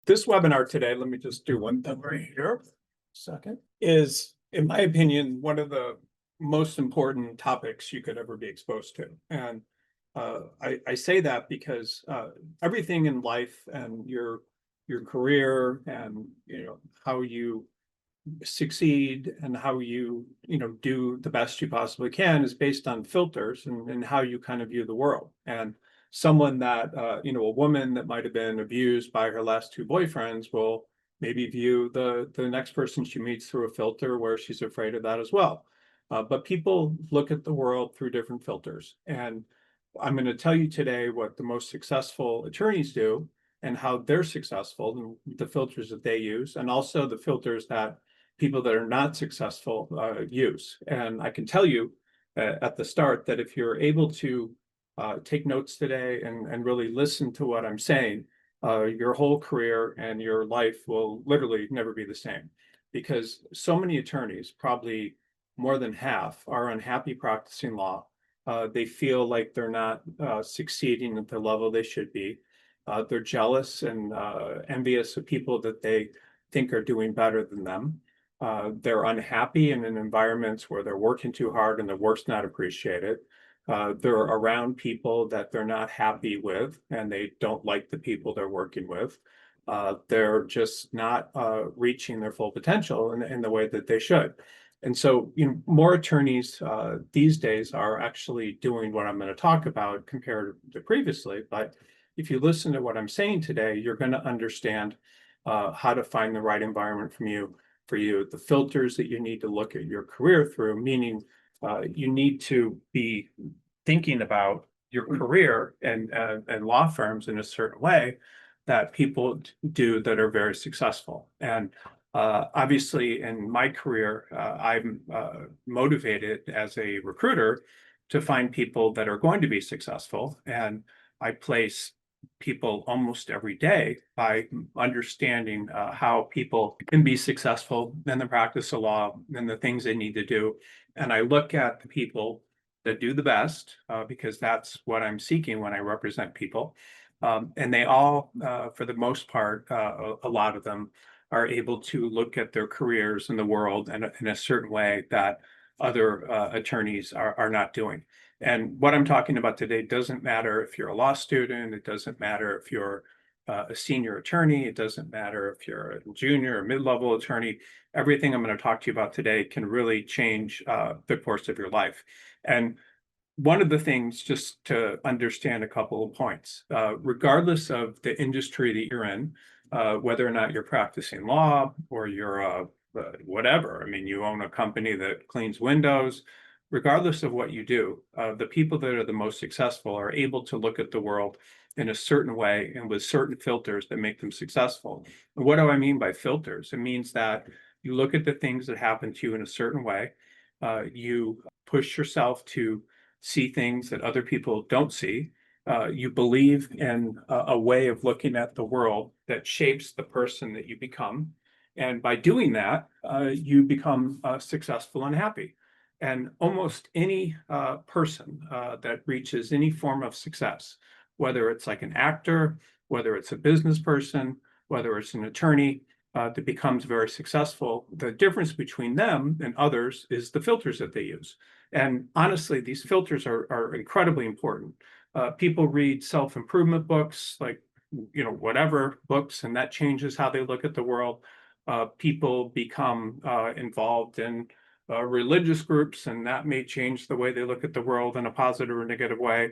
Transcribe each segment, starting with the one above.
This webinar today, let me just do one thing right here. Second, is, in my opinion, one of the most important topics you could ever be exposed to. And I say that because everything in life and your career and how you succeed and how you do the best you possibly can is based on filters and how you kind of view the world. And someone that a woman that might have been abused by her last two boyfriends will maybe view the next person she meets through a filter where she's afraid of that as well. But people look at the world through different filters, and I'm going to tell you today what the most successful attorneys do and how they're successful and the filters that they use, and also the filters that people that are not successful use. And I can tell you at the start that if you're able to take notes today and really listen to what I'm saying, your whole career and your life will literally never be the same. Because so many attorneys, probably more than half, are unhappy practicing law. They feel like they're not succeeding at the level they should be. They're jealous and envious of people that they think are doing better than them. They're unhappy in environments where they're working too hard and their work's not appreciated. They're around people that they're not happy with, and they don't like the people they're working with. They're just not reaching their full potential in the way that they should. And so, more attorneys these days are actually doing what I'm going to talk about compared to previously. But if you listen to what I'm saying today, you're going to understand how to find the right environment for you, the filters that you need to look at your career through, meaning you need to be thinking about your career and law firms in a certain way that people do that are very successful. And obviously, in my career, I'm motivated as a recruiter to find people that are going to be successful. And I place people almost every day by understanding how people can be successful in the practice of law and the things they need to do. And I look at the people that do the best because that's what I'm seeking when I represent people. And they all, for the most part, a lot of them are able to look at their careers in the world in a certain way that other attorneys are not doing. And what I'm talking about today doesn't matter if you're a law student, it doesn't matter if you're a senior attorney, it doesn't matter if you're a junior or mid-level attorney. Everything I'm going to talk to you about today can really change the course of your life. And one of the things, just to understand a couple of points, regardless of the industry that you're in, whether or not you're practicing law or you're whatever, I mean, you own a company that cleans windows, regardless of what you do, the people that are the most successful are able to look at the world in a certain way and with certain filters that make them successful. And what do I mean by filters? It means that you look at the things that happen to you in a certain way. You push yourself to see things that other people don't see. You believe in a way of looking at the world that shapes the person that you become. And by doing that, you become successful and happy. And almost any person that reaches any form of success, whether it's like an actor, whether it's a business person, whether it's an attorney that becomes very successful, the difference between them and others is the filters that they use. And honestly, these filters are incredibly important. People read self-improvement books, like, whatever books, and that changes how they look at the world. People become involved in religious groups, and that may change the way they look at the world in a positive or negative way.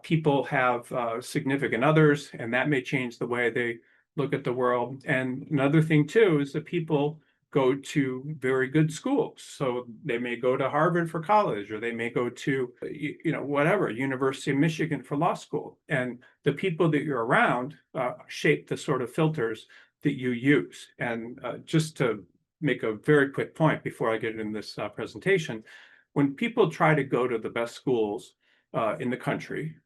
People have significant others, and that may change the way they look at the world. And another thing too is that people go to very good schools. So they may go to Harvard for college, or they may go to, whatever, University of Michigan for law school. And the people that you're around shape the sort of filters that you use. And just to make a very quick point before I get in this presentation, when people try to go to the best schools in the country,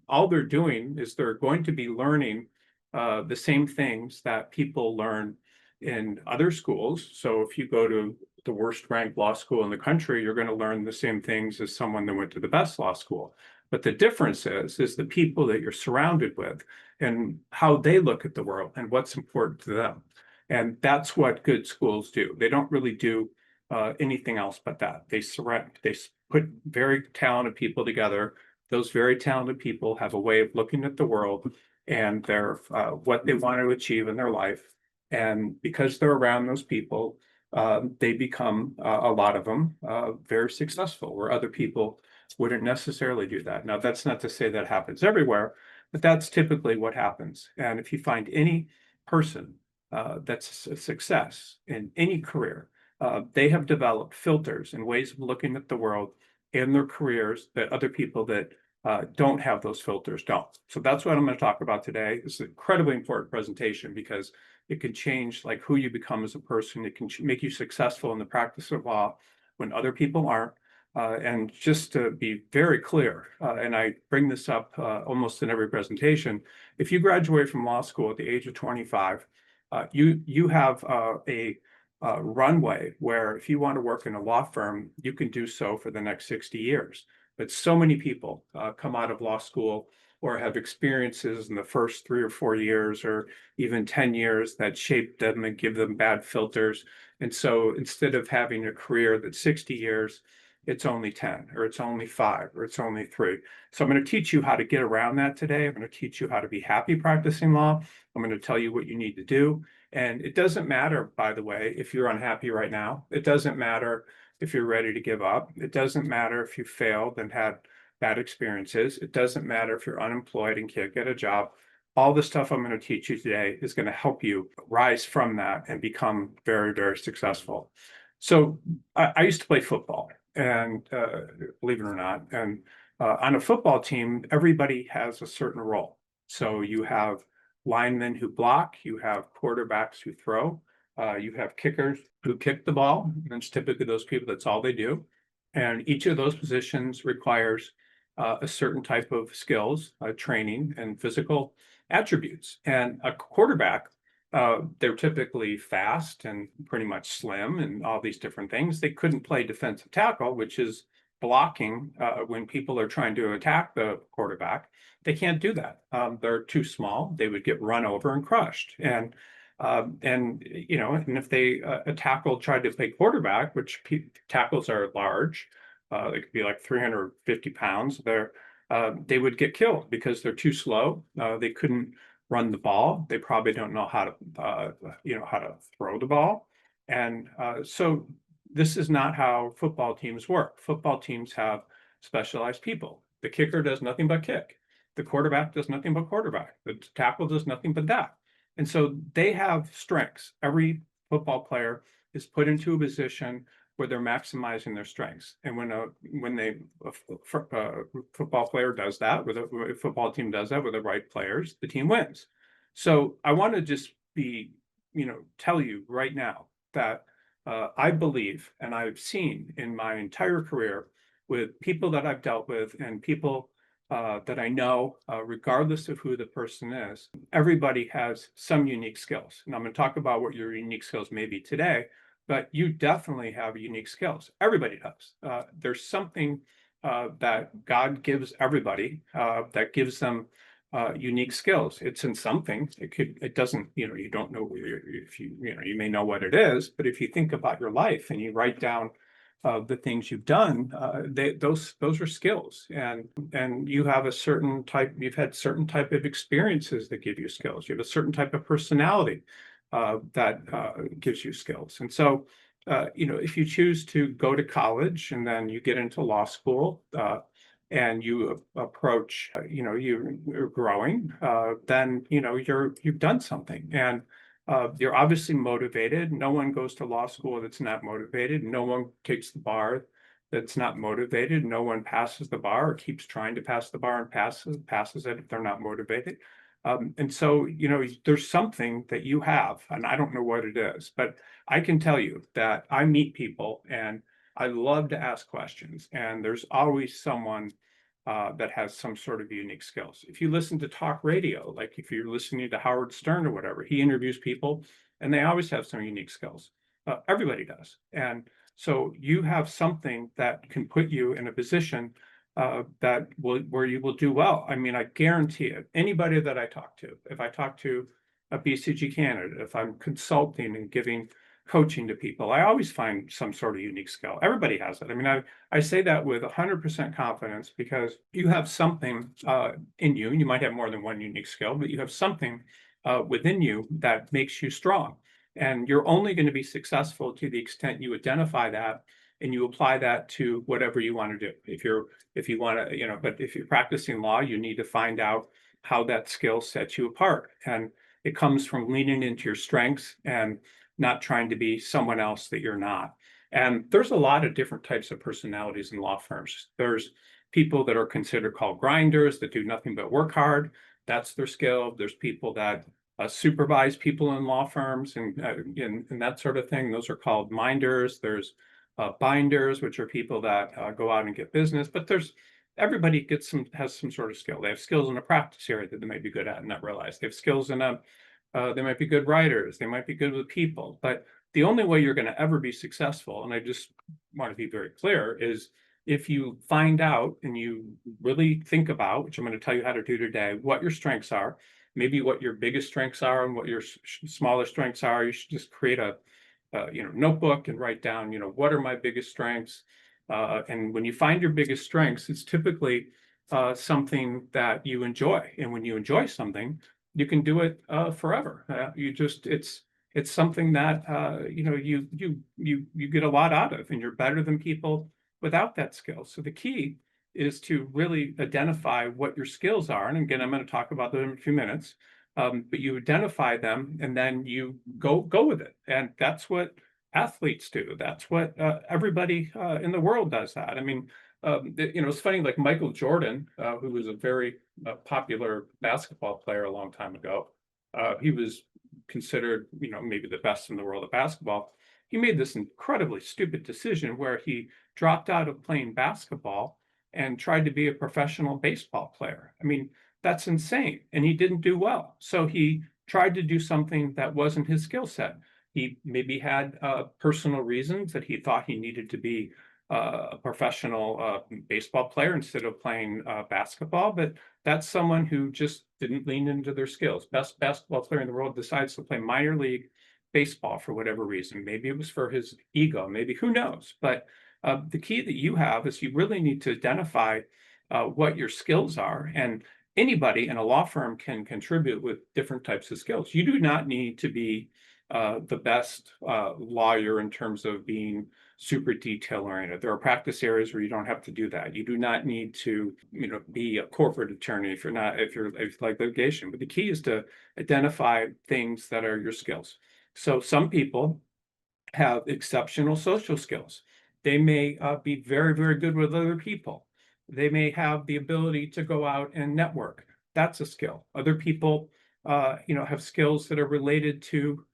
all they're doing is they're going to be learning the same things that people learn in other schools. So if you go to the worst ranked law school in the country, you're going to learn the same things as someone that went to the best law school. But the difference is the people that you're surrounded with and how they look at the world and what's important to them. And that's what good schools do. They don't really do anything else but that. They put very talented people together. Those very talented people have a way of looking at the world and their what they want to achieve in their life. And because they're around those people, they become a lot of them very successful, where other people wouldn't necessarily do that. Now, that's not to say that happens everywhere, but that's typically what happens. And if you find any person that's a success in any career, they have developed filters and ways of looking at the world in their careers that other people that don't have those filters don't. So that's what I'm going to talk about today. This is an incredibly important presentation because it can change like who you become as a person. It can make you successful in the practice of law when other people aren't. And just to be very clear, and I bring this up almost in every presentation, if you graduate from law school at the age of 25, you have a runway where if you want to work in a law firm, you can do so for the next 60 years. But so many people come out of law school or have experiences in the first 3 or 4 years or even 10 years that shape them and give them bad filters. And so instead of having a career that's 60 years, it's only 10 or it's only 5 or it's only 3. So I'm going to teach you how to get around that today. I'm going to teach you how to be happy practicing law. I'm going to tell you what you need to do. And it doesn't matter, by the way, if you're unhappy right now. It doesn't matter if you're ready to give up. It doesn't matter if you failed and had bad experiences. It doesn't matter if you're unemployed and can't get a job. All the stuff I'm going to teach you today is going to help you rise from that and become very, very successful. So I used to play football, and believe it or not, and on a football team, everybody has a certain role. So you have linemen who block, you have quarterbacks who throw, you have kickers who kick the ball. And it's typically those people, that's all they do. And each of those positions requires a certain type of skills, training, and physical attributes. And a quarterback, they're typically fast and pretty much slim and all these different things. They couldn't play defensive tackle, which is blocking when people are trying to attack the quarterback. They can't do that. They're too small. They would get run over and crushed. And you know, and if they a tackle tried to play quarterback, which tackles are large, they could be like 350 pounds. They would get killed because they're too slow. They couldn't run the ball. They probably don't know how to you know, how to throw the ball. And so this is not how football teams work. Football teams have specialized people. The kicker does nothing but kick. The quarterback does nothing but quarterback. The tackle does nothing but that. And so they have strengths. Every football player is put into a position where they're maximizing their strengths. And when a football player does that, with a football team does that with the right players, the team wins. So I want to just be, you know, tell you right now that I believe, and I've seen in my entire career with people that I've dealt with and people that I know, regardless of who the person is, everybody has some unique skills. And I'm going to talk about what your unique skills may be today, but you definitely have unique skills. Everybody does. There's something that God gives everybody that gives them unique skills. It's in something. It doesn't, you know, you don't know if you know, you may know what it is, but if you think about your life and you write down the things you've done, those are skills, and you have a certain type. You've had certain type of experiences that give you skills. You have a certain type of personality that gives you skills. And so, you know, if you choose to go to college and then you get into law school and you approach, you know, you're growing, then you know you've done something, and you're obviously motivated. No one goes to law school that's not motivated. No one takes the bar that's not motivated. No one passes the bar or keeps trying to pass the bar and passes it if they're not motivated. And so, you know, there's something that you have, and I don't know what it is, but I can tell you that I meet people and I love to ask questions, and there's always someone that has some sort of unique skills. If you listen to talk radio, like if you're listening to Howard Stern or whatever, he interviews people and they always have some unique skills. Everybody does. And so you have something that can put you in a position where you will do well. I mean, I guarantee it. Anybody that I talk to, if I talk to a BCG candidate, if I'm consulting and giving coaching to people, I always find some sort of unique skill. Everybody has it. I mean, I say that with 100% confidence because you have something in you, and you might have more than one unique skill, but you have something within you that makes you strong. And you're only going to be successful to the extent you identify that and you apply that to whatever you want to do. If you want to, but if you're practicing law, you need to find out how that skill sets you apart. And it comes from leaning into your strengths and not trying to be someone else that you're not. And there's a lot of different types of personalities in law firms. There's people that are considered called grinders that do nothing but work hard. That's their skill. There's people that supervise people in law firms and that sort of thing. Those are called minders. There's binders, which are people that go out and get business. But everybody has some sort of skill. They have skills in a practice area that they might be good at and not realize. They have skills they might be good writers. They might be good with people. But the only way you're going to ever be successful, and I just want to be very clear, is if you find out and you really think about, which I'm going to tell you how to do today, what your strengths are, maybe what your biggest strengths are and what your smaller strengths are. You should just create a notebook and write down, what are my biggest strengths? And when you find your biggest strengths, it's typically something that you enjoy. And when you enjoy something, you can do it forever. It's something that you get a lot out of, and you're better than people without that skill. So the key is to really identify what your skills are. And again, I'm going to talk about them in a few minutes. But you identify them and then you go with it. And that's what athletes do. That's what everybody in the world does that. I mean, it's funny, like Michael Jordan, who was a very popular basketball player a long time ago. He was considered, maybe the best in the world of basketball. He made this incredibly stupid decision where he dropped out of playing basketball and tried to be a professional baseball player. I mean, that's insane. And he didn't do well. So he tried to do something that wasn't his skill set. He maybe had personal reasons that he thought he needed to be a professional baseball player instead of playing basketball. But that's someone who just didn't lean into their skills. Best basketball player in the world decides to play minor league baseball for whatever reason. Maybe it was for his ego, maybe, who knows? But the key that you have is you really need to identify what your skills are. And anybody in a law firm can contribute with different types of skills. You do not need to be the best lawyer in terms of being super detail oriented. There are practice areas where you don't have to do that. You do not need to, be a corporate attorney if you like litigation. But the key is to identify things that are your skills. So some people have exceptional social skills. They may be very, very good with other people. They may have the ability to go out and network. That's a skill. Other people, have skills that are related to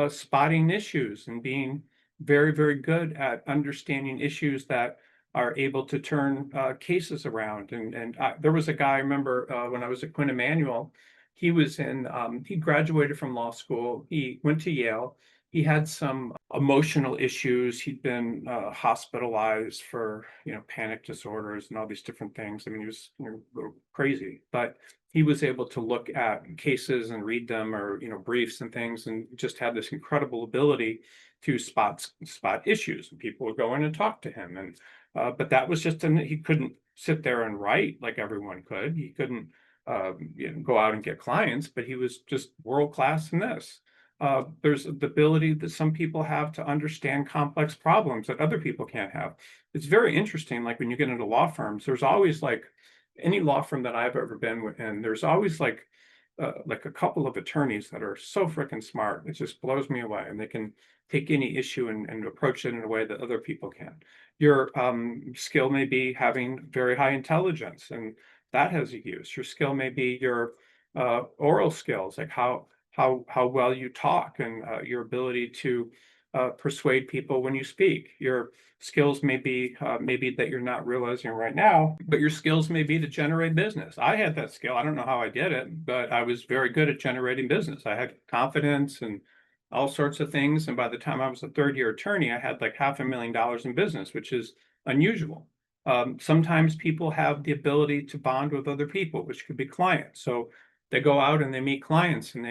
spotting issues and being very, very good at understanding issues that are able to turn cases around. And there was a guy, I remember when I was at Quinn Emanuel, he graduated from law school. He went to Yale. He had some emotional issues. He'd been hospitalized for, panic disorders and all these different things. I mean, he was a little crazy, but he was able to look at cases and read them or, briefs and things, and just had this incredible ability to spot issues. And people would go in and talk to him. And but that was he couldn't sit there and write like everyone could. He couldn't go out and get clients, but he was just world class in this. There's the ability that some people have to understand complex problems that other people can't have. It's very interesting. Like when you get into law firms, there's always like any law firm that I've ever been in, there's always like a couple of attorneys that are so freaking smart. It just blows me away. And they can take any issue and approach it in a way that other people can't. Your skill may be having very high intelligence, and that has a use. Your skill may be your oral skills, like how well you talk and your ability to persuade people when you speak. Your skills may be maybe that you're not realizing right now, but your skills may be to generate business. I had that skill. I don't know how I did it, but I was very good at generating business. I had confidence and all sorts of things. And by the time I was a third-year attorney, I had like $500,000 in business, which is unusual. Sometimes people have the ability to bond with other people, which could be clients. So they go out and they meet clients and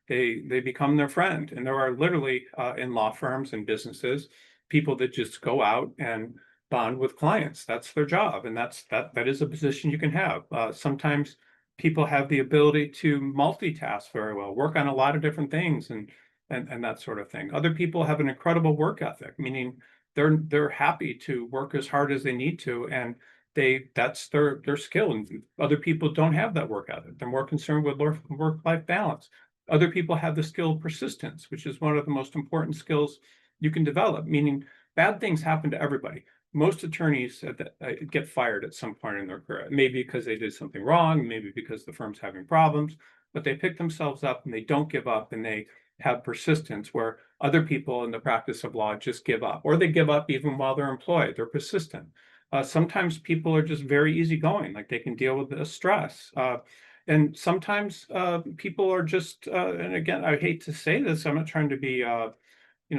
they become their friend. And there are literally in law firms and businesses, people that just go out and bond with clients. That's their job, and that is a position you can have. Sometimes people have the ability to multitask very well, work on a lot of different things, and that sort of thing. Other people have an incredible work ethic, meaning they're happy to work as hard as they need to, and that's their skill. And other people don't have that work ethic. They're more concerned with work-life balance. Other people have the skill of persistence, which is one of the most important skills you can develop, meaning bad things happen to everybody. Most attorneys get fired at some point in their career, maybe because they did something wrong, maybe because the firm's having problems, but they pick themselves up and they don't give up, and they have persistence, where other people in the practice of law just give up, or they give up even while they're employed. They're persistent. Sometimes people are just very easygoing, like they can deal with the stress. And sometimes people are just, and again, I hate to say this, I'm not trying to be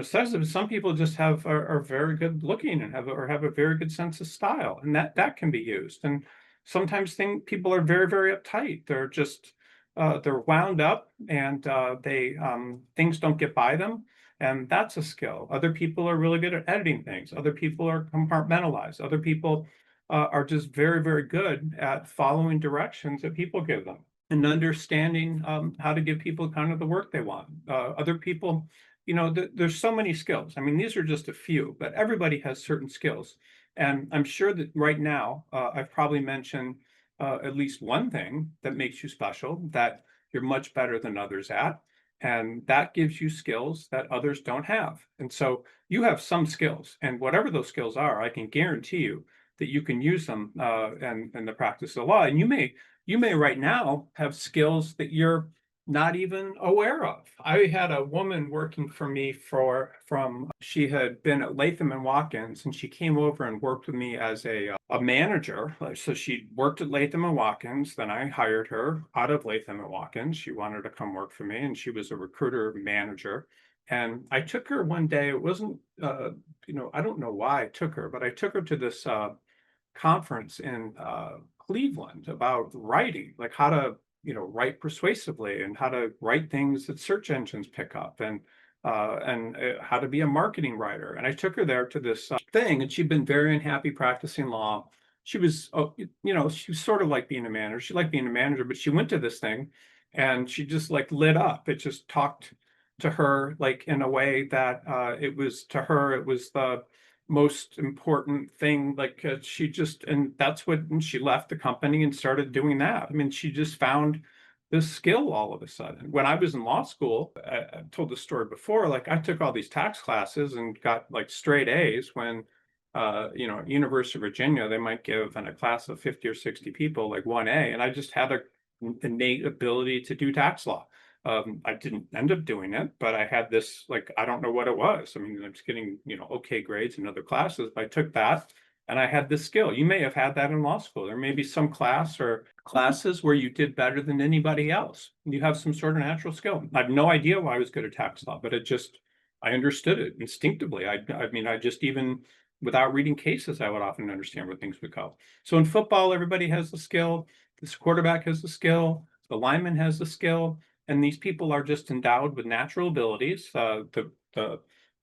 sensitive. Some people just are very good looking and have a very good sense of style, and that can be used. And sometimes people are very, very uptight. They're just they're wound up, and they things don't get by them, and that's a skill. Other people are really good at editing things. Other people are compartmentalized. Other people are just very, very good at following directions that people give them and understanding how to give people kind of the work they want. Other people, there's so many skills. I mean, these are just a few, but everybody has certain skills. And I'm sure that right now, I've probably mentioned at least one thing that makes you special, that you're much better than others at. And that gives you skills that others don't have. And so you have some skills, and whatever those skills are, I can guarantee you that you can use them in the practice of law. And you may right now have skills that you're not even aware of. I had a woman working for me she had been at Latham and Watkins, and she came over and worked with me as a manager. So she worked at Latham and Watkins, then I hired her out of Latham and Watkins. She wanted to come work for me, and she was a recruiter manager. And I took her one day. It wasn't, I don't know why I took her, but I took her to this conference in Cleveland about writing, like how to write persuasively, and how to write things that search engines pick up, and how to be a marketing writer. And I took her there to this thing, and she'd been very unhappy practicing law. She was, she was sort of like being a manager. She liked being a manager, but she went to this thing, and she just like lit up. It just talked to her like in a way that it was the most important thing. Like and that's when she left the company and started doing that. I mean, she just found this skill all of a sudden. When I was in law school, I've told this story before, like I took all these tax classes and got like straight A's when, at University of Virginia, they might give in a class of 50 or 60 people, like 1A. And I just had a innate ability to do tax law. I didn't end up doing it, but I had this, like, I don't know what it was. I mean, I was getting, okay grades in other classes, but I took that and I had this skill. You may have had that in law school. There may be some class or classes where you did better than anybody else. You have some sort of natural skill. I have no idea why I was good at tax law, but I understood it instinctively. I mean, I just even without reading cases, I would often understand where things would go. So in football, everybody has the skill. This quarterback has the skill. The lineman has the skill. And these people are just endowed with natural abilities. The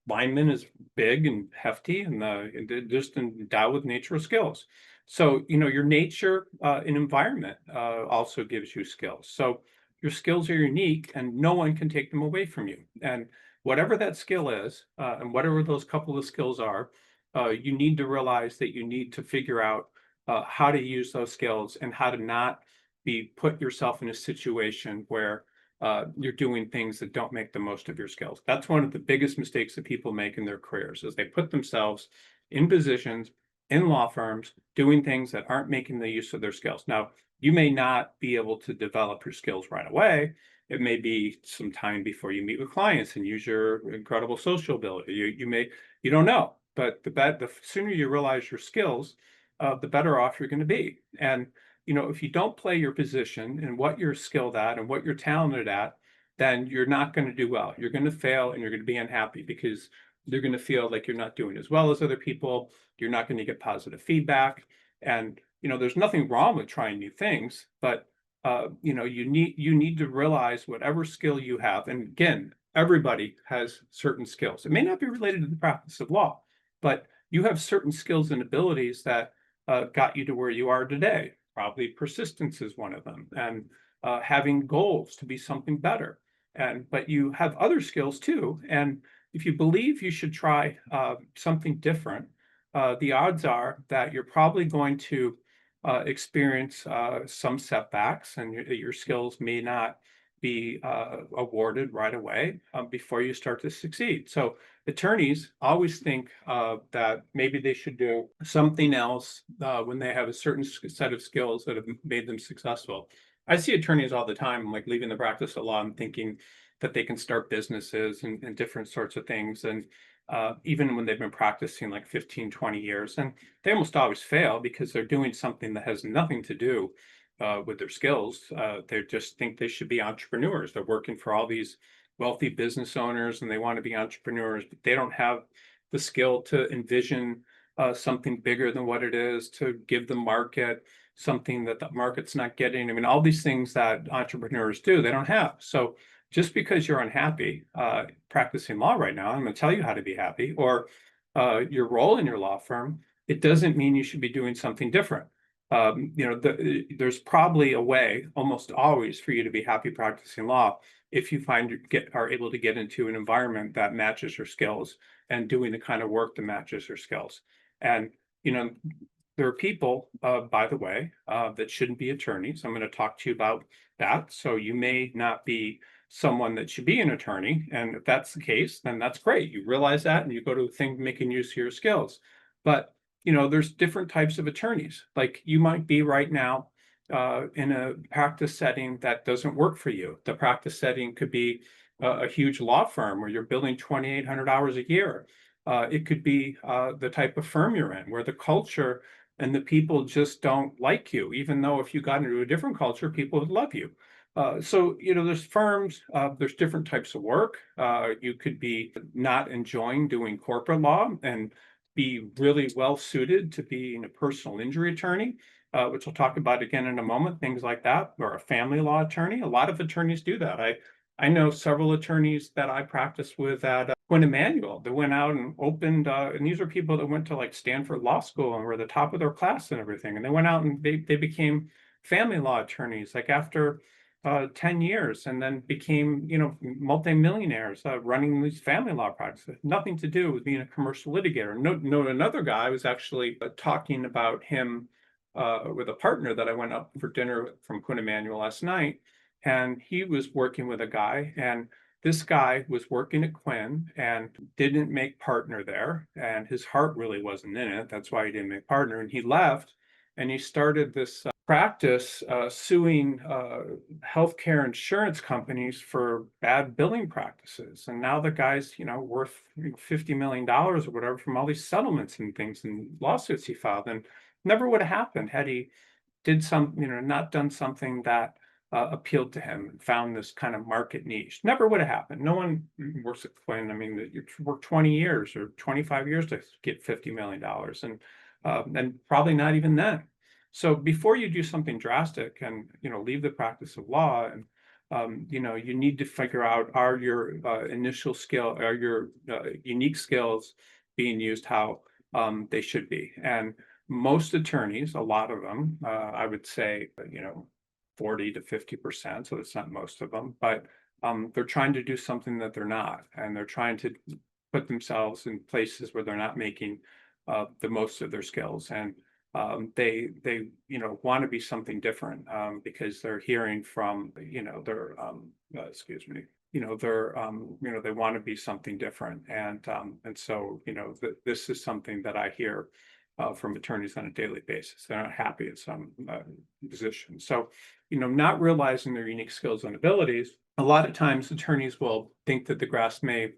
lineman is big and hefty, and they're just endowed with natural skills. So, your nature and environment also gives you skills. So your skills are unique, and no one can take them away from you. And whatever that skill is, and whatever those couple of skills are, you need to realize that you need to figure out how to use those skills, and how to not put yourself in a situation where you're doing things that don't make the most of your skills. That's one of the biggest mistakes that people make in their careers, is they put themselves in positions in law firms doing things that aren't making the use of their skills. Now, you may not be able to develop your skills right away. It may be some time before you meet with clients and use your incredible social ability. You don't know, but the sooner you realize your skills, the better off you're going to be. And if you don't play your position and what you're skilled at and what you're talented at, then you're not going to do well. You're going to fail, and you're going to be unhappy, because You're going to feel like you're not doing as well as other people. You're not going to get positive feedback. And, there's nothing wrong with trying new things, but you need to realize whatever skill you have. And again, everybody has certain skills. It may not be related to the practice of law, but you have certain skills and abilities that got you to where you are today. Probably persistence is one of them, and having goals to be something better. But you have other skills too. And if you believe you should try something different, the odds are that you're probably going to experience some setbacks, and your skills may not be awarded right away before you start to succeed. So attorneys always think that maybe they should do something else when they have a certain set of skills that have made them successful. I see attorneys all the time, like leaving the practice of law and thinking that they can start businesses and different sorts of things. And even when they've been practicing like 15, 20 years, and they almost always fail because they're doing something that has nothing to do with their skills. They just think they should be entrepreneurs. They're working for all these wealthy business owners and they want to be entrepreneurs, but they don't have the skill to envision something bigger than what it is, to give the market something that the market's not getting. I mean, all these things that entrepreneurs do, they don't have. So just because you're unhappy practicing law right now, I'm going to tell you how to be happy, or your role in your law firm, it doesn't mean you should be doing something different. There's probably a way, almost always, for you to be happy practicing law if you are able to get into an environment that matches your skills and doing the kind of work that matches your skills. And you know, there are people, by the way, that shouldn't be attorneys. I'm going to talk to you about that. So you may not be someone that should be an attorney. And if that's the case, then that's great. You realize that and you go to the thing making use of your skills. But, there's different types of attorneys. Like you might be right now in a practice setting that doesn't work for you. The practice setting could be a huge law firm where you're billing 2,800 hours a year. It could be the type of firm you're in where the culture and the people just don't like you, even though if you got into a different culture, people would love you. So, there's firms, there's different types of work. You could be not enjoying doing corporate law and be really well suited to being a personal injury attorney, which we'll talk about again in a moment, things like that, or a family law attorney. A lot of attorneys do that. I know several attorneys that I practiced with at Quinn Emanuel that went out and opened, and these are people that went to like Stanford Law School and were the top of their class and everything. And they went out and they became family law attorneys, like after 10 years, and then became, multimillionaires running these family law practices. Nothing to do with being a commercial litigator. No, another guy was actually talking about him with a partner that I went up for dinner from Quinn Emanuel last night. And he was working with a guy, and this guy was working at Quinn and didn't make partner there. And his heart really wasn't in it. That's why he didn't make partner. And he left and he started this practice suing healthcare insurance companies for bad billing practices. And now the guy's, worth $50 million or whatever from all these settlements and things and lawsuits he filed. And never would have happened had he not done something that appealed to him and found this kind of market niche. Never would have happened. No one works at Quinn. I mean, you work 20 years or 25 years to get $50 million, and probably not even then. So before you do something drastic and leave the practice of law, and you need to figure out, are your are your unique skills being used how they should be? And most attorneys, a lot of them, I would say, 40 to 50%, so it's not most of them, but they're trying to do something that they're not, and they're trying to put themselves in places where they're not making the most of their skills. And they want to be something different because they're hearing from their excuse me they're they want to be something different. And so this is something that I hear from attorneys on a daily basis. They're not happy at some position. So not realizing their unique skills and abilities, a lot of times attorneys will think that the grass may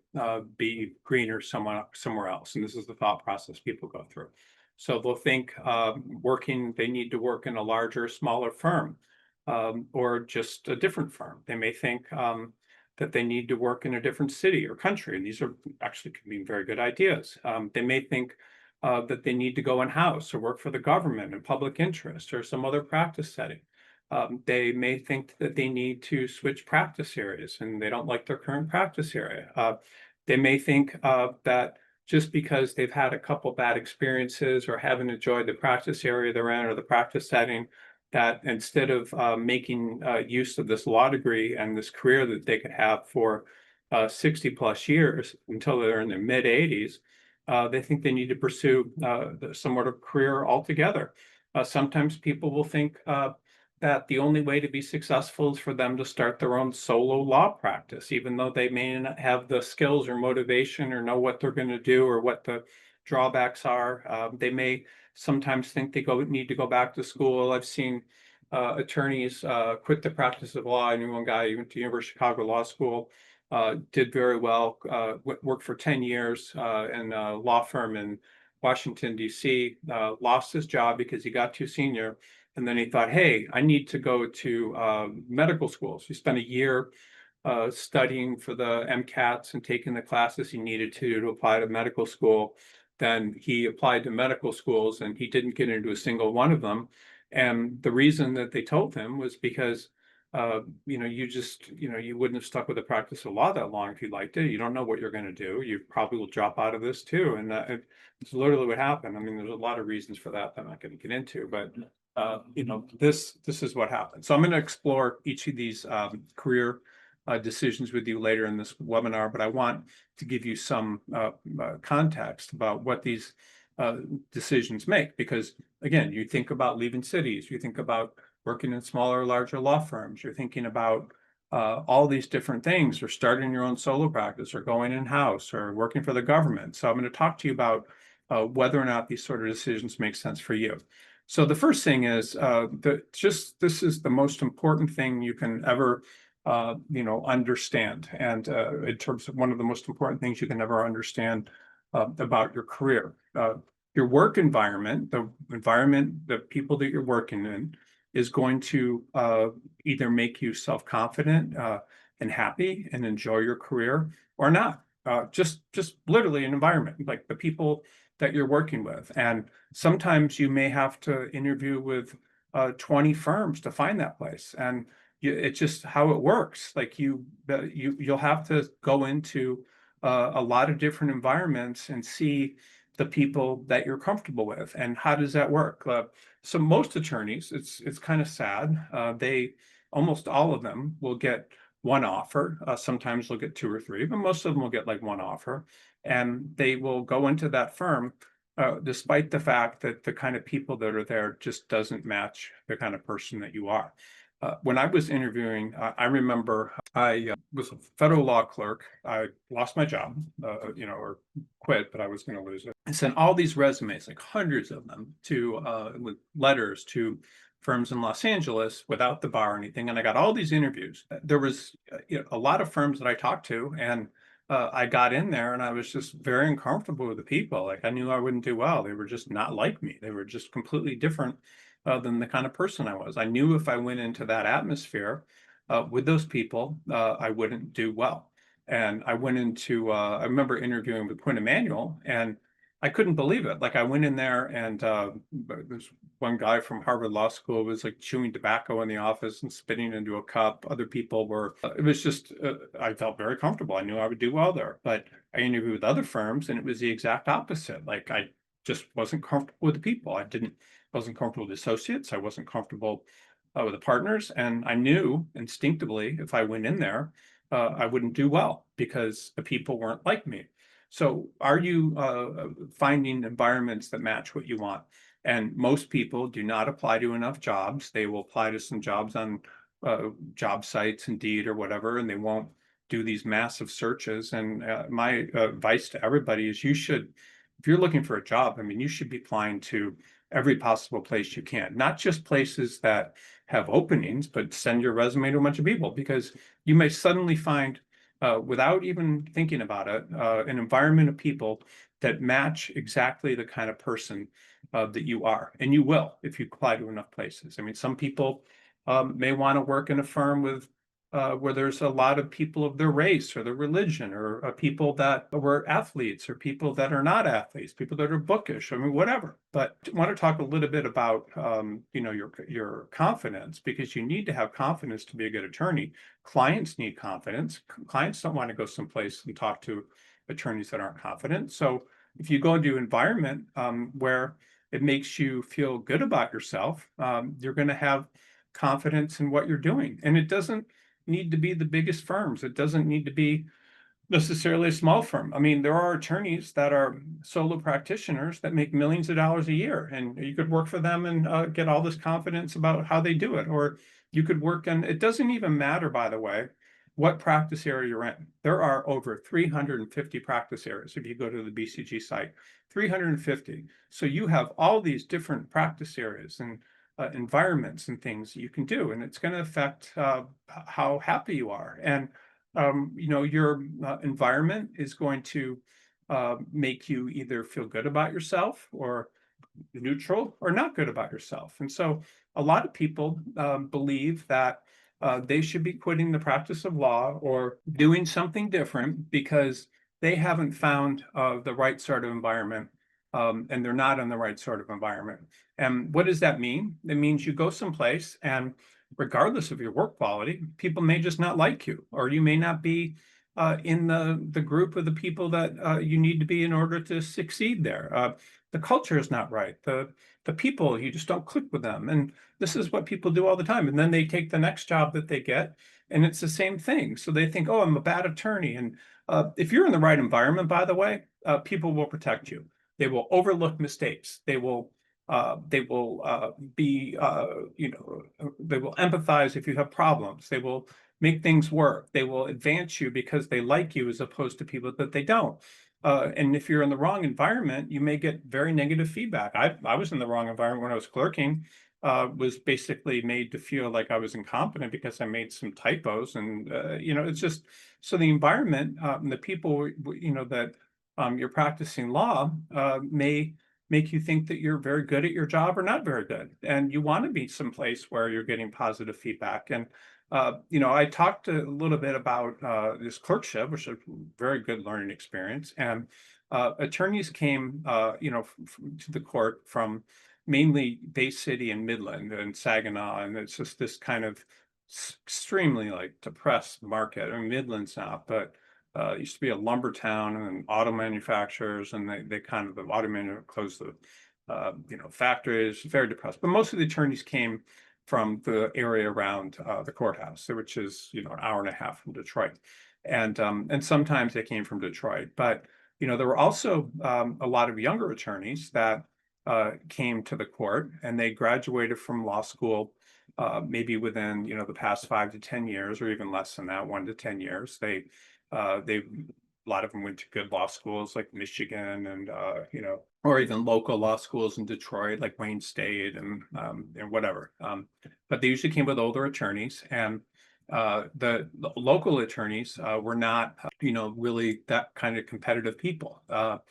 be greener somewhere else. And this is the thought process people go through. So they'll think they need to work in a larger, smaller firm, or just a different firm. They may think that they need to work in a different city or country. And these are actually can be very good ideas. They may think that they need to go in-house or work for the government in public interest or some other practice setting. They may think that they need to switch practice areas and they don't like their current practice area. They may think that just because they've had a couple bad experiences or haven't enjoyed the practice area they're in or the practice setting, that instead of making use of this law degree and this career that they could have for 60 plus years until they're in their mid 80s, they think they need to pursue some sort of career altogether. Sometimes people will think that the only way to be successful is for them to start their own solo law practice, even though they may not have the skills or motivation or know what they're going to do or what the drawbacks are. They may sometimes think they need to go back to school. I've seen attorneys quit the practice of law. I knew one guy who went to University of Chicago Law School, did very well, worked for 10 years in a law firm in Washington, D.C., lost his job because he got too senior. And then he thought, hey, I need to go to medical school. So he spent a year studying for the MCATs and taking the classes he needed to apply to medical school. Then he applied to medical schools and he didn't get into a single one of them. And the reason that they told him was because, you wouldn't have stuck with the practice of law that long if you liked it. You don't know what you're going to do. You probably will drop out of this too. And it's literally what happened. I mean, there's a lot of reasons for that I'm not going to get into, but this is what happened. So I'm going to explore each of these career decisions with you later in this webinar, but I want to give you some context about what these decisions make, because again, you think about leaving cities, you think about working in smaller or larger law firms, you're thinking about all these different things, or starting your own solo practice, or going in-house, or working for the government. So I'm going to talk to you about whether or not these sort of decisions make sense for you. So the first thing is this is the most important thing you can ever understand, and in terms of one of the most important things you can ever understand about your career. Your work environment, the environment, the people that you're working in, is going to either make you self-confident and happy and enjoy your career or not. Just literally an environment, like the people that you're working with. And sometimes you may have to interview with 20 firms to find that place. And it's just how it works. Like you'll have to go into a lot of different environments and see the people that you're comfortable with. And how does that work? So most attorneys, it's kind of sad. Almost all of them will get one offer. Sometimes they'll get two or three, but most of them will get like one offer. And they will go into that firm despite the fact that the kind of people that are there just doesn't match the kind of person that you are. When I was interviewing, I remember I was a federal law clerk. I lost my job, or quit, but I was going to lose it. I sent all these resumes, like hundreds of them, with letters to firms in Los Angeles without the bar or anything. And I got all these interviews. There was a lot of firms that I talked to, and I got in there and I was just very uncomfortable with the people. Like I knew I wouldn't do well. They were just not like me. They were just completely different than the kind of person I was. I knew if I went into that atmosphere with those people, I wouldn't do well. And I went into, I remember interviewing with Quinn Emanuel, and I couldn't believe it. Like I went in there and there's one guy from Harvard Law School was like chewing tobacco in the office and spitting into a cup. Other people were, it was just, I felt very comfortable. I knew I would do well there, but I interviewed with other firms and it was the exact opposite. Like I just wasn't comfortable with the people. Wasn't comfortable with associates. I wasn't comfortable with the partners. And I knew instinctively if I went in there, I wouldn't do well because the people weren't like me. So are you finding environments that match what you want? And most people do not apply to enough jobs. They will apply to some jobs on job sites, Indeed or whatever, and they won't do these massive searches. And my advice to everybody is if you're looking for a job, I mean, you should be applying to every possible place you can, not just places that have openings, but send your resume to a bunch of people, because you may suddenly find, without even thinking about it, an environment of people that match exactly the kind of person that you are. And you will if you apply to enough places. I mean, some people may want to work in a firm with where there's a lot of people of their race or their religion, or people that were athletes or people that are not athletes, people that are bookish, I mean, whatever. But I want to talk a little bit about, your confidence, because you need to have confidence to be a good attorney. Clients need confidence. Clients don't want to go someplace and talk to attorneys that aren't confident. So if you go into an environment where it makes you feel good about yourself, you're going to have confidence in what you're doing. And it doesn't need to be the biggest firms. It doesn't need to be necessarily a small firm. I mean, there are attorneys that are solo practitioners that make millions of dollars a year, and you could work for them and get all this confidence about how they do it. Or you could work in, it doesn't even matter, by the way, what practice area you're in. There are over 350 practice areas if you go to the BCG site, 350. So you have all these different practice areas and environments and things you can do, and it's going to affect how happy you are. And your environment is going to make you either feel good about yourself or neutral or not good about yourself. And so a lot of people believe that they should be quitting the practice of law or doing something different because they haven't found the right sort of environment, and they're not in the right sort of environment. And what does that mean? It means you go someplace, and regardless of your work quality, people may just not like you, or you may not be in the group of the people that you need to be in order to succeed there. The culture is not right. The people, you just don't click with them. And this is what people do all the time. And then they take the next job that they get, and it's the same thing. So they think, oh, I'm a bad attorney. And if you're in the right environment, by the way, people will protect you. They will overlook mistakes. They will be, they will empathize if you have problems. They will make things work. They will advance you because they like you, as opposed to people that they don't. And if you're in the wrong environment, you may get very negative feedback. I was in the wrong environment when I was clerking, was basically made to feel like I was incompetent because I made some typos. And, it's just, so the environment, and the people, that you're practicing law may make you think that you're very good at your job or not very good. And you want to be someplace where you're getting positive feedback. And I talked a little bit about this clerkship, which is a very good learning experience. And attorneys came, to the court from mainly Bay City and Midland and Saginaw, and it's just this kind of extremely like depressed market. I mean, Midland's not, but it used to be a lumber town and auto manufacturers, and the auto manufacturers closed the factories. Very depressed. But most of the attorneys came from the area around the courthouse, which is an hour and a half from Detroit, and sometimes they came from Detroit. But there were also a lot of younger attorneys that came to the court, and they graduated from law school maybe within the past 5 to 10 years, or even less than that, 1 to 10 years. They a lot of them went to good law schools like Michigan, and or even local law schools in Detroit like Wayne State and whatever. But they usually came with older attorneys, and the local attorneys were not really that kind of competitive people. The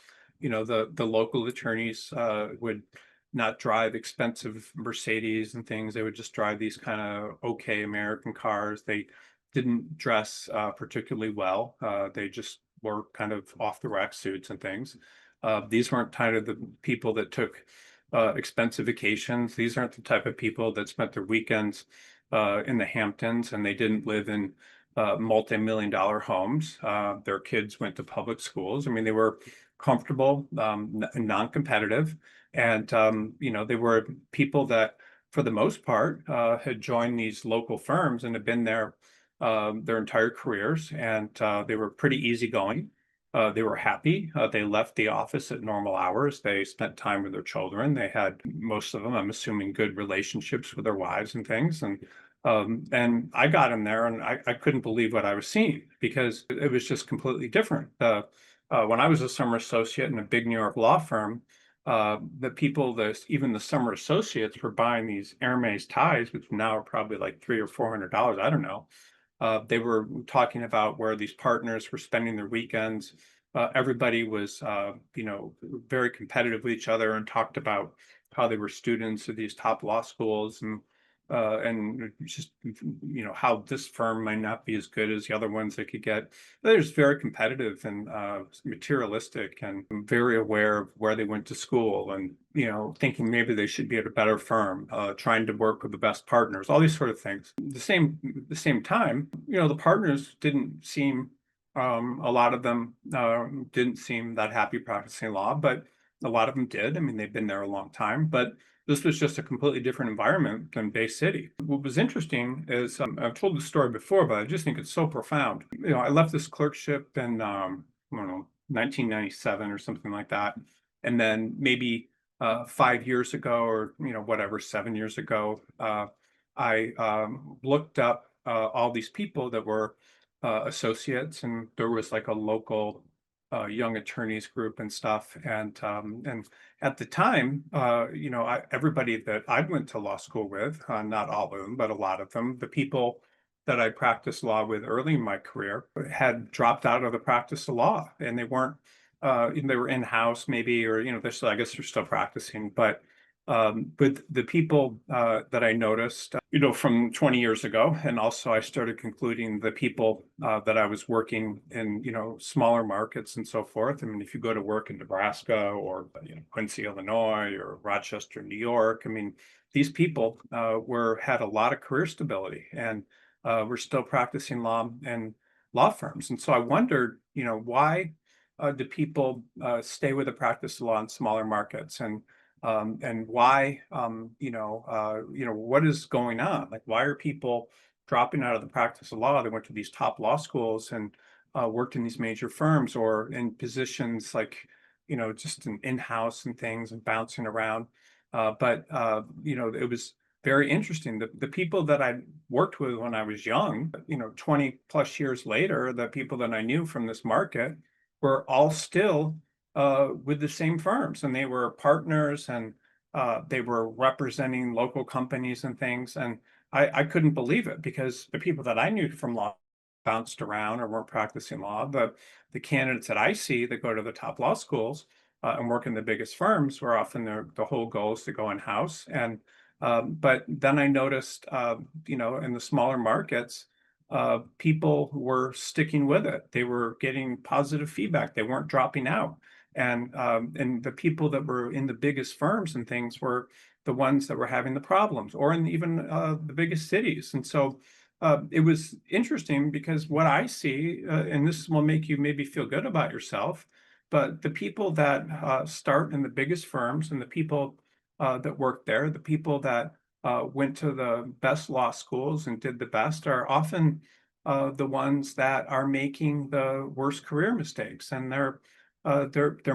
local attorneys would not drive expensive Mercedes and things. They would just drive these kind of okay American cars. They didn't dress particularly well. They just wore kind of off the rack suits and things. These weren't kind of the people that took expensive vacations. These aren't the type of people that spent their weekends in the Hamptons, and they didn't live in multi-million-dollar homes. Their kids went to public schools. I mean, they were comfortable, non-competitive, and they were people that, for the most part, had joined these local firms and had been there their entire careers, and they were pretty easygoing. They were happy. They left the office at normal hours. They spent time with their children. They had, most of them, I'm assuming, good relationships with their wives and things. And I got in there, and I couldn't believe what I was seeing, because it was just completely different. When I was a summer associate in a big New York law firm, even the summer associates were buying these Hermes ties, which now are probably like $300 or $400. I don't know. They were talking about where these partners were spending their weekends. Everybody was, very competitive with each other, and talked about how they were students of these top law schools. And and just, how this firm might not be as good as the other ones they could get. They're just very competitive and materialistic and very aware of where they went to school and, thinking maybe they should be at a better firm, trying to work with the best partners, all these sort of things. The same time, the partners didn't seem, a lot of them didn't seem that happy practicing law, but a lot of them did. I mean, they've been there a long time, but this was just a completely different environment than Bay City. What was interesting is, I've told the story before, but I just think it's so profound. I left this clerkship in, I don't know, 1997 or something like that. And then maybe 5 years ago, or, whatever, 7 years ago, I looked up all these people that were associates, and there was like a local young attorneys group and stuff. And at the time, everybody that I went to law school with, not all of them, but a lot of them, the people that I practiced law with early in my career had dropped out of the practice of law, and they weren't, they were in-house maybe, or, they're still, I guess they're still practicing, but the people that I noticed, from 20 years ago, and also I started concluding the people that I was working in, smaller markets and so forth. I mean, if you go to work in Nebraska or, Quincy, Illinois, or Rochester, New York, I mean, these people had a lot of career stability and were still practicing law in law firms. And so I wondered, why do people stay with the practice of law in smaller markets? And why, what is going on? Like, why are people dropping out of the practice of law? They went to these top law schools and worked in these major firms, or in positions like, just in-house and things, and bouncing around. But it was very interesting. The people that I worked with when I was young, 20 plus years later, the people that I knew from this market were all still with the same firms, and they were partners, and they were representing local companies and things. And I couldn't believe it, because the people that I knew from law bounced around or weren't practicing law. The candidates that I see that go to the top law schools and work in the biggest firms, were often the whole goal is to go in house. And but then I noticed, in the smaller markets, people were sticking with it. They were getting positive feedback. They weren't dropping out. And the people that were in the biggest firms and things were the ones that were having the problems, or in even the biggest cities. And so it was interesting, because what I see, and this will make you maybe feel good about yourself, but the people that start in the biggest firms, and the people that work there, the people that went to the best law schools and did the best, are often the ones that are making the worst career mistakes, and they're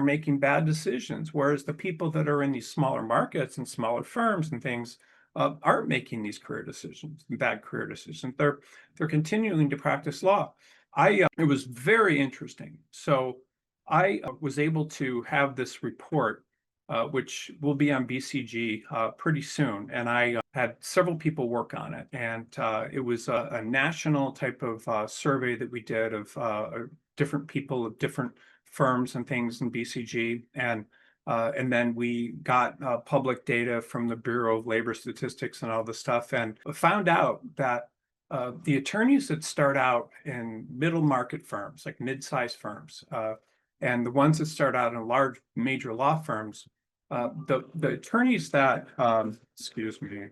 making bad decisions. Whereas the people that are in these smaller markets and smaller firms and things aren't making these career decisions, bad career decisions. They're continuing to practice law. It was very interesting. So I was able to have this report, which will be on BCG pretty soon. And I had several people work on it. And it was a national type of survey that we did of different people of different firms and things in BCG. And then we got public data from the Bureau of Labor Statistics and all this stuff, and found out that the attorneys that start out in middle market firms, like mid-sized firms, and the ones that start out in large major law firms, the attorneys that, excuse me, I'm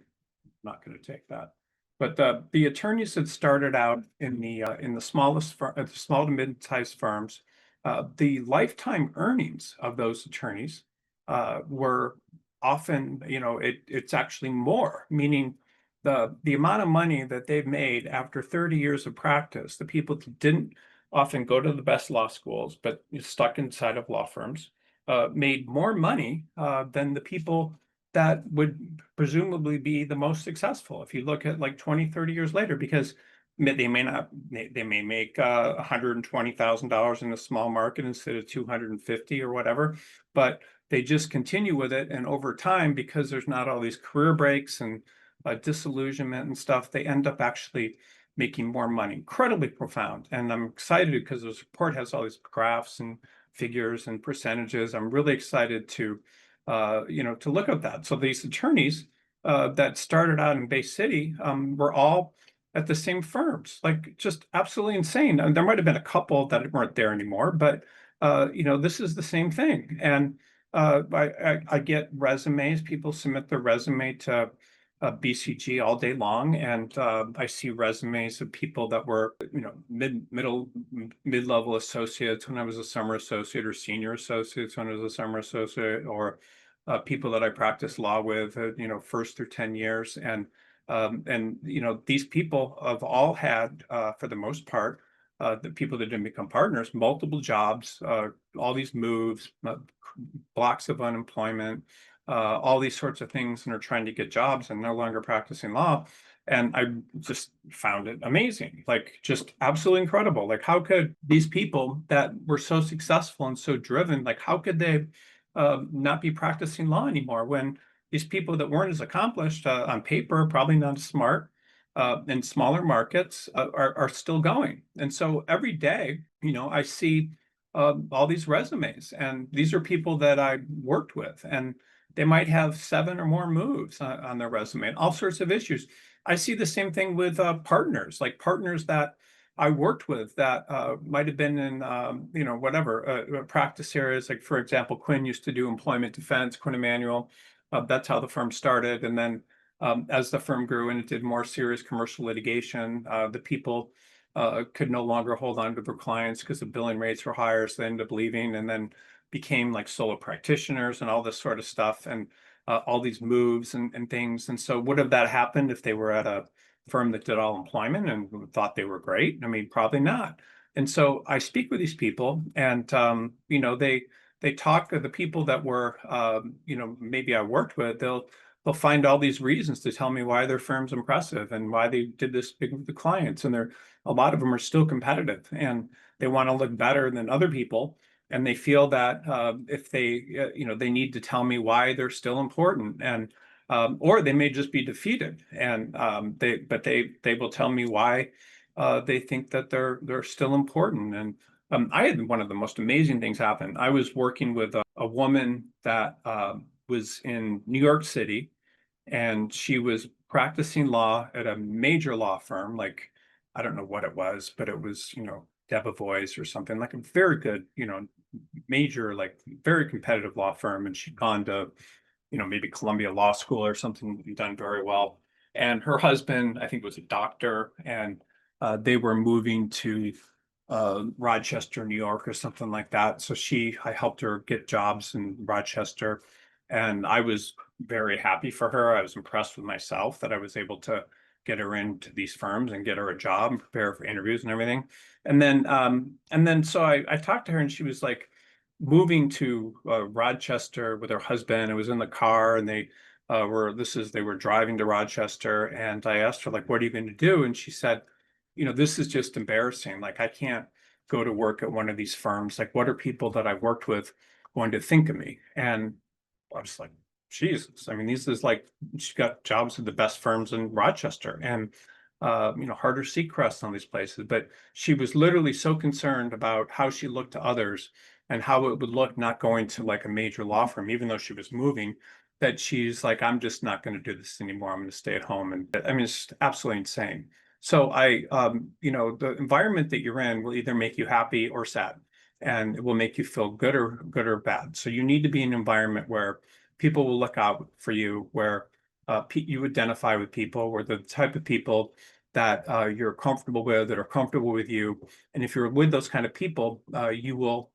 not going to take that, but the attorneys that started out in the small to mid-sized firms, the lifetime earnings of those attorneys were often, it's actually more, meaning the amount of money that they've made after 30 years of practice, the people that didn't often go to the best law schools, but stuck inside of law firms, made more money than the people that would presumably be the most successful. If you look at like 20, 30 years later, because they may make $120,000 in a small market instead of 250 or whatever, but they just continue with it. And over time, because there's not all these career breaks and disillusionment and stuff, they end up actually making more money. Incredibly profound. And I'm excited because this report has all these graphs and figures and percentages. I'm really excited to look at that. So these attorneys that started out in Bay City were all at the same firms, like just absolutely insane. And there might have been a couple that weren't there anymore, but this is the same thing. And I get resumes. People submit their resume to BCG all day long, and I see resumes of people that were, mid-level associates when I was a summer associate, or senior associates when I was a summer associate, or people that I practiced law with, first through 10 years. And these people have all had, for the most part, the people that didn't become partners, multiple jobs, all these moves, blocks of unemployment, all these sorts of things, and are trying to get jobs and no longer practicing law. And I just found it amazing, like just absolutely incredible. Like, how could these people that were so successful and so driven, like, how could they not be practicing law anymore when these people that weren't as accomplished on paper, probably not as smart, in smaller markets, are still going? And so every day, I see all these resumes, and these are people that I worked with, and they might have 7 or more moves on their resume and all sorts of issues. I see the same thing with partners, like partners that I worked with that might have been in, whatever practice areas. Like, for example, Quinn used to do employment defense, Quinn Emanuel. That's how the firm started. And then as the firm grew and it did more serious commercial litigation, the people could no longer hold on to their clients because the billing rates were higher. So they ended up leaving, and then became like solo practitioners and all this sort of stuff, and all these moves and things. And so would have that happened if they were at a firm that did all employment and thought they were great? I mean, probably not. And so I speak with these people, and they talk to the people that were, maybe I worked with. They'll find all these reasons to tell me why their firm's impressive and why they did this big with the clients. And a lot of them are still competitive, and they want to look better than other people. And they feel that if they, they need to tell me why they're still important. And or they may just be defeated, and they will tell me why they think that they're still important. And I had one of the most amazing things happen. I was working with a woman that was in New York City, and she was practicing law at a major law firm. Like, I don't know what it was, but it was, Debevoise or something, like a very good, major, like very competitive law firm. And she'd gone to, maybe Columbia Law School or something, and done very well. And her husband, I think, was a doctor, and they were moving to Rochester, New York, or something like that. So I helped her get jobs in Rochester, and I was very happy for her. I was impressed with myself that I was able to get her into these firms and get her a job and prepare for interviews and everything. And then so I talked to her, and she was like moving to Rochester with her husband. It was in the car, and they were driving to Rochester, and I asked her, like, what are you going to do? And she said, this is just embarrassing. Like, I can't go to work at one of these firms. Like, what are people that I've worked with going to think of me? And I was like, Jesus. I mean, these is like, she got jobs at the best firms in Rochester, and harder Seacrest on these places. But she was literally so concerned about how she looked to others and how it would look not going to like a major law firm, even though she was moving, that she's like, I'm just not going to do this anymore. I'm going to stay at home. And I mean, it's absolutely insane. So the environment that you're in will either make you happy or sad, and it will make you feel good or bad. So you need to be in an environment where people will look out for you, where you identify with people, where the type of people that you're comfortable with, that are comfortable with you. And if you're with those kind of people, you will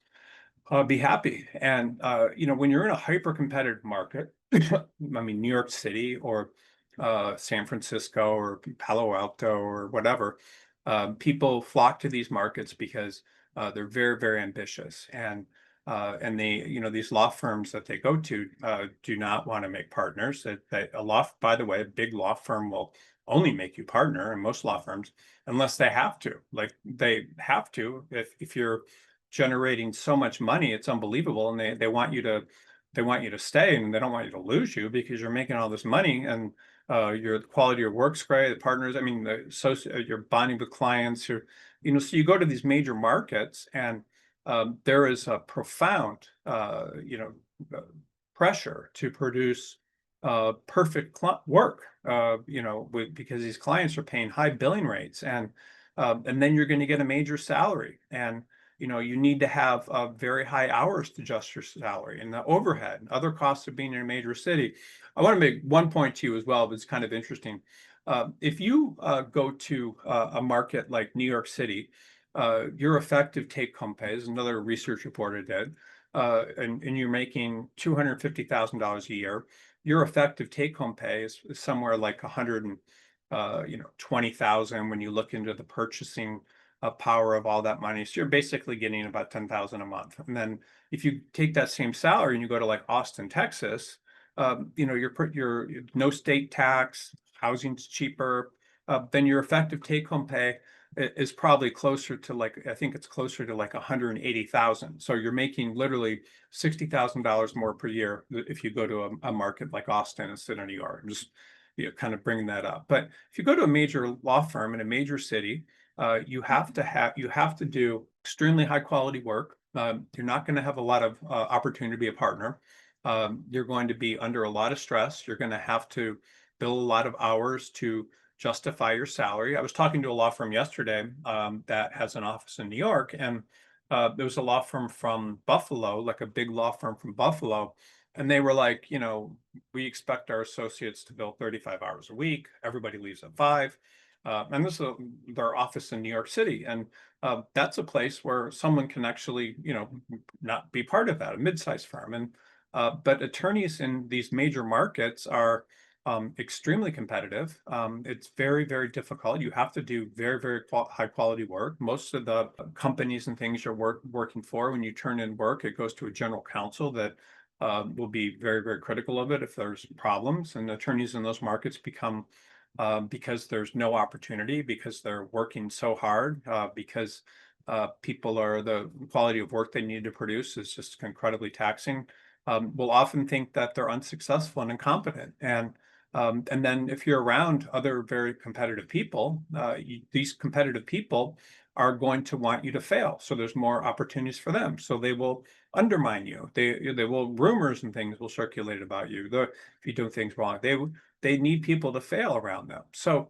be happy. And when you're in a hyper competitive market, I mean, New York City or San Francisco or Palo Alto or whatever, people flock to these markets because they're very, very ambitious. And they, these law firms that they go to do not want to make partners. By the way, a big law firm will only make you partner, and most law firms, unless they have to. Like, they have to. If you're generating so much money, it's unbelievable, and they want you to stay, and they don't want you to lose you because you're making all this money, and the quality of your work's great. The partners, I mean, you're bonding with clients. So you go to these major markets, and there is a profound, uh, pressure to produce perfect work, because these clients are paying high billing rates, and then you're going to get a major salary, and you need to have very high hours to adjust your salary and the overhead and other costs of being in a major city. I want to make one point to you as well, but it's kind of interesting. If you go to a market like New York City, your effective take-home pay is another research report I did, and you're making $250,000 a year. Your effective take-home pay is somewhere like 100 and 20,000 when you look into the purchasing power of all that money. So you're basically getting about 10,000 a month. And then if you take that same salary and you go to like Austin, Texas, you're no state tax, housing's cheaper, then your effective take-home pay is probably closer to like, I think it's closer to like 180,000. So you're making literally $60,000 more per year if you go to a market like Austin instead of New York. Just kind of bringing that up. But if you go to a major law firm in a major city, you have to do extremely high quality work. You're not going to have a lot of opportunity to be a partner. You're going to be under a lot of stress. You're going to have to bill a lot of hours to justify your salary. I was talking to a law firm yesterday that has an office in New York, and there was a law firm from Buffalo, like a big law firm from Buffalo, and they were like, we expect our associates to bill 35 hours a week. Everybody leaves at 5. And this is their office in New York City. And that's a place where someone can actually, not be part of that, a mid-sized firm. And but attorneys in these major markets are extremely competitive. It's very, very difficult. You have to do very, very high quality work. Most of the companies and things you're working for, when you turn in work, it goes to a general counsel that will be very, very critical of it if there's problems. And attorneys in those markets become, because there's no opportunity, because they're working so hard, because the quality of work they need to produce is just incredibly taxing, will often think that they're unsuccessful and incompetent. And then if you're around other very competitive people, these competitive people are going to want you to fail. So there's more opportunities for them. So they will undermine you. They will, rumors and things will circulate about you. If you do things wrong, they need people to fail around them. So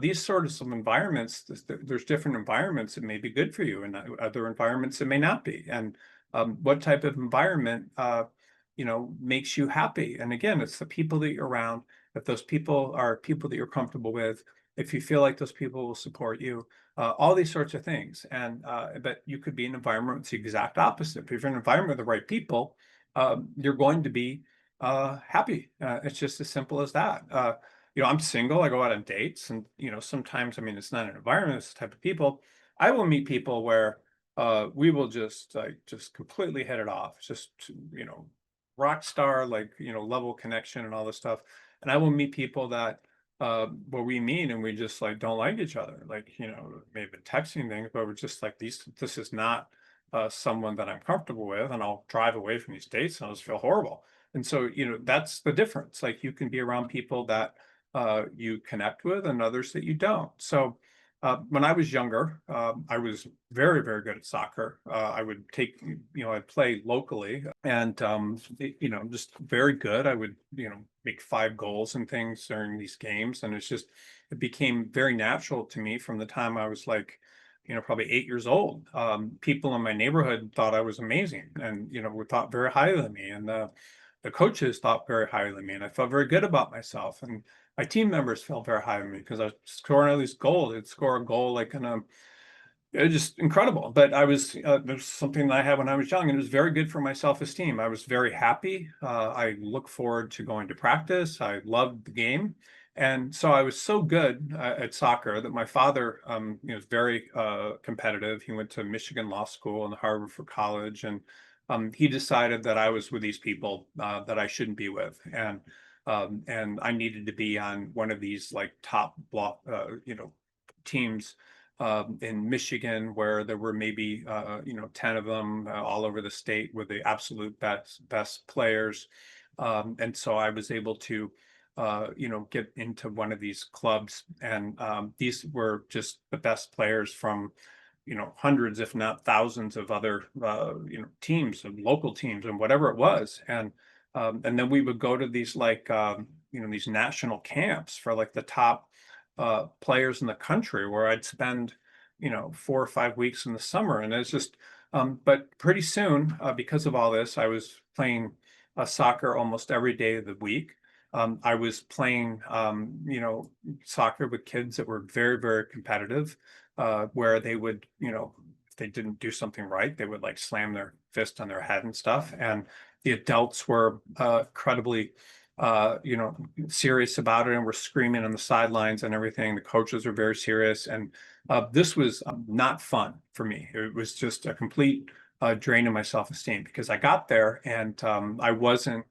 these sort of some environments, there's different environments that may be good for you, and other environments that may not be. And what type of environment makes you happy? And again, it's the people that you're around. If those people are people that you're comfortable with, if you feel like those people will support you, all these sorts of things. And but you could be in an environment that's the exact opposite. If you're in an environment with the right people, you're going to be happy. It's just as simple as that. I'm single. I go out on dates, and sometimes, I mean, it's not an environment. It's the type of people. I will meet people where we will just completely hit it off. Just rock star, level connection and all this stuff. And I will meet people that where we meet and we just like don't like each other. Maybe been texting things, but we're just like this is not someone that I'm comfortable with, and I'll drive away from these dates and I'll just feel horrible. And so, that's the difference. Like, you can be around people that you connect with and others that you don't. So when I was younger, I was very, very good at soccer. I would I'd play locally, and just very good. I would, make 5 goals and things during these games, and it became very natural to me from the time I was like, probably 8 years old. People in my neighborhood thought I was amazing, and were thought very highly of me, and the coaches thought very highly of me, and I felt very good about myself, and my team members felt very high of me because I was scoring all these goals. I'd score a goal like it was just incredible. But there's something that I had when I was young, and it was very good for my self-esteem. I was very happy. I look forward to going to practice. I loved the game. And so I was so good at soccer that my father, was very competitive. He went to Michigan Law School and Harvard for college, and he decided that I was with these people that I shouldn't be with, and I needed to be on one of these like top block, teams in Michigan, where there were maybe 10 of them all over the state with the absolute best players. And so I was able to get into one of these clubs, and these were just the best players from hundreds, if not thousands, of other teams and local teams and whatever it was. And And then we would go to these like, these national camps for like the top players in the country where I'd spend, 4 or 5 weeks in the summer. And it's just, but pretty soon, because of all this, I was playing soccer almost every day of the week. I was playing, soccer with kids that were very, very competitive, where they would, if they didn't do something right, they would like slam their fist on their head and stuff. And the adults were incredibly, serious about it and were screaming on the sidelines and everything. The coaches were very serious. And this was not fun for me. It was just a complete drain of my self-esteem because I got there and I wasn't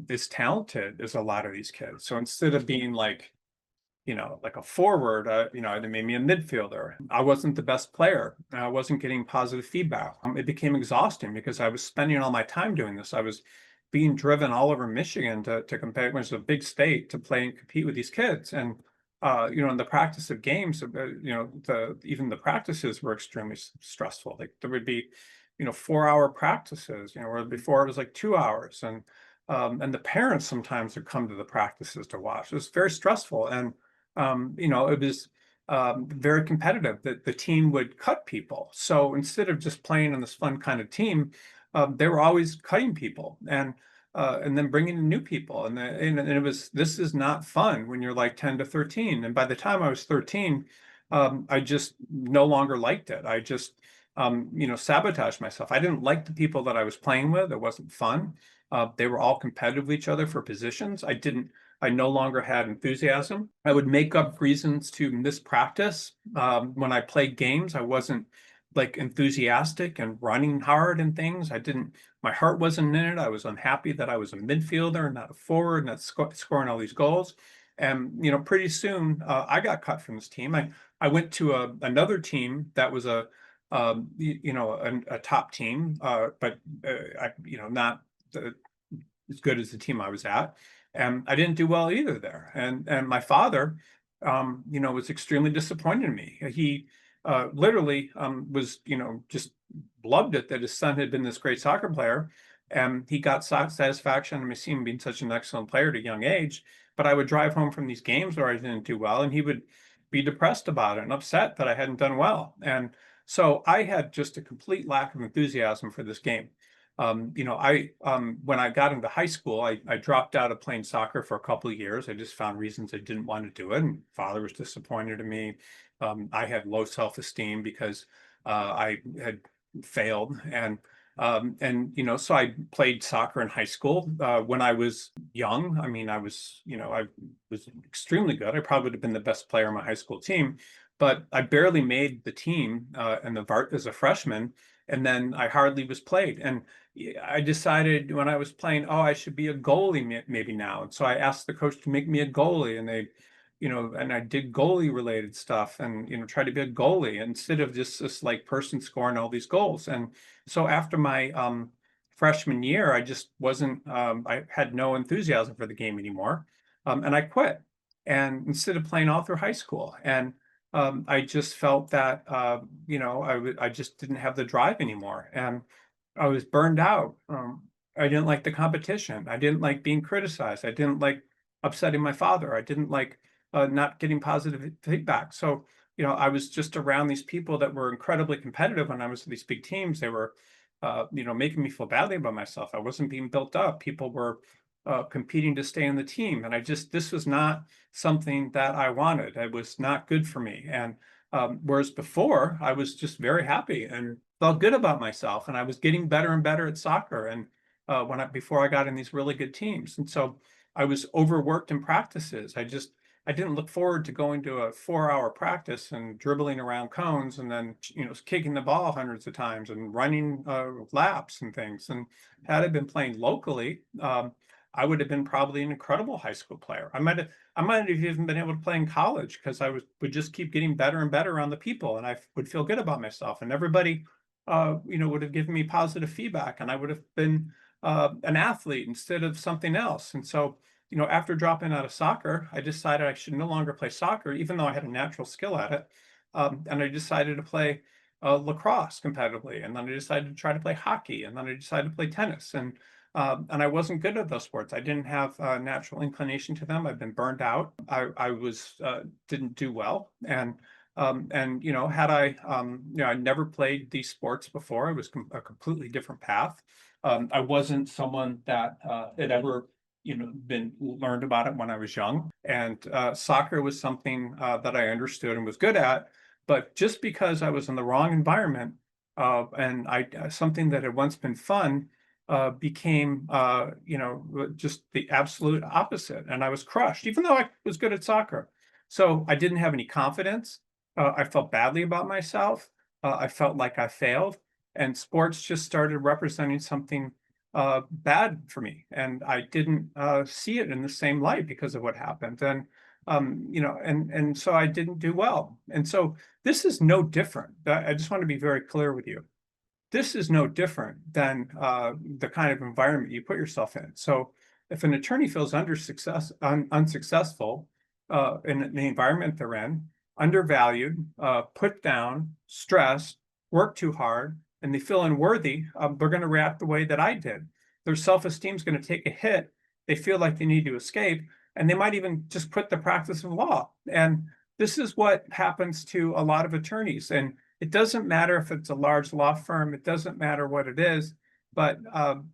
as talented as a lot of these kids. So instead of being like, like a forward, they made me a midfielder. I wasn't the best player. I wasn't getting positive feedback. It became exhausting because I was spending all my time doing this. I was being driven all over Michigan to compete, which is a big state, to play and compete with these kids. And, in the practice of games, even the practices were extremely stressful. Like there would be, 4 hour practices, where before it was like 2 hours. And the parents sometimes would come to the practices to watch. It was very stressful. And it was very competitive. That the team would cut people. So instead of just playing in this fun kind of team, they were always cutting people and then bringing in new people. And it was, this is not fun when you're like 10 to 13. And by the time I was 13, I just no longer liked it. I just, sabotaged myself. I didn't like the people that I was playing with. It wasn't fun. They were all competitive with each other for positions. I no longer had enthusiasm. I would make up reasons to miss practice. When I played games, I wasn't like enthusiastic and running hard and things. My heart wasn't in it. I was unhappy that I was a midfielder and not a forward, not scoring all these goals. And, pretty soon I got cut from this team. I went to another team that was a top team, but, not as good as the team I was at. And I didn't do well either there. And my father, was extremely disappointed in me. He literally was, just loved it that his son had been this great soccer player. And he got satisfaction in me seeing him being such an excellent player at a young age. But I would drive home from these games where I didn't do well, and he would be depressed about it and upset that I hadn't done well. And so I had just a complete lack of enthusiasm for this game. When I got into high school, I dropped out of playing soccer for a couple of years. I just found reasons I didn't want to do it, and father was disappointed in me. I had low self-esteem because I had failed, so I played soccer in high school. When I was young, I was extremely good. I probably would have been the best player on my high school team, but I barely made the team as a freshman, and then I hardly was played. And I decided when I was playing, oh, I should be a goalie maybe now. And so I asked the coach to make me a goalie, and and I did goalie related stuff and, tried to be a goalie instead of just this like person scoring all these goals. And so after my freshman year, I just wasn't, I had no enthusiasm for the game anymore. And I quit. And instead of playing all through high school, and I just felt that, I just didn't have the drive anymore. And I was burned out. I didn't like the competition. I didn't like being criticized. I didn't like upsetting my father. I didn't like not getting positive feedback. So, I was just around these people that were incredibly competitive when I was in these big teams. They were, making me feel badly about myself. I wasn't being built up. People were competing to stay in the team. And this was not something that I wanted. It was not good for me. And whereas before, I was just very happy and felt good about myself. And I was getting better and better at soccer. And before I got in these really good teams. And so I was overworked in practices. I didn't look forward to going to a 4 hour practice and dribbling around cones and then, kicking the ball hundreds of times and running laps and things. And had I been playing locally, I would have been probably an incredible high school player. I might have even been able to play in college because would just keep getting better and better around the people, and I would feel good about myself, and everybody, would have given me positive feedback, and I would have been an athlete instead of something else. And so, after dropping out of soccer, I decided I should no longer play soccer, even though I had a natural skill at it. And I decided to play lacrosse competitively, and then I decided to try to play hockey, and then I decided to play tennis. And And I wasn't good at those sports. I didn't have a natural inclination to them. I've been burned out. I was didn't do well, and had I never played these sports before. It was a completely different path. I wasn't someone that had ever been learned about it when I was young, and soccer was something that I understood and was good at. But just because I was in the wrong environment, and I something that had once been fun became just the absolute opposite, and I was crushed, even though I was good at soccer. So I didn't have any confidence. I felt badly about myself. I felt like I failed, and sports just started representing something bad for me, and I didn't see it in the same light because of what happened. And so I didn't do well. And so this is no different. I just want to be very clear with you. This is no different than the kind of environment you put yourself in. So if an attorney feels unsuccessful in the environment they're in, undervalued, put down, stressed, work too hard, and they feel unworthy, they're going to react the way that I did. Their self-esteem is going to take a hit. They feel like they need to escape, and they might even just quit the practice of law. And this is what happens to a lot of attorneys. And it doesn't matter if it's a large law firm, it doesn't matter what it is, but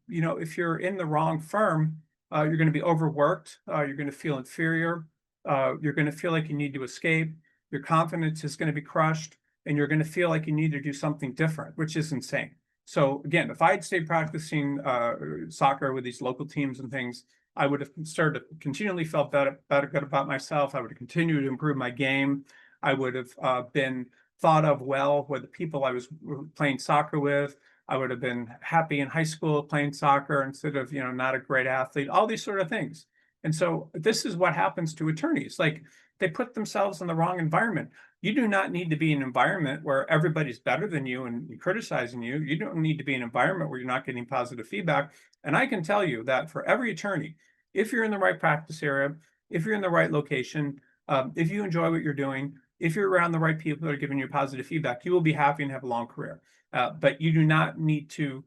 if you're in the wrong firm, you're going to be overworked, you're going to feel inferior, you're going to feel like you need to escape, your confidence is going to be crushed, and you're going to feel like you need to do something different, which is insane. So again, if I had stayed practicing soccer with these local teams and things, I would have started to continually felt better good about myself. I would have continued to improve my game. I would have been thought of well with the people I was playing soccer with. I would have been happy in high school playing soccer instead of, not a great athlete, all these sort of things. And so this is what happens to attorneys. Like they put themselves in the wrong environment. You do not need to be in an environment where everybody's better than you and criticizing you. You don't need to be in an environment where you're not getting positive feedback. And I can tell you that for every attorney, if you're in the right practice area, if you're in the right location, if you enjoy what you're doing, if you're around the right people that are giving you positive feedback, you will be happy and have a long career. But you do not need to,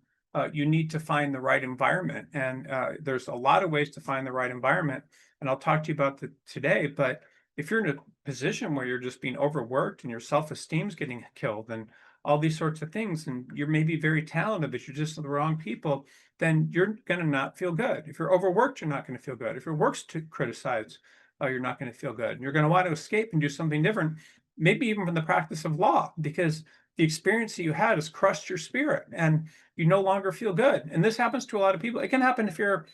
you need to find the right environment. And there's a lot of ways to find the right environment. And I'll talk to you about that today. But if you're in a position where you're just being overworked and your self-esteem's getting killed and all these sorts of things, and you're maybe very talented, but you're just the wrong people, then you're going to not feel good. If you're overworked, you're not going to feel good. If your work's to criticize, you're not going to feel good. And you're going to want to escape and do something different, maybe even from the practice of law, because the experience that you had has crushed your spirit and you no longer feel good. And this happens to a lot of people. It can happen if you're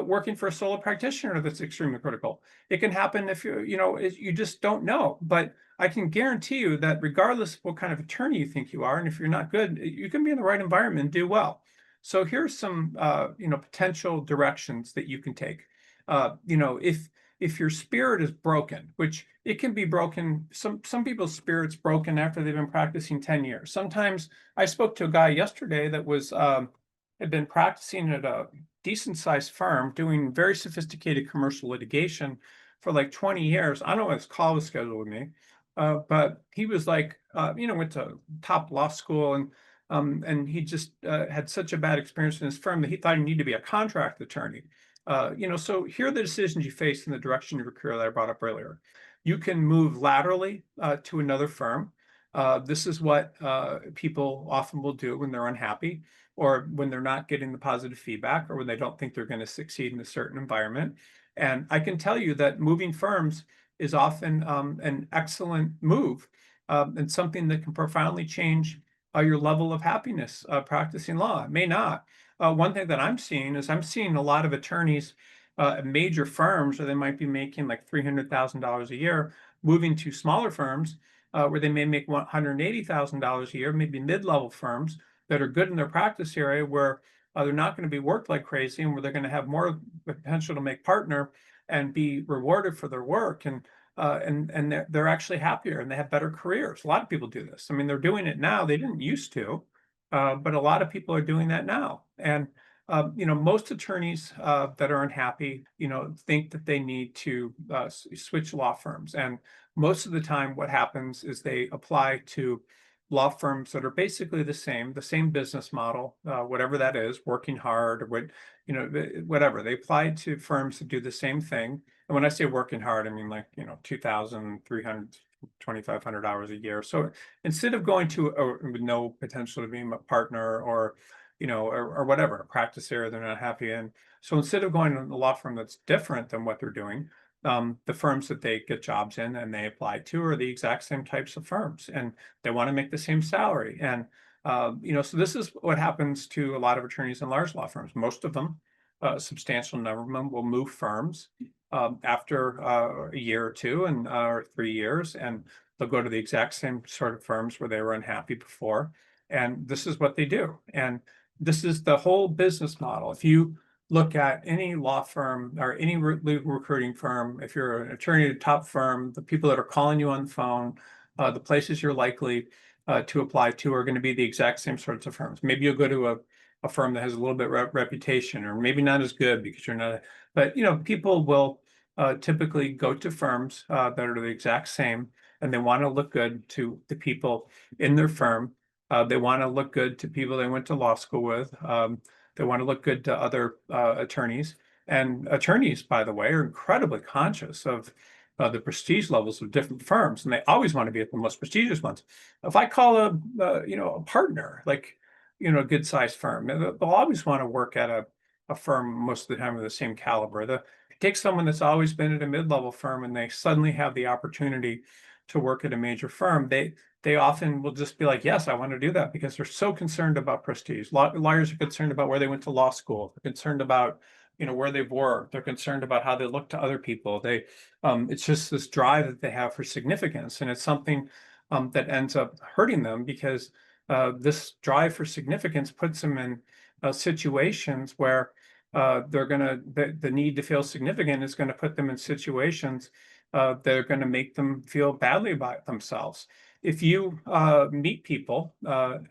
working for a solo practitioner that's extremely critical. It can happen if you just don't know. But I can guarantee you that regardless of what kind of attorney you think you are, and if you're not good, you can be in the right environment and do well. So here's some potential directions that you can take. If your spirit is broken, which it can be broken, some people's spirit's broken after they've been practicing 10 years. Sometimes I spoke to a guy yesterday that was had been practicing at a decent sized firm doing very sophisticated commercial litigation for like 20 years. I don't know what his call was scheduled with me, but he was like, went to top law school and he just had such a bad experience in his firm that he thought he needed to be a contract attorney. So here are the decisions you face in the direction of your career that I brought up earlier. You can move laterally to another firm. This is what people often will do when they're unhappy or when they're not getting the positive feedback or when they don't think they're going to succeed in a certain environment. And I can tell you that moving firms is often an excellent move and something that can profoundly change your level of happiness practicing law. It may not. One thing that I'm seeing is I'm seeing a lot of attorneys at major firms where they might be making like $300,000 a year, moving to smaller firms where they may make $180,000 a year, maybe mid-level firms that are good in their practice area where they're not going to be worked like crazy and where they're going to have more potential to make partner and be rewarded for their work. And they're actually happier and they have better careers. A lot of people do this. I mean, they're doing it now. They didn't used to, but a lot of people are doing that now. And most attorneys that are unhappy, think that they need to switch law firms. And most of the time, what happens is they apply to law firms that are basically the same business model, whatever that is, working hard or what, whatever. They apply to firms that do the same thing. And when I say working hard, I mean like, 2,300, 2,500 hours a year. So instead of going to with no potential to be a partner or, or whatever, a practice area they're not happy in. So instead of going to a law firm that's different than what they're doing, the firms that they get jobs in and they apply to are the exact same types of firms, and they want to make the same salary. And so this is what happens to a lot of attorneys in large law firms. Most of them, a substantial number of them, will move firms after a year or two and or 3 years, and they'll go to the exact same sort of firms where they were unhappy before. And this is what they do. And this is the whole business model. If you look at any law firm or any legal recruiting firm, if you're an attorney at a top firm, the people that are calling you on the phone, the places you're likely to apply to are going to be the exact same sorts of firms. Maybe you'll go to a firm that has a little bit reputation, or maybe not as good because you're not, but people will typically go to firms that are the exact same, and they want to look good to the people in their firm. They want to look good to people they went to law school with. They want to look good to other attorneys. And attorneys, by the way, are incredibly conscious of the prestige levels of different firms, and they always want to be at the most prestigious ones. If I call a partner, like a good sized firm, they'll always want to work at a firm most of the time of the same caliber. Take someone that's always been at a mid-level firm and they suddenly have the opportunity to work at a major firm. They often will just be like, yes, I want to do that, because they're so concerned about prestige. Lawyers are concerned about where they went to law school. They're concerned about, where they've worked. They're concerned about how they look to other people. It's just this drive that they have for significance. And it's something that ends up hurting them, because this drive for significance puts them in situations where the need to feel significant is going to put them in situations that are going to make them feel badly about themselves. If you meet people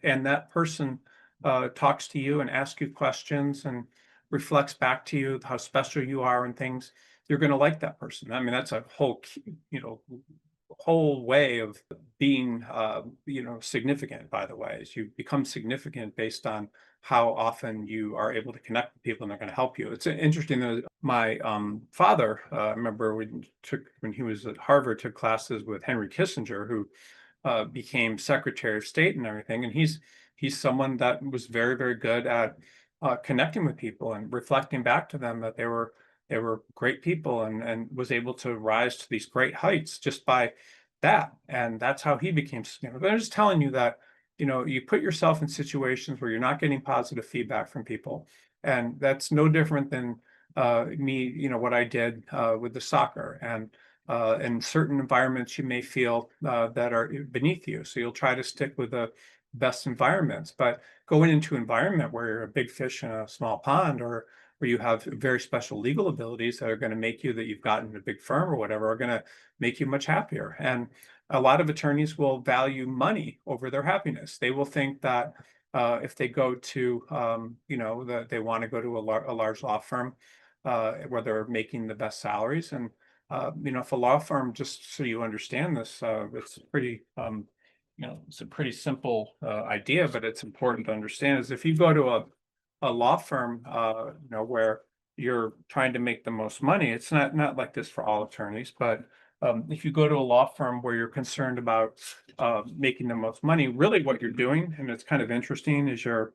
and that person talks to you and asks you questions and reflects back to you how special you are and things, you're going to like that person. I mean, that's a whole way of being significant, by the way, is you become significant based on how often you are able to connect with people and they're going to help you. It's interesting that my father, I remember when he was at Harvard, took classes with Henry Kissinger, who became Secretary of State and everything. And he's someone that was very, very good at connecting with people and reflecting back to them that they were great people, and was able to rise to these great heights just by that. And that's how he became significant. But I'm just telling you that, you put yourself in situations where you're not getting positive feedback from people. And that's no different than me, what I did with the soccer. And in certain environments, you may feel that are beneath you. So you'll try to stick with the best environments. But going into an environment where you're a big fish in a small pond, or where you have very special legal abilities that are going to make you, that you've gotten a big firm or whatever, are going to make you much happier. And a lot of attorneys will value money over their happiness. They will think that if they go to, that they want to go to a large law firm where they're making the best salaries. And if a law firm, just so you understand this, it's pretty, it's a pretty simple idea, but it's important to understand, is if you go to a law firm, where you're trying to make the most money, it's not like this for all attorneys, but if you go to a law firm where you're concerned about making the most money, really what you're doing, and it's kind of interesting, is you're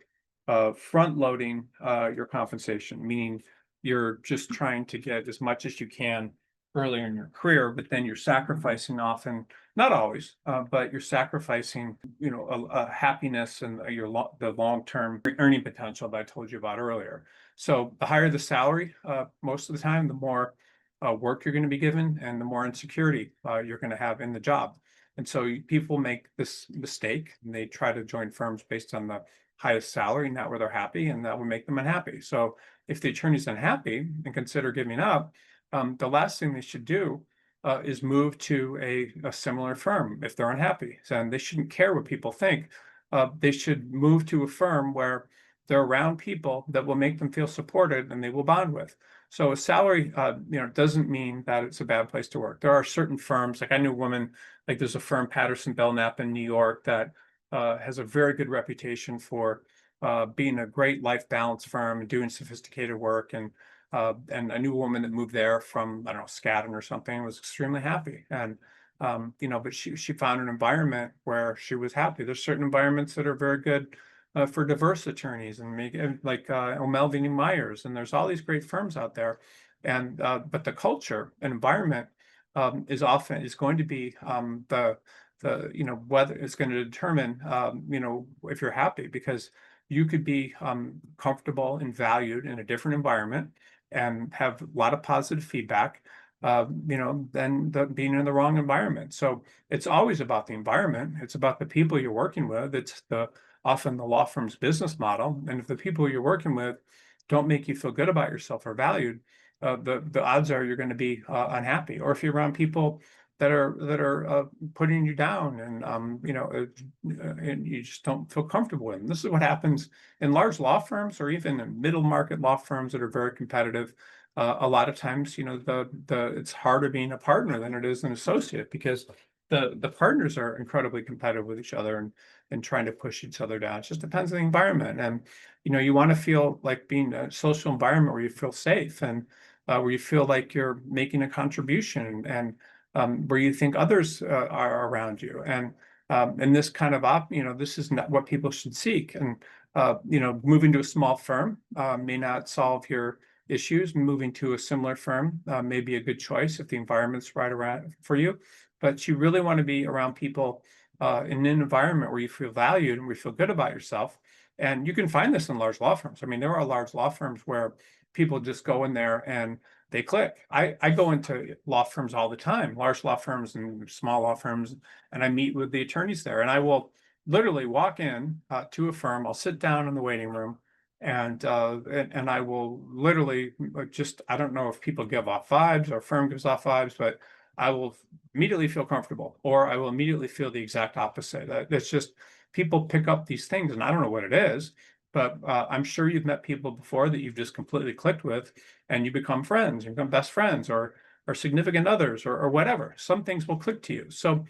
front loading your compensation, meaning you're just trying to get as much as you can earlier in your career, but then you're sacrificing, often, not always, but you're sacrificing, a happiness and the long-term earning potential that I told you about earlier. So the higher the salary, most of the time, the more work you're going to be given, and the more insecurity you're going to have in the job. And so people make this mistake, and they try to join firms based on the highest salary, not where they're happy, and that will make them unhappy. So if the attorney's unhappy and consider giving up, the last thing they should do is move to a similar firm if they're unhappy. And they shouldn't care what people think. They should move to a firm where they're around people that will make them feel supported and they will bond with. So a salary, doesn't mean that it's a bad place to work. There are certain firms, like I knew a woman, like there's a firm, Patterson Belknap in New York, that has a very good reputation for being a great life balance firm and doing sophisticated work. And I knew a woman that moved there from, I don't know, Skadden or something, and was extremely happy. And but she found an environment where she was happy. There's certain environments that are very good for diverse attorneys, and like O'Melveny Myers, and there's all these great firms out there. And but the culture and environment is going to be whether it's going to determine if you're happy, because you could be comfortable and valued in a different environment and have a lot of positive feedback, than being in the wrong environment. So it's always about the environment. It's about the people you're working with. It's often the law firm's business model. And if the people you're working with don't make you feel good about yourself or valued, the odds are you're going to be unhappy. Or if you're around people that are putting you down, and you just don't feel comfortable with them. This is what happens in large law firms, or even in middle market law firms that are very competitive. A lot of times, it's harder being a partner than it is an associate, because the partners are incredibly competitive with each other and trying to push each other down. It just depends on the environment. And you want to feel like being a social environment where you feel safe, and where you feel like you're making a contribution, and where you think others are around you. And this kind of this is not what people should seek. And moving to a small firm may not solve your issues. Moving to a similar firm may be a good choice if the environment's right around for you. But you really want to be around people in an environment where you feel valued and where you feel good about yourself. And you can find this in large law firms. I mean, there are large law firms where people just go in there and they click. I go into law firms all the time, large law firms and small law firms, and I meet with the attorneys there. And I will literally walk in to a firm. I'll sit down in the waiting room, and I will literally I don't know if people give off vibes or a firm gives off vibes, but I will immediately feel comfortable, or I will immediately feel the exact opposite. It's just people pick up these things, and I don't know what it is, but I'm sure you've met people before that you've just completely clicked with, and you become friends, you become best friends, or significant others, or whatever. Some things will click to you. So,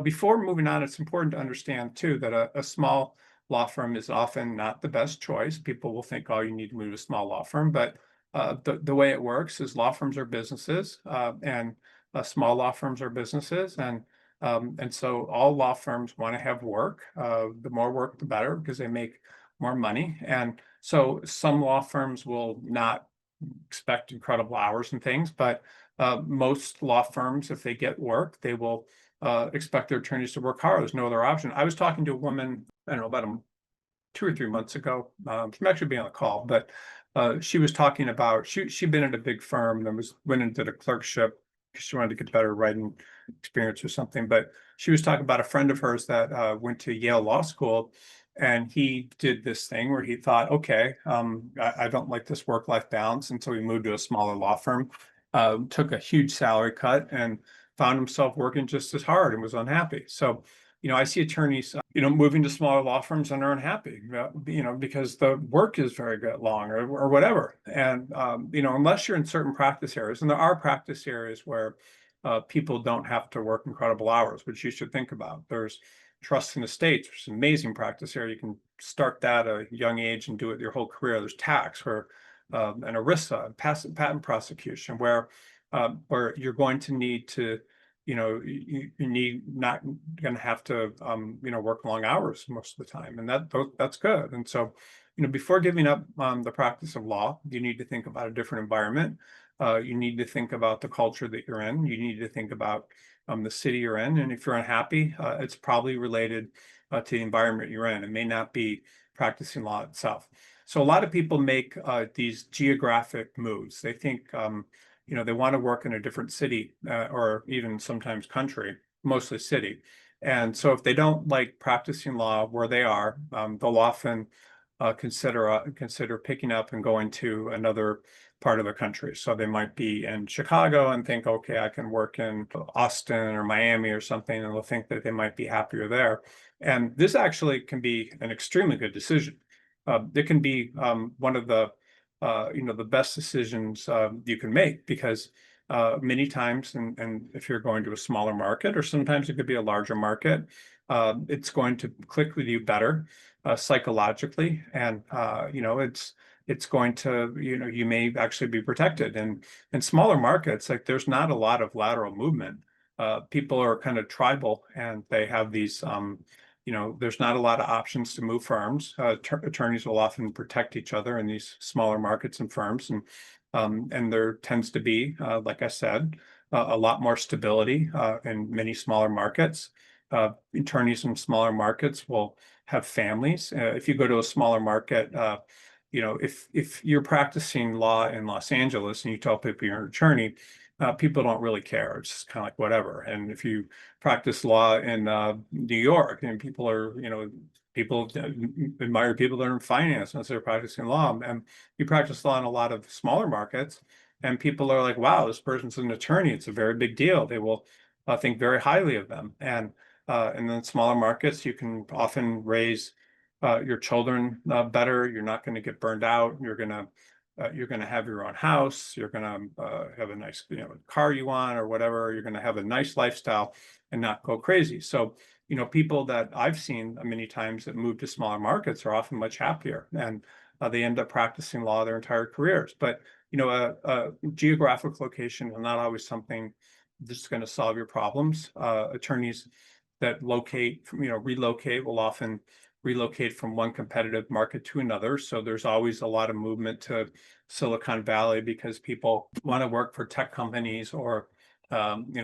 before moving on, it's important to understand too that a small law firm is often not the best choice. People will think, oh, you need to move to a small law firm, but the way it works is law firms are businesses, and small law firms are businesses, and so all law firms want to have work. The more work, the better, because they make more money. And so some law firms will not expect incredible hours and things, but most law firms, if they get work, they will expect their attorneys to work hard. There's no other option. I was talking to a woman, I don't know, about 2 or 3 months ago. She may actually be on the call, but she was talking about she'd been at a big firm and went and did a clerkship because she wanted to get better writing experience or something. But she was talking about a friend of hers that went to Yale Law School, and he did this thing where he thought, okay, I don't like this work-life balance, and so he moved to a smaller law firm, took a huge salary cut, and found himself working just as hard and was unhappy. So, I see attorneys, moving to smaller law firms and are unhappy, because the work is very good, long, or whatever. And, unless you're in certain practice areas, and there are practice areas where people don't have to work incredible hours, which you should think about. There's trust and estates, which is an amazing practice area. You can start that at a young age and do it your whole career. There's tax, and ERISA, patent prosecution, where you're going to need to, you need not going to have to, work long hours most of the time, and that's good. And so, before giving up the practice of law, you need to think about a different environment. You need to think about the culture that you're in. You need to think about the city you're in, and if you're unhappy, it's probably related to the environment you're in. It may not be practicing law itself. So a lot of people make these geographic moves. They think, they want to work in a different city, or even sometimes country, mostly city. And so if they don't like practicing law where they are, they'll often consider picking up and going to another part of the country. So they might be in Chicago and think, okay, I can work in Austin or Miami or something, and they'll think that they might be happier there. And this actually can be an extremely good decision. It can be one of the best decisions you can make, because many times, and if you're going to a smaller market, or sometimes it could be a larger market, it's going to click with you better psychologically, and it's going to, you may actually be protected. And in smaller markets, like there's not a lot of lateral movement. People are kind of tribal, and they have these there's not a lot of options to move firms. Attorneys will often protect each other in these smaller markets and firms, and there tends to be, like I said, a lot more stability in many smaller markets. Attorneys in smaller markets will have families. If you go to a smaller market, if you're practicing law in Los Angeles and you tell people you're an attorney, people don't really care. It's just kind of like whatever. And if you practice law in New York, and people admire people that are in finance unless they're practicing law. And you practice law in a lot of smaller markets, and people are like, wow, this person's an attorney. It's a very big deal. They will think very highly of them. And then smaller markets, you can often raise your children better. You're not going to get burned out. You're going to have your own house. You're going to have a nice, car you want or whatever. You're going to have a nice lifestyle and not go crazy. So, people that I've seen many times that move to smaller markets are often much happier, and they end up practicing law their entire careers. But, a geographic location is not always something that's going to solve your problems. Attorneys that relocate will often relocate from one competitive market to another. So there's always a lot of movement to Silicon Valley because people want to work for tech companies, or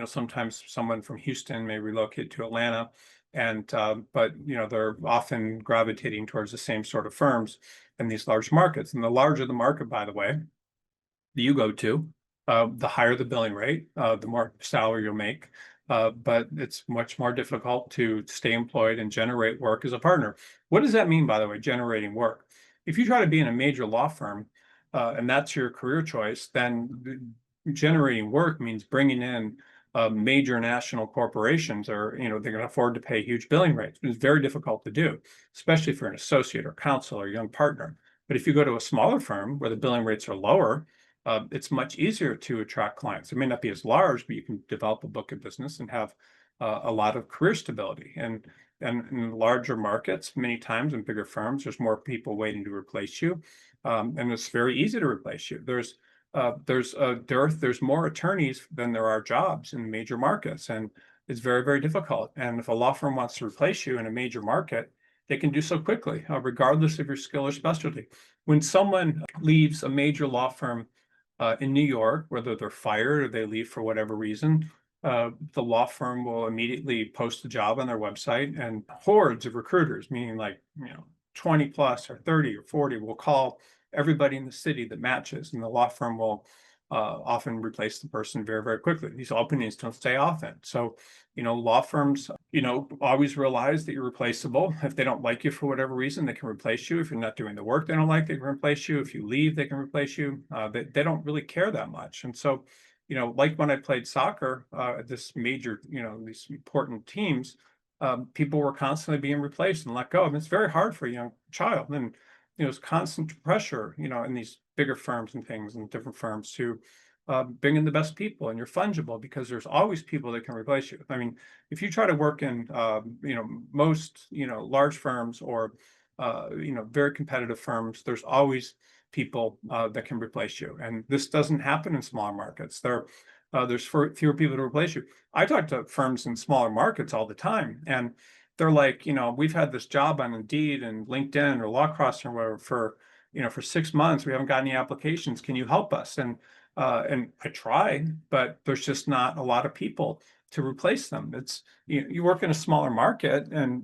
sometimes someone from Houston may relocate to Atlanta, and but they're often gravitating towards the same sort of firms in these large markets. And the larger the market, by the way, that you go to, the higher the billing rate, the more salary you'll make. But it's much more difficult to stay employed and generate work as a partner. What does that mean, by the way, generating work? If you try to be in a major law firm, and that's your career choice, then generating work means bringing in major national corporations, or they're going to afford to pay huge billing rates. It's very difficult to do, especially for an associate or counsel or young partner. But if you go to a smaller firm where the billing rates are lower, it's much easier to attract clients. It may not be as large, but you can develop a book of business and have a lot of career stability. And in larger markets, many times in bigger firms, there's more people waiting to replace you, and it's very easy to replace you. There's a dearth. There's more attorneys than there are jobs in major markets, and it's very, very difficult. And if a law firm wants to replace you in a major market, they can do so quickly, regardless of your skill or specialty. When someone leaves a major law firm in New York, whether they're fired or they leave for whatever reason, the law firm will immediately post the job on their website, and hordes of recruiters, meaning 20 plus or 30 or 40, will call everybody in the city that matches, and the law firm will often replace the person very, very quickly. These openings don't stay often. So, law firms, always realize that you're replaceable. If they don't like you for whatever reason, they can replace you. If you're not doing the work they don't like, they can replace you. If you leave, they can replace you. They don't really care that much. And so, like when I played soccer at this major, these important teams, people were constantly being replaced and let go. And it's very hard for a young child. And it's constant pressure, in these bigger firms and things and different firms to bring in the best people, and you're fungible because there's always people that can replace you. I mean, if you try to work in, most, large firms or, very competitive firms, there's always people that can replace you. And this doesn't happen in smaller markets. There's fewer people to replace you. I talk to firms in smaller markets all the time, and they're like, we've had this job on Indeed and LinkedIn or LawCross or whatever for 6 months. We haven't got any applications. Can you help us? And I tried, but there's just not a lot of people to replace them. It's you work in a smaller market, and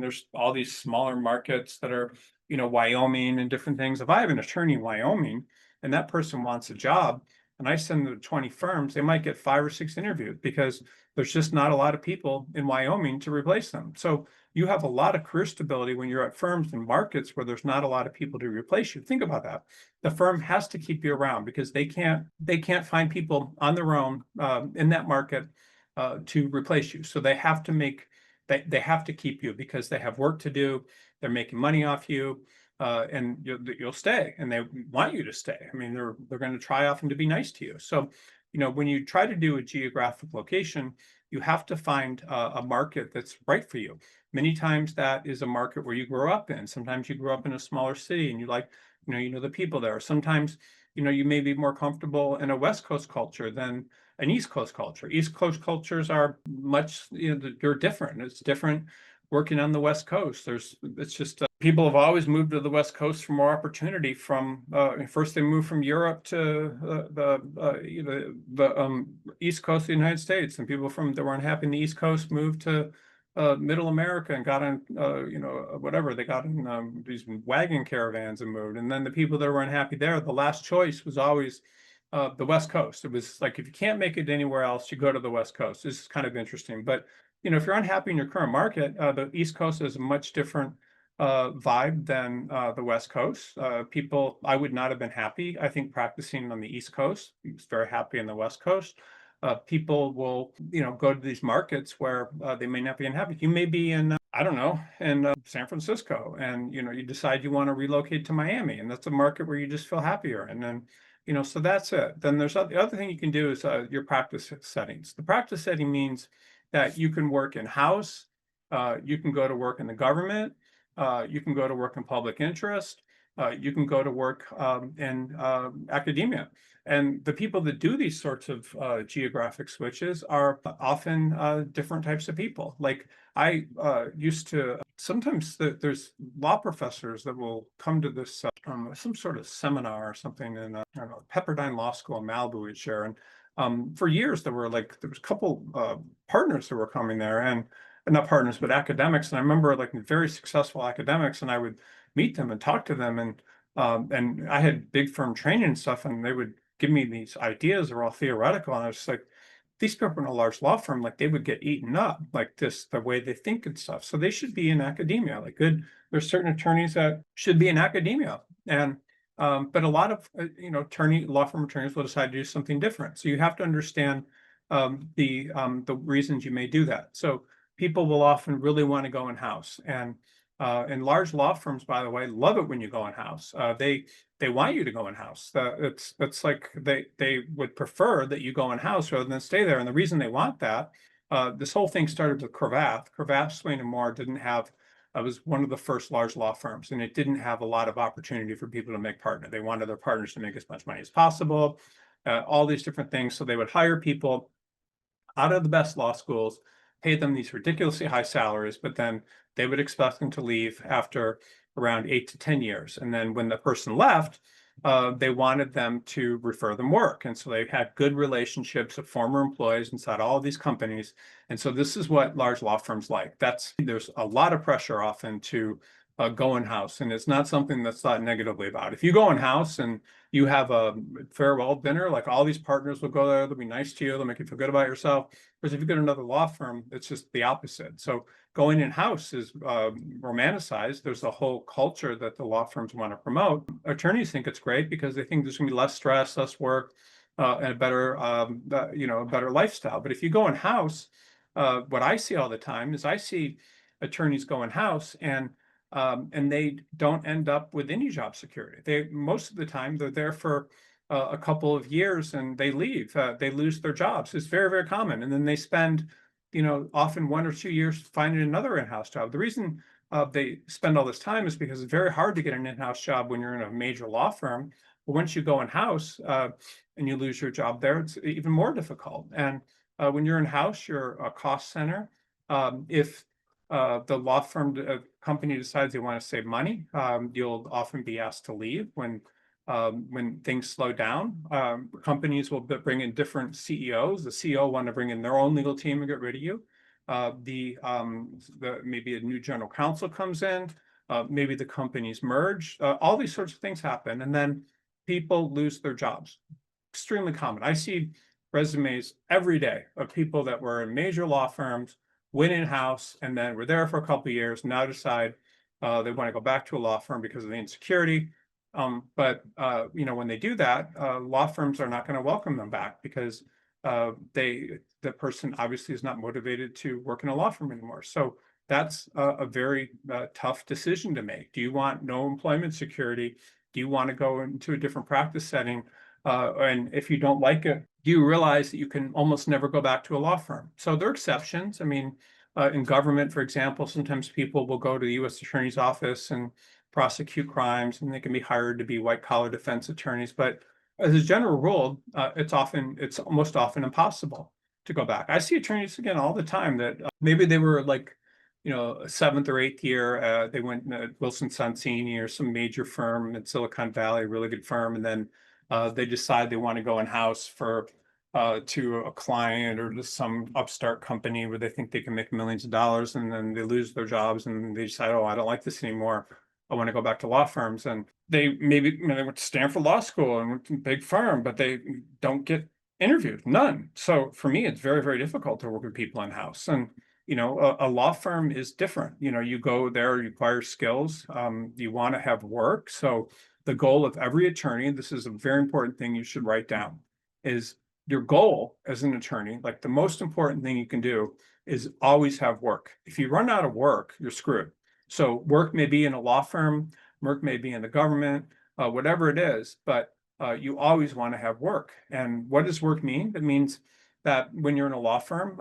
there's all these smaller markets that are Wyoming and different things. If I have an attorney in Wyoming and that person wants a job, and I send them to 20 firms, they might get 5 or 6 interviews because there's just not a lot of people in Wyoming to replace them. So you have a lot of career stability when you're at firms and markets where there's not a lot of people to replace you. Think about that. The firm has to keep you around because they can't find people on their own in that market to replace you. So they have to keep you because they have work to do. They're making money off you. And you'll stay, and they want you to stay. I mean, they're going to try often to be nice to you. So, when you try to do a geographic location, you have to find a market that's right for you. Many times that is a market where you grew up in. Sometimes you grew up in a smaller city and you like, you know the people there. Sometimes, you may be more comfortable in a West Coast culture than an East Coast culture. East Coast cultures are much, they're different. It's different working on the West Coast. It's just people have always moved to the West Coast for more opportunity. From first they moved from Europe to the East Coast of the United States, and people that weren't happy in the East Coast moved to Middle America and got on whatever they got in these wagon caravans and moved. And then the people that were unhappy there, the last choice was always the West Coast. It was like, if you can't make it anywhere else, you go to the West Coast. This is kind of interesting. But if you're unhappy in your current market, the East Coast is a much different vibe than the West Coast. People, I would not have been happy, I think, practicing on the East Coast. I was very happy on the West Coast. People will, go to these markets where they may not be unhappy. You may be in, I don't know, in San Francisco, and you decide you want to relocate to Miami, and that's a market where you just feel happier. And then, so that's it. Then there's the other thing you can do is your practice settings. The practice setting means that you can work in-house, you can go to work in the government, you can go to work in public interest, you can go to work in academia. And the people that do these sorts of geographic switches are often different types of people. Like I used to, sometimes there's law professors that will come to this, some sort of seminar or something in, I don't know, Pepperdine Law School in Malibu each year. And for years, there was a couple partners that were coming there, and not partners, but academics. And I remember like very successful academics, and I would meet them and talk to them. And I had big firm training and stuff, and they would give me these ideas that were all theoretical. And I was just like, these people in a large law firm, like they would get eaten up like this, the way they think and stuff. So they should be in academia. Like there's certain attorneys that should be in academia. And but a lot of law firm attorneys will decide to do something different. So you have to understand the reasons you may do that. So people will often really want to go in-house. And large law firms, by the way, love it when you go in-house. They want you to go in-house. It's like they would prefer that you go in-house rather than stay there. And the reason they want that, this whole thing started with Cravath. Cravath, Swaine and Moore didn't have, was one of the first large law firms, and it didn't have a lot of opportunity for people to make partner. They wanted their partners to make as much money as possible, all these different things. So they would hire people out of the best law schools, pay them these ridiculously high salaries, but then they would expect them to leave after around 8 to 10 years. And then when the person left, they wanted them to refer them work. And so they had good relationships of former employees inside all of these companies. And so this is what large law firms like. There's a lot of pressure often to go in-house, and it's not something that's thought negatively about. If you go in-house and you have a farewell dinner, like all these partners will go there, they'll be nice to you, they'll make you feel good about yourself. Whereas if you go to another law firm, it's just the opposite. So going in-house is romanticized. There's a whole culture that the law firms want to promote. Attorneys think it's great because they think there's going to be less stress, less work, and a better, a better lifestyle. But if you go in-house, what I see all the time is I see attorneys go in-house and they don't end up with any job security. Most of the time they're there for a couple of years and they leave. They lose their jobs. It's very, very common. And then they spend, often 1 or 2 years finding another in-house job. The reason they spend all this time is because it's very hard to get an in-house job when you're in a major law firm. But once you go in-house and you lose your job there, it's even more difficult. And when you're in-house, you're a cost center. If the law firm company decides they want to save money, you'll often be asked to leave when things slow down. Companies will bring in different CEOs. The CEO want to bring in their own legal team and get rid of you. Maybe a new general counsel comes in. Maybe the companies merge. All these sorts of things happen, and then people lose their jobs. Extremely common. I see resumes every day of people that were in major law firms, went in-house, and then were there for a couple of years, now decide they want to go back to a law firm because of the insecurity. But when they do that, law firms are not going to welcome them back because the person obviously is not motivated to work in a law firm anymore. So that's a very tough decision to make. Do you want no employment security? Do you want to go into a different practice setting And if you don't like it, you realize that you can almost never go back to a law firm. So there are exceptions. I mean, in government, for example, sometimes people will go to the U.S. Attorney's Office and prosecute crimes, and they can be hired to be white collar defense attorneys. But as a general rule, it's almost often impossible to go back. I see attorneys again all the time that maybe they were like, seventh or eighth year, they went Wilson Sonsini or some major firm in Silicon Valley, a really good firm, and then they decide they want to go in house for to a client or to some upstart company where they think they can make millions of dollars, and then they lose their jobs and they decide, oh, I don't like this anymore. I want to go back to law firms. And they maybe they went to Stanford Law School and went to a big firm, but they don't get interviewed, none. So for me, it's very, very difficult to work with people in house. And a law firm is different. You go there, you acquire skills, you want to have work. So the goal of every attorney, this is a very important thing you should write down, is your goal as an attorney, like the most important thing you can do is always have work. If you run out of work, you're screwed. So work may be in a law firm, work may be in the government, whatever it is, but you always want to have work. And what does work mean? It means that when you're in a law firm,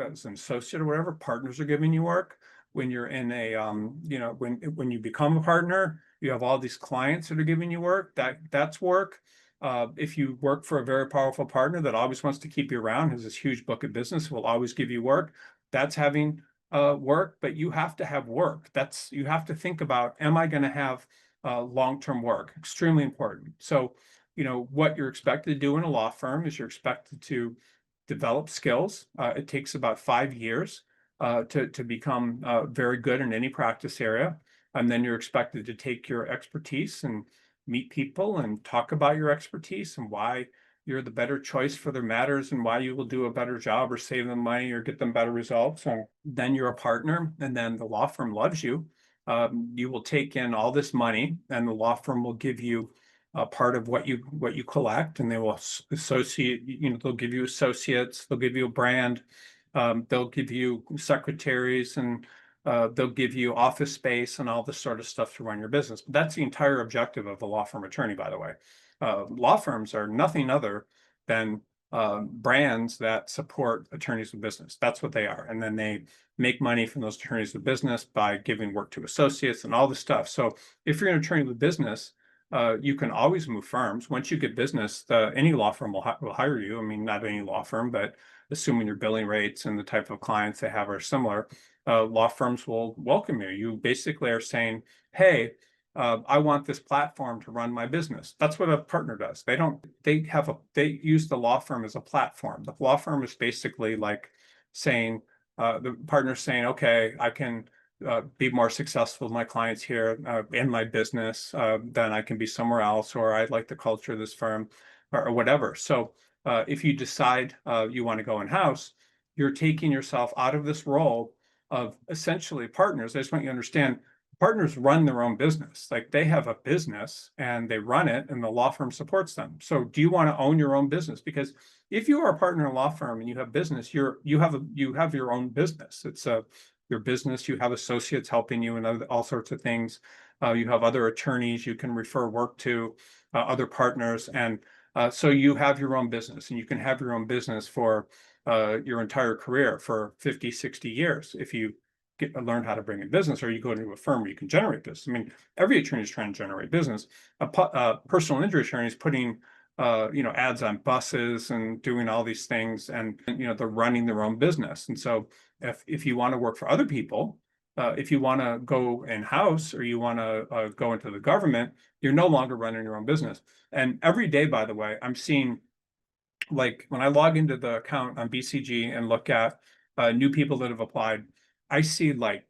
as an associate or whatever, partners are giving you work. When you're in a, when you become a partner, you have all these clients that are giving you work. That's work. If you work for a very powerful partner that always wants to keep you around, has this huge book of business, will always give you work, that's having work. But you have to have work. You have to think about, am I going to have long-term work? Extremely important. So, what you're expected to do in a law firm is you're expected to develop skills. It takes about 5 years to become very good in any practice area. And then you're expected to take your expertise and meet people and talk about your expertise and why you're the better choice for their matters and why you will do a better job or save them money or get them better results. And then you're a partner, and then the law firm loves you. You will take in all this money, and the law firm will give you a part of what you collect, and they will associate. They'll give you associates, they'll give you a brand, they'll give you secretaries, and they'll give you office space and all this sort of stuff to run your business. But that's the entire objective of a law firm attorney, by the way. Law firms are nothing other than brands that support attorneys with business. That's what they are. And then they make money from those attorneys with business by giving work to associates and all this stuff. So if you're an attorney with business, you can always move firms. Once you get business, any law firm will hire you. I mean, not any law firm, but assuming your billing rates and the type of clients they have are similar, law firms will welcome you. You basically are saying, hey, I want this platform to run my business. That's what a partner does. They use the law firm as a platform. The law firm is basically like saying, the partner's saying, okay, I can be more successful with my clients here in my business than I can be somewhere else, or I like the culture of this firm or whatever. So if you decide you want to go in-house, you're taking yourself out of this role of essentially partners. I just want you to understand, partners run their own business. Like, they have a business and they run it, and the law firm supports them. So do you want to own your own business? Because if you are a partner in a law firm and you have business, you have your own business. It's your business. You have associates helping you and all sorts of things. You have other attorneys you can refer work to, other partners. And so you have your own business, and you can have your own business for your entire career for 50, 60 years if you learn how to bring in business, or you go into a firm where you can generate business. I mean, every attorney is trying to generate business. A personal injury attorney is putting ads on buses and doing all these things, and they're running their own business. And so if you want to work for other people, if you want to go in-house, or you want to go into the government, you're no longer running your own business. And every day, by the way, I'm seeing, like, when I log into the account on BCG and look at new people that have applied, I see, like,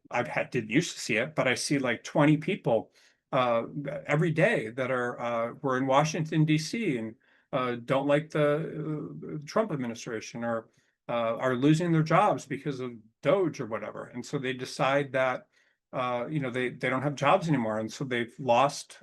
didn't used to see it, but I see like 20 people every day that were in Washington, D.C. and don't like the Trump administration, or are losing their jobs because of Doge or whatever. And so they decide that they don't have jobs anymore. And so they've lost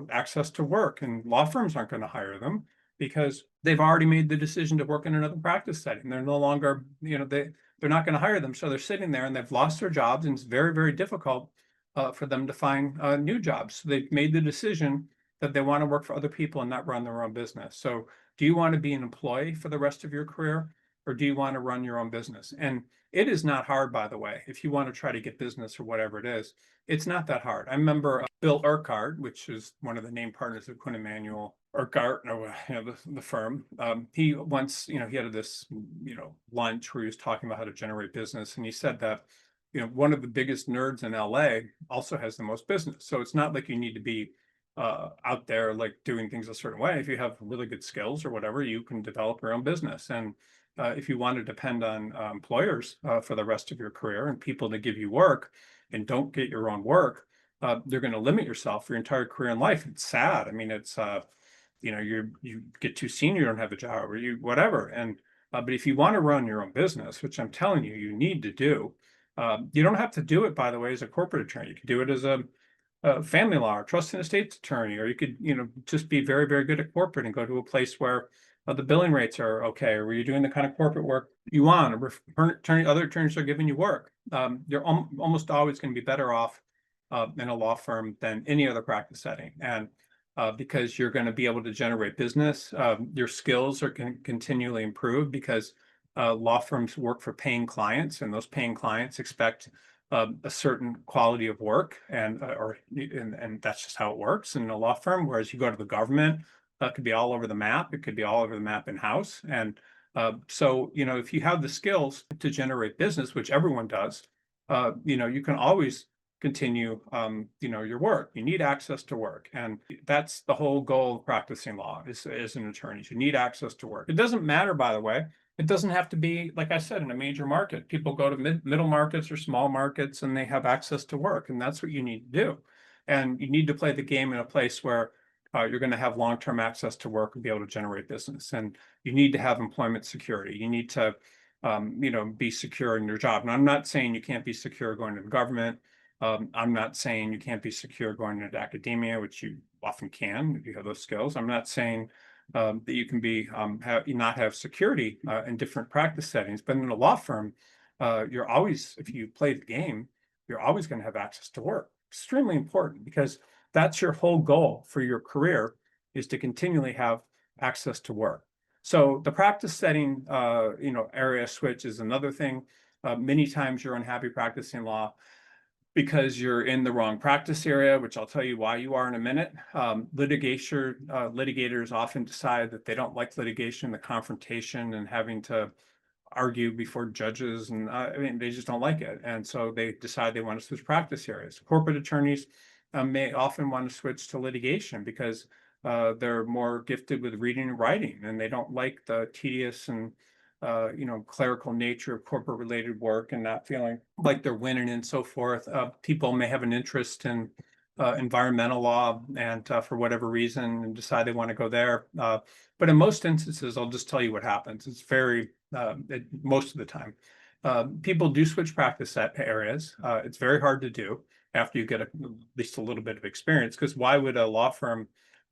access to work, and law firms aren't going to hire them because they've already made the decision to work in another practice setting. They're no longer, they're not going to hire them. So they're sitting there and they've lost their jobs, and it's very, very difficult for them to find new jobs. So they've made the decision that they want to work for other people and not run their own business. So do you want to be an employee for the rest of your career, or do you want to run your own business? And it is not hard, by the way, if you want to try to get business or whatever it is. It's not that hard. I remember Bill Urquhart, which is one of the name partners of Quinn Emanuel Urquhart, or the firm. He once, he had this, lunch where he was talking about how to generate business, and he said that, one of the biggest nerds in LA also has the most business. So it's not like you need to be out there like doing things a certain way. If you have really good skills or whatever, you can develop your own business. And if you want to depend on employers for the rest of your career and people to give you work, and don't get your own work, you're going to limit yourself for your entire career in life. It's sad. I mean, it's you get too senior, you don't have a job, or you whatever. And but if you want to run your own business, which I'm telling you, you need to do, you don't have to do it, by the way, as a corporate attorney. You can do it as a family law or trust and estates attorney, or you could, just be very, very good at corporate and go to a place where the billing rates are okay, or where you're doing the kind of corporate work you want, or other attorneys are giving you work. You're almost always going to be better off in a law firm than any other practice setting. And because you're going to be able to generate business, your skills are continually improve because law firms work for paying clients, and those paying clients expect a certain quality of work, and that's just how it works in a law firm. Whereas you go to the government, that could be all over the map. It could be all over the map in-house. And so, if you have the skills to generate business, which everyone does, you can always continue, your work. You need access to work. And that's the whole goal of practicing law is as an attorney. You need access to work. It doesn't matter, by the way. It doesn't have to be, like I said, in a major market. People go to middle markets or small markets and they have access to work. And that's what you need to do. And you need to play the game in a place where you're going to have long-term access to work and be able to generate business. And you need to have employment security. You need to, be secure in your job. And I'm not saying you can't be secure going to the government. I'm not saying you can't be secure going into academia, which you often can if you have those skills. I'm not saying that you can be not have security in different practice settings, but in a law firm, you're always, if you play the game, you're always going to have access to work. Extremely important, because that's your whole goal for your career, is to continually have access to work. So the practice setting, area switch is another thing. Many times you're unhappy practicing law because you're in the wrong practice area, which I'll tell you why you are in a minute. Litigators often decide that they don't like litigation, the confrontation, and having to argue before judges, and they just don't like it. And so they decide they want to switch practice areas. Corporate attorneys may often want to switch to litigation because they're more gifted with reading and writing, and they don't like the tedious and clerical nature of corporate related work and not feeling like they're winning and so forth. People may have an interest in environmental law and for whatever reason and decide they want to go there. But in most instances, I'll just tell you what happens. It's most of the time, people do switch practice areas. It's very hard to do after you get at least a little bit of experience, because why would a law firm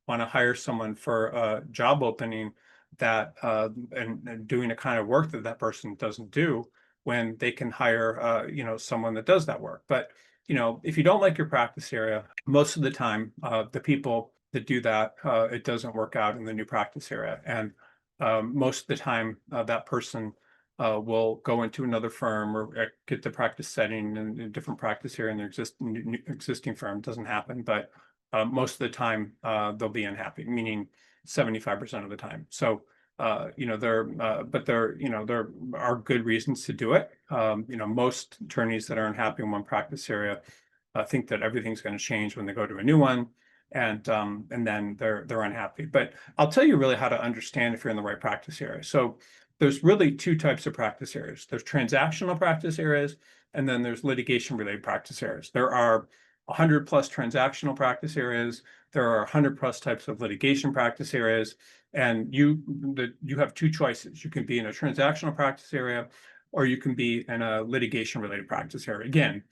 want to hire someone for a job opening that and doing a kind of work that person doesn't do, when they can hire someone that does that work? But if you don't like your practice area, most of the time the people that do that, it doesn't work out in the new practice area. And most of the time that person will go into another firm or get the practice setting in a different practice area in their existing firm. It doesn't happen, but most of the time they'll be unhappy, meaning 75% of the time. So, there are good reasons to do it. Most attorneys that are unhappy in one practice area think that everything's going to change when they go to a new one, and then they're unhappy. But I'll tell you really how to understand if you're in the right practice area. So there's really two types of practice areas. There's transactional practice areas, and then there's litigation related practice areas. There are 100 plus transactional practice areas. There are 100 plus types of litigation practice areas. And you have two choices. You can be in a transactional practice area, or you can be in a litigation related practice area. Again,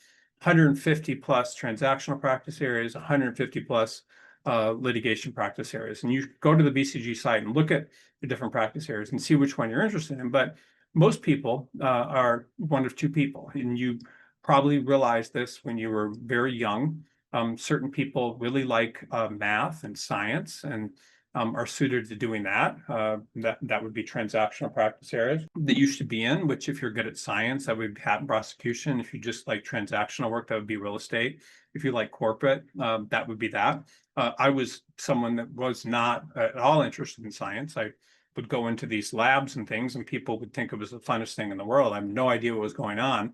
150 plus transactional practice areas, 150 plus litigation practice areas. And you go to the BCG site and look at the different practice areas and see which one you're interested in. But most people are one of two people, and you probably realized this when you were very young. Certain people really like math and science and are suited to doing that. That would be transactional practice areas that you should be in, which if you're good at science, that would be patent prosecution. If you just like transactional work, that would be real estate. If you like corporate, that would be that. I was someone that was not at all interested in science. I would go into these labs and things, and people would think it was the funnest thing in the world. I have no idea what was going on.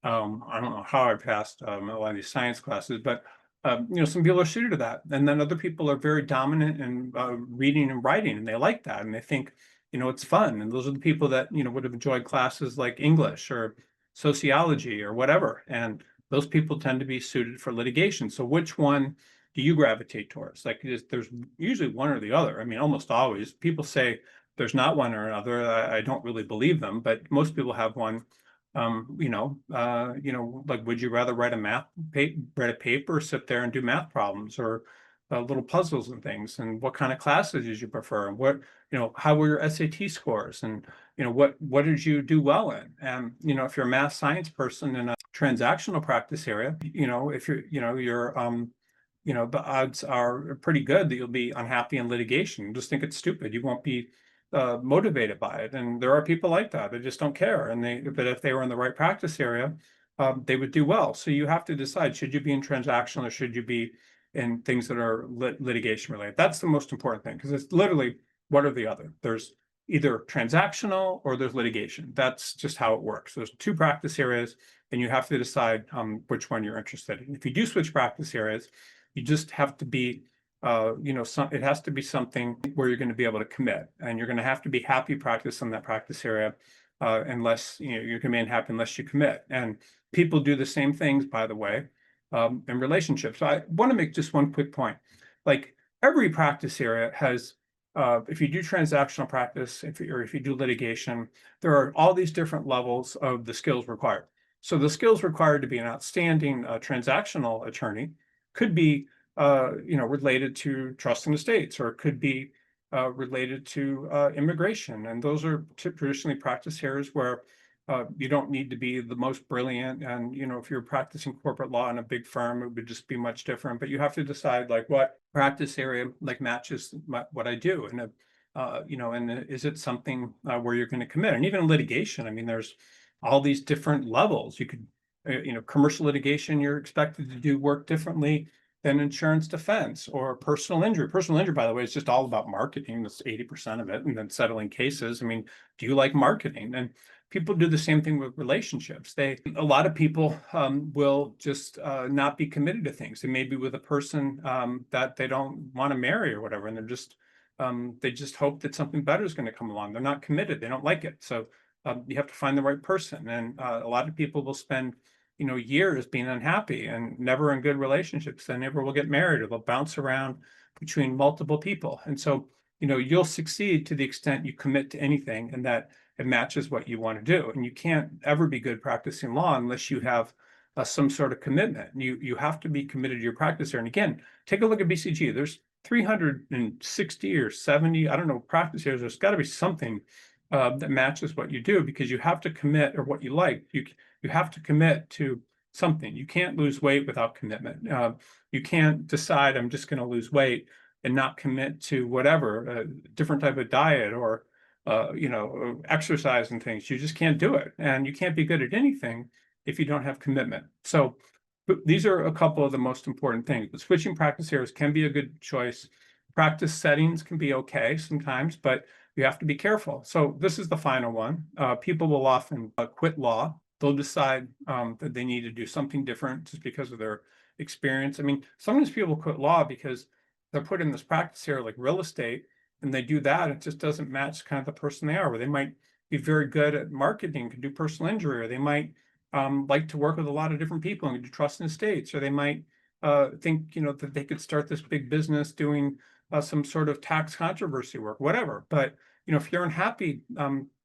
I don't know how I passed a lot of these science classes, but some people are suited to that, and then other people are very dominant in reading and writing, and they like that, and they think, it's fun. And those are the people that would have enjoyed classes like English or sociology or whatever. And those people tend to be suited for litigation. So which one do you gravitate towards? Like, there's usually one or the other. I mean, almost always. People say there's not one or another. I don't really believe them, but most people have one. Like, would you rather write a paper, or sit there and do math problems or little puzzles and things? And what kind of classes did you prefer? And how were your SAT scores? And what did you do well in? And if you're a math science person in a transactional practice area, if the odds are pretty good that you'll be unhappy in litigation. Just think it's stupid. You won't be motivated by it. And there are people like that. They just don't care. But if they were in the right practice area, they would do well. So you have to decide, should you be in transactional or should you be in things that are litigation related? That's the most important thing, because it's literally one or the other. There's either transactional or there's litigation. That's just how it works. There's two practice areas, and you have to decide which one you're interested in. If you do switch practice areas, you just have to be it has to be something where you're going to be able to commit, and you're going to have to be happy practice in that practice area, unless you're going to be unhappy unless you commit. And people do the same things, by the way, in relationships. So I want to make just one quick point. Like, every practice area has, if you do transactional practice, if you do litigation, there are all these different levels of the skills required. So the skills required to be an outstanding transactional attorney could be related to trust in estates, or it could be related to immigration. And those are traditionally practice areas where you don't need to be the most brilliant. And, if you're practicing corporate law in a big firm, it would just be much different. But you have to decide, like, what practice area matches what I do. And is it something where you're going to commit? And even in litigation, I mean, there's all these different levels. You could, commercial litigation, you're expected to do work differently than insurance defense or personal injury. Personal injury, by the way, is just all about marketing. That's 80% of it. And then settling cases. I mean, do you like marketing? And people do the same thing with relationships. A lot of people will just not be committed to things. They may be with a person that they don't want to marry or whatever. And they just hope that something better is going to come along. They're not committed. They don't like it. So you have to find the right person. And a lot of people will spend years being unhappy and never in good relationships. They never will get married, or they'll bounce around between multiple people. And so, you'll succeed to the extent you commit to anything and that it matches what you want to do. And you can't ever be good practicing law unless you have some sort of commitment. You have to be committed to your practice here. And again, take a look at BCG. There's 360 or 70, I don't know, practice areas. There's got to be something that matches what you do, because you have to commit, or what you like. You have to commit to something. You can't lose weight without commitment. You can't decide, I'm just going to lose weight, and not commit to whatever, different type of diet or exercise and things. You just can't do it. And you can't be good at anything if you don't have commitment. So these are a couple of the most important things. But switching practice areas can be a good choice. Practice settings can be okay sometimes, but you have to be careful. So this is the final one. People will often quit law. They'll decide that they need to do something different just because of their experience. I mean, sometimes people quit law because they're put in this practice area like real estate, and they do that. It just doesn't match kind of the person they are, where they might be very good at marketing, can do personal injury, or they might like to work with a lot of different people and do trust in estates, or they might think, that they could start this big business doing some sort of tax controversy work, whatever. But, if you're unhappy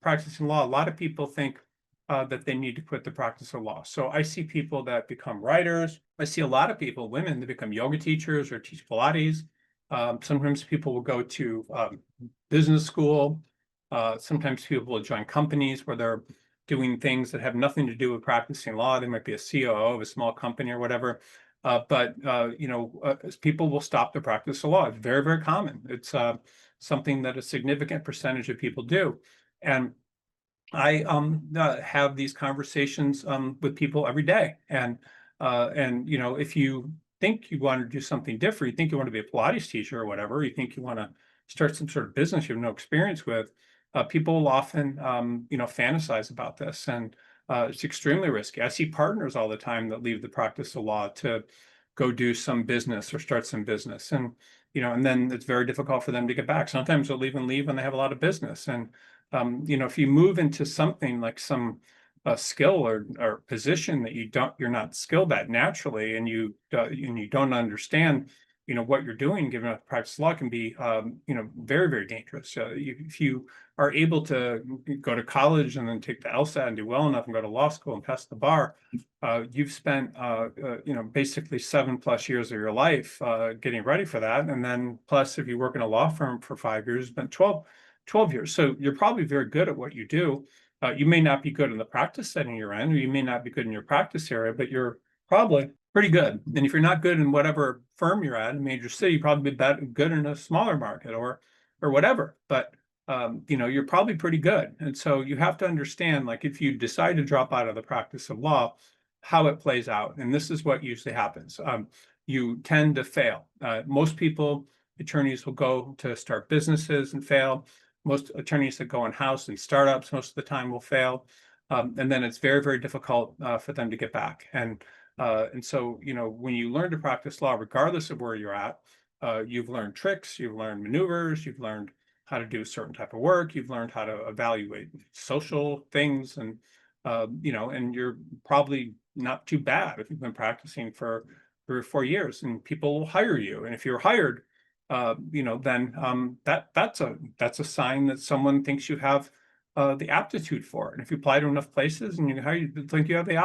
practicing law, a lot of people think that they need to quit the practice of law. So I see people that become writers. I see a lot of people, women, that become yoga teachers or teach Pilates. Sometimes people will go to business school. Sometimes people will join companies where they're doing things that have nothing to do with practicing law. They might be a COO of a small company or whatever. But people will stop the practice of law. It's very, very common. It's something that a significant percentage of people do. And I have these conversations with people every day. And if you think you want to do something different, you think you want to be a Pilates teacher or whatever, you think you want to start some sort of business you have no experience with, people will often fantasize about this, and it's extremely risky. I see partners all the time that leave the practice of law to go do some business or start some business, and then it's very difficult for them to get back. Sometimes they'll even leave when they have a lot of business. And if you move into something like some skill or position that you're not skilled at naturally, and you don't understand, what you're doing, given a practice law, can be, very, very dangerous. If you are able to go to college and then take the LSAT and do well enough and go to law school and pass the bar, you've spent, basically 7+ years of your life getting ready for that. And then plus, if you work in a law firm for 5 years, it's been 12 years. So you're probably very good at what you do. You may not be good in the practice setting you're in, or you may not be good in your practice area, but you're probably pretty good. And if you're not good in whatever firm you're at, a major city, you're probably good in a smaller market or whatever. But you're probably pretty good. And so you have to understand, like, if you decide to drop out of the practice of law, how it plays out. And this is what usually happens. You tend to fail. Most people, attorneys, will go to start businesses and fail. Most attorneys that go in-house and startups most of the time will fail. And then it's very, very difficult for them to get back. And so, when you learn to practice law, regardless of where you're at, you've learned tricks, you've learned maneuvers, you've learned how to do a certain type of work, you've learned how to evaluate social things, and and you're probably not too bad if you've been practicing for 3 or 4 years, and people will hire you. And if you're hired, then that's a sign that someone thinks you have the aptitude for it. And if you apply to enough places and you hire, you think you have the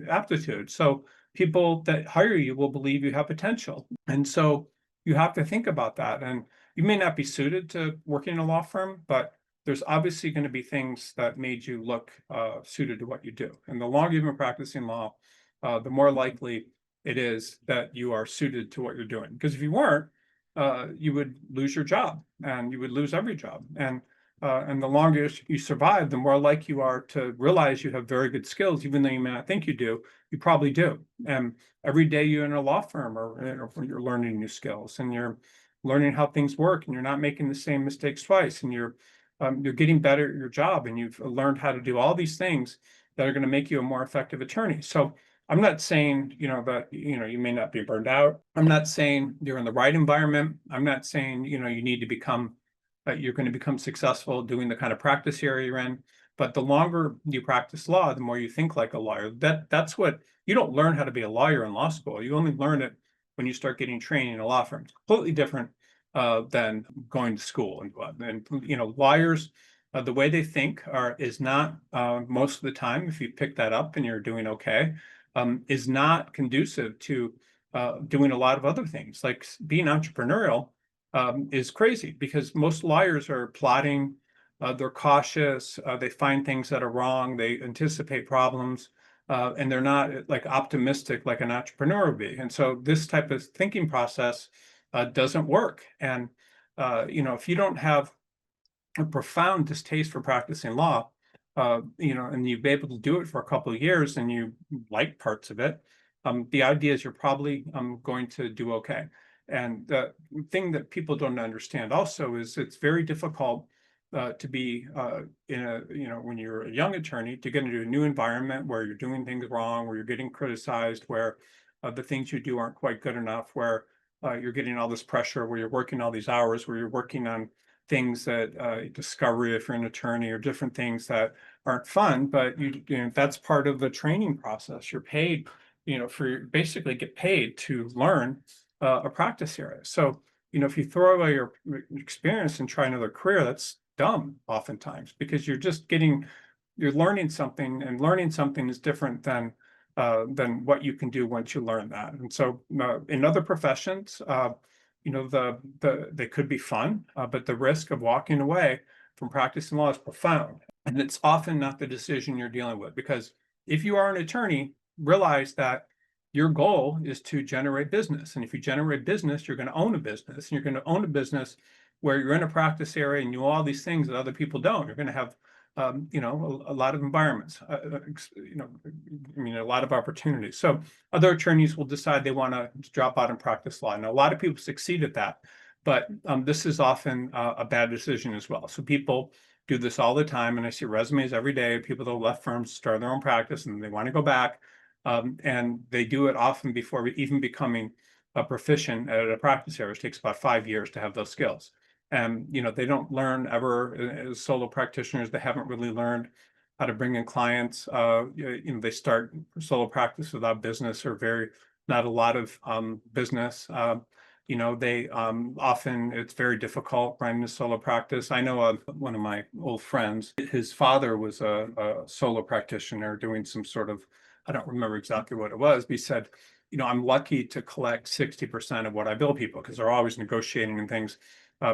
aptitude. So people that hire you will believe you have potential. And so you have to think about that. And you may not be suited to working in a law firm, but there's obviously going to be things that made you look suited to what you do. And the longer you've been practicing law, the more likely it is that you are suited to what you're doing. Because if you weren't, you would lose your job, and you would lose every job. And the longer you survive, the more likely you are to realize you have very good skills, even though you may not think you do. You probably do. And every day you're in a law firm, or you're learning new skills, and you're learning how things work, and you're not making the same mistakes twice, and you're getting better at your job, and you've learned how to do all these things that are going to make you a more effective attorney. So I'm not saying, that, you may not be burned out. I'm not saying you're in the right environment. I'm not saying, you need to become, you're going to become successful doing the kind of practice area you're in. But the longer you practice law, the more you think like a lawyer. That's what, you don't learn how to be a lawyer in law school. You only learn it when you start getting training in a law firm. It's completely different than going to school. And lawyers, the way they think is not, most of the time, if you pick that up and you're doing okay, is not conducive to doing a lot of other things. Like being entrepreneurial is crazy, because most lawyers are plotting, they're cautious, they find things that are wrong, they anticipate problems, and they're not like optimistic like an entrepreneur would be. And so this type of thinking process doesn't work. And if you don't have a profound distaste for practicing law, and you've been able to do it for a couple of years and you like parts of it, the idea is you're probably going to do okay. And the thing that people don't understand also is it's very difficult to be when you're a young attorney, to get into a new environment where you're doing things wrong, where you're getting criticized, where the things you do aren't quite good enough, where you're getting all this pressure, where you're working all these hours, where you're working on things that discovery if you're an attorney, or different things that aren't fun. But that's part of the training process. You're paid, basically get paid to learn a practice area. So if you throw away your experience and try another career, that's dumb oftentimes, because you're learning something, and learning something is different than what you can do once you learn that. And so in other professions, they could be fun, but the risk of walking away from practicing law is profound. And it's often not the decision you're dealing with, because if you are an attorney, realize that your goal is to generate business. And if you generate business, you're going to own a business. And you're going to own a business where you're in a practice area and you know all these things that other people don't. You're going to have, a lot of environments, I mean, a lot of opportunities. So other attorneys will decide they want to drop out and practice law. Now, a lot of people succeed at that, but this is often a bad decision as well. So people do this all the time, and I see resumes every day of people that left firms, start their own practice, and they want to go back. And they do it often before even becoming a proficient at a practice area. It takes about 5 years to have those skills. And they don't learn ever as solo practitioners. They haven't really learned how to bring in clients. They start solo practice without business or not a lot of business. They often, it's very difficult running a solo practice. I know one of my old friends, his father was a solo practitioner doing some sort of, I don't remember exactly what it was, but he said, I'm lucky to collect 60% of what I bill people because they're always negotiating and things.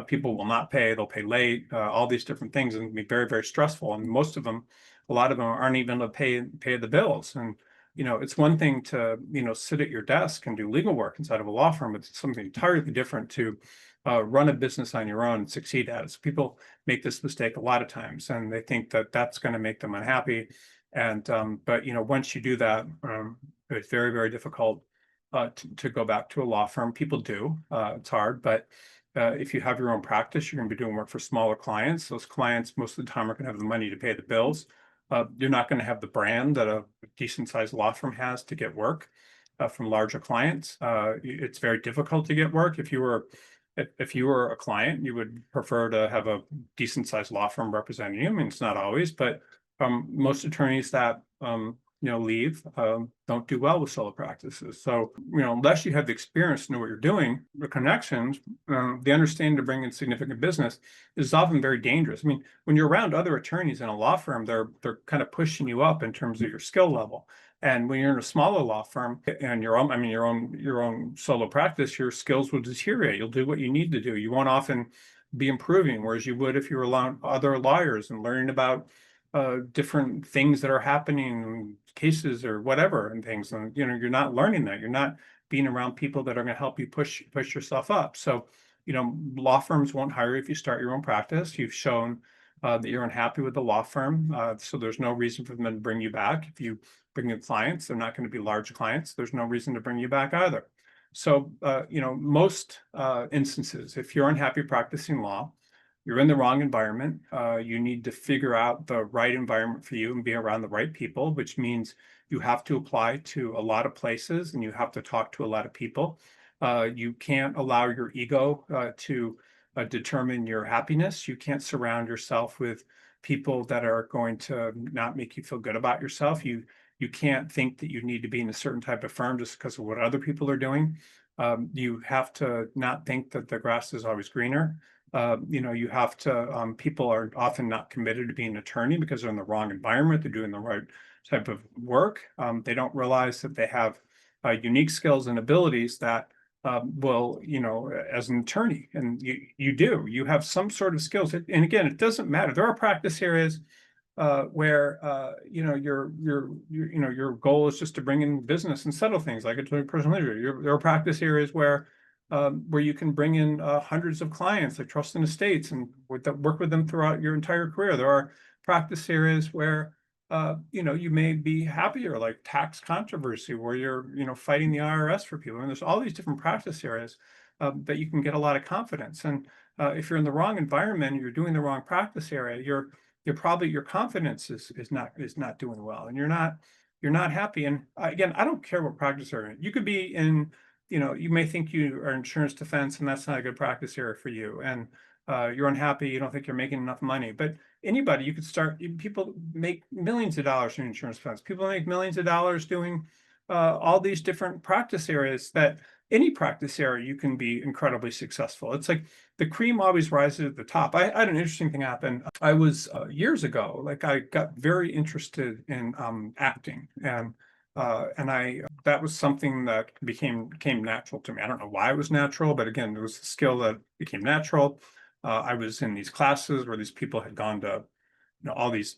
People will not pay, they'll pay late, all these different things, and it can be very, very stressful. And a lot of them aren't even able to pay the bills. And it's one thing to, sit at your desk and do legal work inside of a law firm. It's something entirely different to run a business on your own and succeed at it. So people make this mistake a lot of times, and they think that that's going to make them unhappy. And but once you do that, it's very, very difficult to go back to a law firm. People do. It's hard, but if you have your own practice, you're going to be doing work for smaller clients. Those clients most of the time are going to have the money to pay the bills. You're not going to have the brand that a decent sized law firm has to get work from larger clients. It's very difficult to get work. If you were a client, you would prefer to have a decent sized law firm representing you. I mean, it's not always, but most attorneys that leave don't do well with solo practices. So unless you have the experience to know what you're doing, the connections, the understanding to bring in significant business is often very dangerous. I mean, when you're around other attorneys in a law firm, they're kind of pushing you up in terms of your skill level. And when you're in a smaller law firm and your own solo practice, your skills will deteriorate. You'll do what you need to do. You won't often be improving, whereas you would if you were around other lawyers and learning about different things that are happening, cases or whatever, and things. And you're not learning that. You're not being around people that are going to help you push yourself up. So law firms won't hire you if you start your own practice. You've shown that you're unhappy with the law firm, so there's no reason for them to bring you back. If you bring in clients, they're not going to be large clients. There's no reason to bring you back either. So most instances, if you're unhappy practicing law, you're in the wrong environment. You need to figure out the right environment for you and be around the right people, which means you have to apply to a lot of places and you have to talk to a lot of people. You can't allow your ego to determine your happiness. You can't surround yourself with people that are going to not make you feel good about yourself. You can't think that you need to be in a certain type of firm just because of what other people are doing. You have to not think that the grass is always greener. You have to, people are often not committed to being an attorney because they're in the wrong environment. They're doing the right type of work. They don't realize that they have unique skills and abilities that will, as an attorney, and you have some sort of skills. And again, it doesn't matter. There are practice areas where your goal is just to bring in business and settle things like a personal injury. There are practice areas where you can bring in hundreds of clients like trust and estates and work with them throughout your entire career. There are practice areas where you may be happier, like tax controversy, where you're fighting the IRS for people. And there's all these different practice areas that you can get a lot of confidence. And if you're in the wrong environment, and you're doing the wrong practice area, you're probably, your confidence is not doing well, and you're not happy. And again, I don't care what practice area you could be in. You may think you are insurance defense, and that's not a good practice area for you. And you're unhappy. You don't think you're making enough money. But anybody, you could start. People make millions of dollars in insurance defense. People make millions of dollars doing all these different practice areas. That any practice area, you can be incredibly successful. It's like the cream always rises at the top. I had an interesting thing happen. I was years ago, like I got very interested in acting, and that was something that became natural to me. I don't know why it was natural, but again, it was a skill that became natural. I was in these classes where these people had gone to all these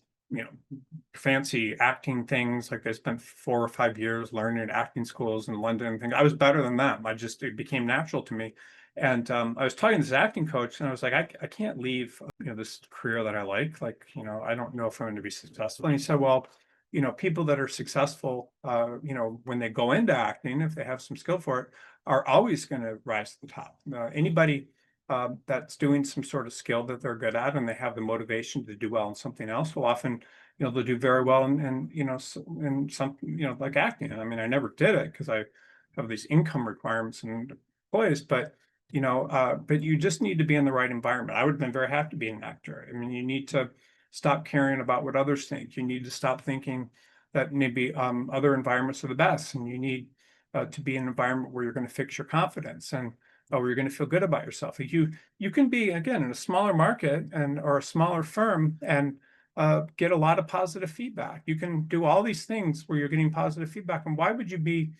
fancy acting things. Like I spent 4 or 5 years learning at acting schools in London and things. I was better than them. It became natural to me. And I was talking to this acting coach, and I was like, I can't leave, this career that I like. Like, I don't know if I'm going to be successful. And he said, well, people that are successful, when they go into acting, if they have some skill for it, are always going to rise to the top. Anybody that's doing some sort of skill that they're good at, and they have the motivation to do well in something else, will often, they'll do very well in some, like acting. I mean, I never did it because I have these income requirements and employees, but you just need to be in the right environment. I would have been very happy to be an actor. I mean, you need to stop caring about what others think. You need to stop thinking that maybe other environments are the best, and you need to be in an environment where you're going to fix your confidence, and where you're going to feel good about yourself. You can be, again, in a smaller market or a smaller firm, and get a lot of positive feedback. You can do all these things where you're getting positive feedback. And why would you be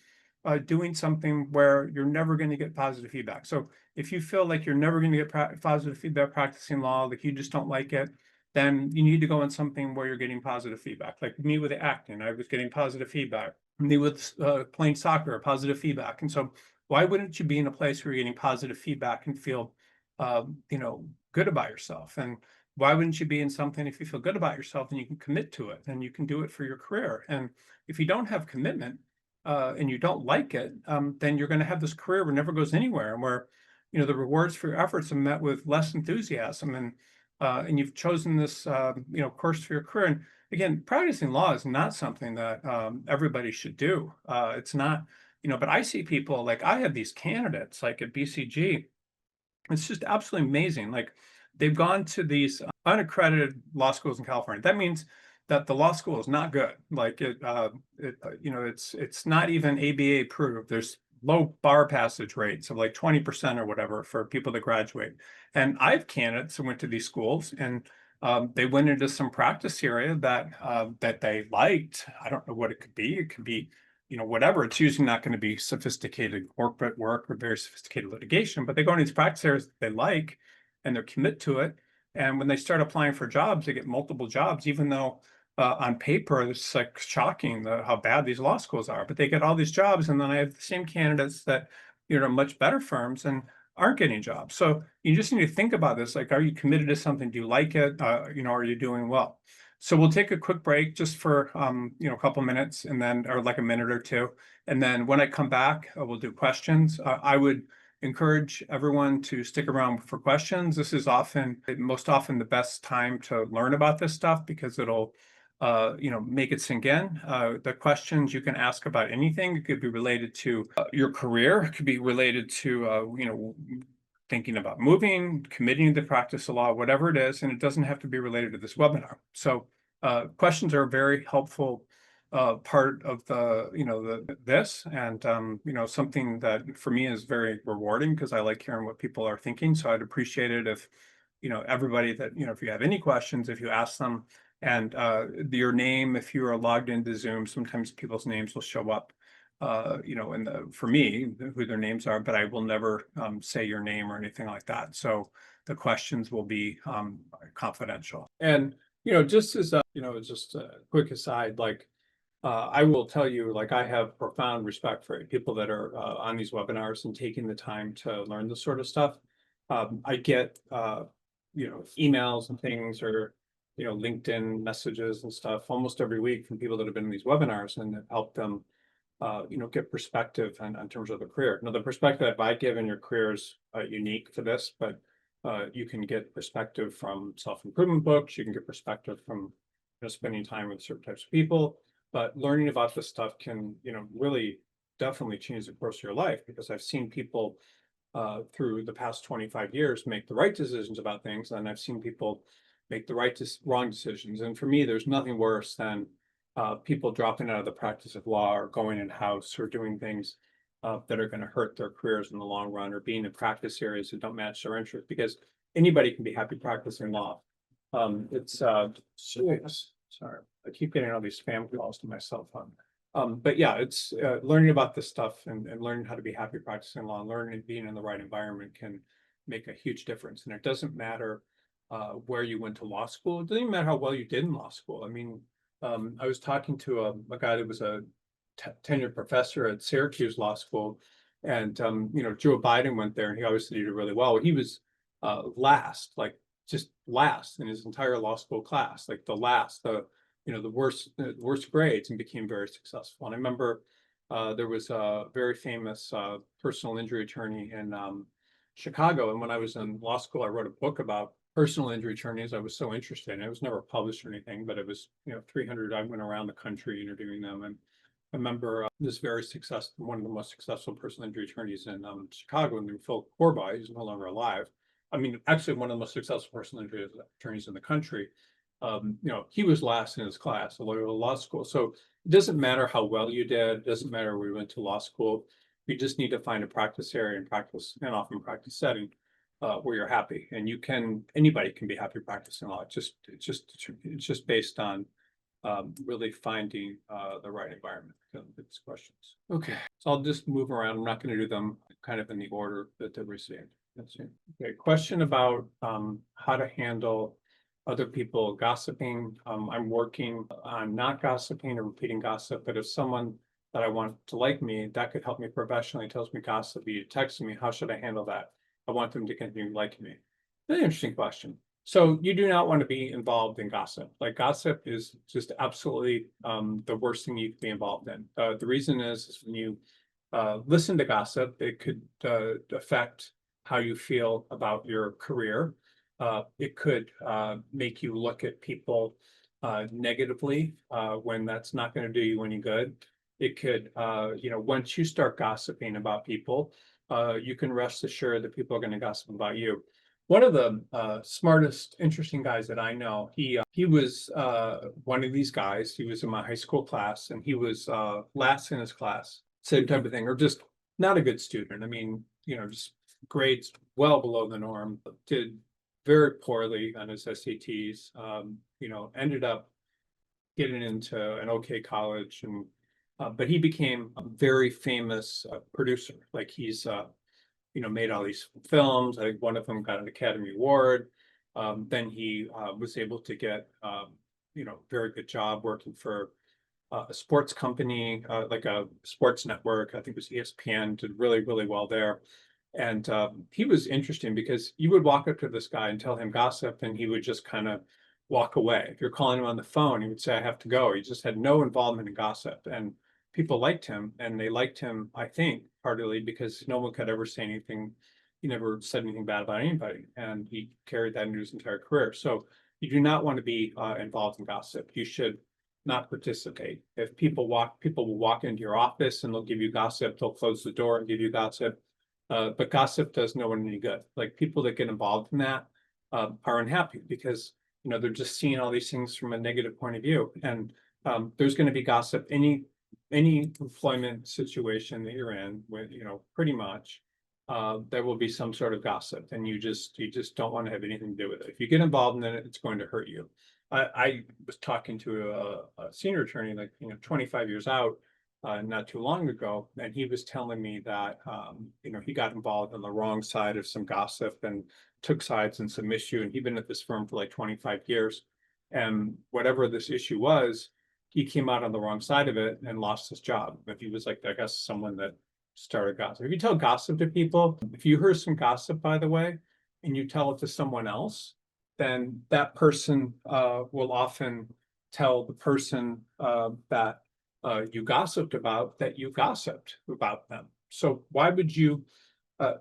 doing something where you're never going to get positive feedback? So if you feel like you're never going to get positive feedback practicing law, like you just don't like it, then you need to go in something where you're getting positive feedback. Like me with acting, I was getting positive feedback. Me with playing soccer, positive feedback. And so why wouldn't you be in a place where you're getting positive feedback and feel, good about yourself? And why wouldn't you be in something, if you feel good about yourself and you can commit to it and you can do it for your career? And if you don't have commitment and you don't like it, then you're going to have this career where it never goes anywhere, and where, the rewards for your efforts are met with less enthusiasm. And you've chosen this, course for your career. And again, practicing law is not something that everybody should do. It's not, but I see people, like I have these candidates like at BCG. It's just absolutely amazing. Like they've gone to these unaccredited law schools in California. That means that the law school is not good. Like it's not even ABA approved. There's low bar passage rates of like 20% or whatever for people that graduate. And I have candidates who went to these schools, and they went into some practice area that they liked. I don't know what it could be. It could be, whatever. It's usually not going to be sophisticated corporate work or very sophisticated litigation, but they go into these practice areas that they like, and they're committed to it. And when they start applying for jobs, they get multiple jobs, even though on paper it's like shocking how bad these law schools are. But they get all these jobs, and then I have the same candidates that, much better firms and aren't getting jobs. So you just need to think about this. Like, are you committed to something? Do you like it? Are you doing well? So we'll take a quick break just for a couple minutes, and then, or like a minute or two. And then when I come back, we'll do questions. I would encourage everyone to stick around for questions. This is most often the best time to learn about this stuff, because it'll make it sink in. The questions you can ask about anything. It could be related to your career. It could be related to, thinking about moving, committing to the practice of law, whatever it is, and it doesn't have to be related to this webinar. So questions are a very helpful part of this, and something that for me is very rewarding, because I like hearing what people are thinking. So I'd appreciate it if everybody that, if you have any questions, if you ask them, and your name, if you are logged into Zoom, sometimes people's names will show up for me, who their names are, but I will never say your name or anything like that. So the questions will be confidential. And, just as just a quick aside, like I will tell you, like, I have profound respect for people that are on these webinars and taking the time to learn this sort of stuff. I get, emails and things, or, LinkedIn messages and stuff almost every week from people that have been in these webinars, and have helped them get perspective in terms of the career. Now, the perspective I give in your career is unique to this, but you can get perspective from self-improvement books. You can get perspective from spending time with certain types of people. But learning about this stuff can, really definitely change the course of your life, because I've seen people through the past 25 years make the right decisions about things, and I've seen people make the wrong decisions. And for me, there's nothing worse than people dropping out of the practice of law, or going in-house, or doing things that are going to hurt their careers in the long run, or being in practice areas that don't match their interests, because anybody can be happy practicing law. Sorry, I keep getting all these spam calls to my cell phone. But yeah, it's learning about this stuff, and learning how to be happy practicing law, and learning being in the right environment can make a huge difference. And it doesn't matter where you went to law school. It doesn't even matter how well you did in law school. I mean, I was talking to a guy that was a tenured professor at Syracuse Law School, and Joe Biden went there, and he obviously did really well. He was last, like just last in his entire law school class, like the last, the worst grades, and became very successful. And I remember there was a very famous personal injury attorney in Chicago, and when I was in law school, I wrote a book about personal injury attorneys. I was so interested, and it was never published or anything, but it was 300. I went around the country interviewing them, and I remember this very successful, one of the most successful personal injury attorneys in Chicago, and Phil Corby. He's no longer alive. I mean, actually, one of the most successful personal injury attorneys in the country. He was last in his class at Loyola Law School. So it doesn't matter how well you did. It doesn't matter where you went to law school. You just need to find a practice area and often practice setting where you're happy, and anybody can be happy practicing law. It's just based on really finding the right environment. It's questions. Okay, so I'll just move around. I'm not going to do them kind of in the order that they're received. That's it. Okay, question about how to handle other people gossiping. I'm working on not gossiping or repeating gossip, but if someone that I want to like me, that could help me professionally, tells me gossip, you text me, how should I handle that? I want them to continue liking me. Really interesting question. So you do not want to be involved in gossip. Like gossip is just absolutely the worst thing you can be involved in. The reason is when you listen to gossip, it could affect how you feel about your career. It could make you look at people negatively when that's not going to do you any good. It could, once you start gossiping about people, you can rest assured that people are going to gossip about you. One of the smartest, interesting guys that I know, he was one of these guys. He was in my high school class, and he was last in his class, same type of thing, or just not a good student. I mean, just grades well below the norm. Did very poorly on his SATs. Ended up getting into an okay college, and but he became a very famous producer. Like he's made all these films. I think one of them got an Academy Award. Then he was able to get very good job working for a sports company, like a sports network. I think it was ESPN. Did really, really well there. And he was interesting because you would walk up to this guy and tell him gossip, and he would just kind of walk away. If you're calling him on the phone, he would say, I have to go. He just had no involvement in gossip. And people liked him, and they liked him, I think, partly because no one could ever say anything. He never said anything bad about anybody, and he carried that into his entire career. So you do not want to be involved in gossip. You should not participate. If people will walk into your office and they'll give you gossip. They'll close the door and give you gossip. But gossip does no one any good. Like people that get involved in that are unhappy because they're just seeing all these things from a negative point of view. And there's going to be gossip any employment situation that you're in, with pretty much there will be some sort of gossip, and you just don't want to have anything to do with it. If you get involved in it, it's going to hurt you. I was talking to a senior attorney, like 25 years out, not too long ago, and he was telling me that he got involved on the wrong side of some gossip and took sides in some issue, and he'd been at this firm for like 25 years, and whatever this issue was, he came out on the wrong side of it and lost his job. But he was like, I guess, someone that started gossip. If you tell gossip to people, if you heard some gossip, by the way, and you tell it to someone else, then that person will often tell the person that you gossiped about that you gossiped about them. So why would you,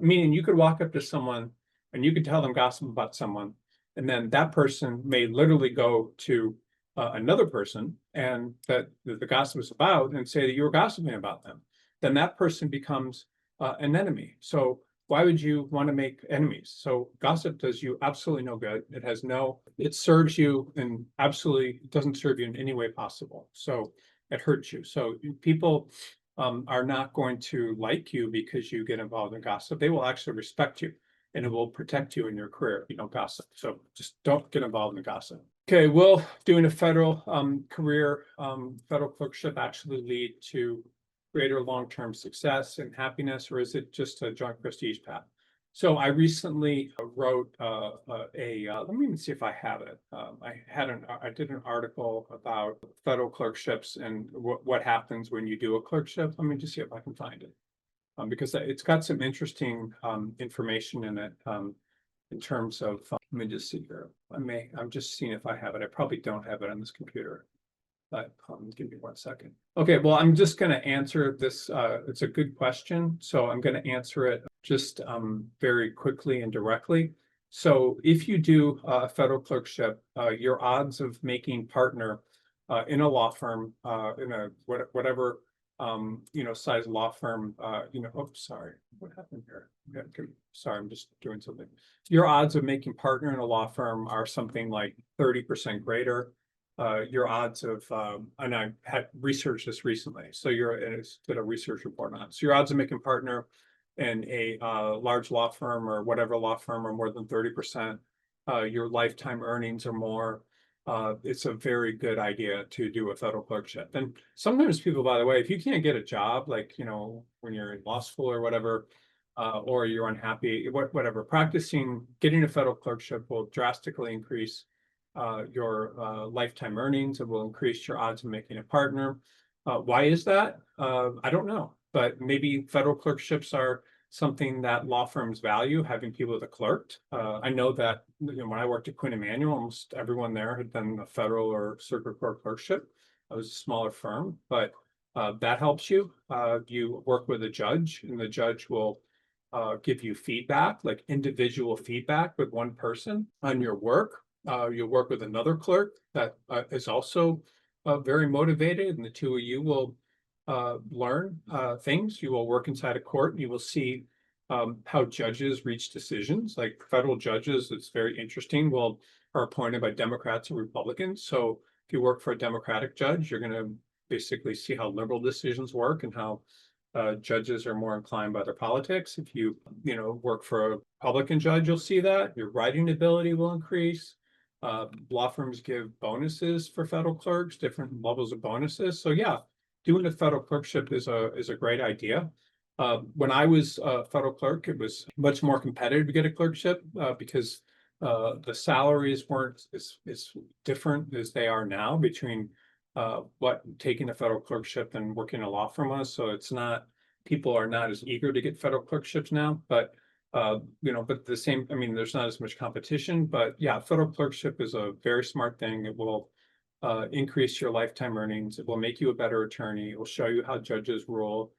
meaning you could walk up to someone and you could tell them gossip about someone, and then that person may literally go to another person and that the gossip is about and say that you were gossiping about them. Then that person becomes an enemy. So why would you want to make enemies? So gossip does you absolutely no good. It serves you and absolutely doesn't serve you in any way possible. So it hurts you. So people are not going to like you because you get involved in gossip. They will actually respect you, and it will protect you in your career if you don't gossip. So just don't get involved in gossip. Okay, will doing a federal career, federal clerkship actually lead to greater long-term success and happiness, or is it just a joint prestige path? So I recently wrote let me even see if I have it. I did an article about federal clerkships and what happens when you do a clerkship. Let me just see if I can find it. Because it's got some interesting information in it in terms of, let me just see here. I'm just seeing if I have it. I probably don't have it on this computer. But give me 1 second. Okay, well, I'm just going to answer this. It's a good question. So I'm going to answer it just very quickly and directly. So if you do a federal clerkship, your odds of making partner in a law firm, in a whatever size law firm, oops, sorry, what happened here? Sorry, I'm just doing something. Your odds of making partner in a law firm are something like 30% greater. Your odds of, and I had researched this recently, so did a research report on it. So your odds of making partner in a large law firm or whatever law firm are more than 30%. Your lifetime earnings are more. It's a very good idea to do a federal clerkship. And sometimes people, by the way, if you can't get a job, like, when you're in law school or whatever, or you're unhappy, whatever, getting a federal clerkship will drastically increase your lifetime earnings. It will increase your odds of making a partner. Why is that? I don't know, but maybe federal clerkships are something that law firms value, having people that clerked. I know that when I worked at Quinn Emanuel, almost everyone there had done a federal or circuit court clerkship. It was a smaller firm, but that helps you. You work with a judge, and the judge will give you feedback, like individual feedback with one person on your work. You'll work with another clerk that is also very motivated, and the two of you will learn things. You will work inside a court, and you will see how judges reach decisions. Like federal judges, it's very interesting, are appointed by Democrats and Republicans. So if you work for a Democratic judge, you're going to basically see how liberal decisions work and how judges are more inclined by their politics. If you work for a Republican judge, you'll see that your writing ability will increase. Law firms give bonuses for federal clerks, different levels of bonuses. So yeah, doing a federal clerkship is a great idea. When I was a federal clerk, it was much more competitive to get a clerkship because the salaries weren't as different as they are now between what taking a federal clerkship and working in a law firm was. So people are not as eager to get federal clerkships now, but but the same, I mean, there's not as much competition, but yeah, federal clerkship is a very smart thing. It will increase your lifetime earnings. It will make you a better attorney. It will show you how judges rule.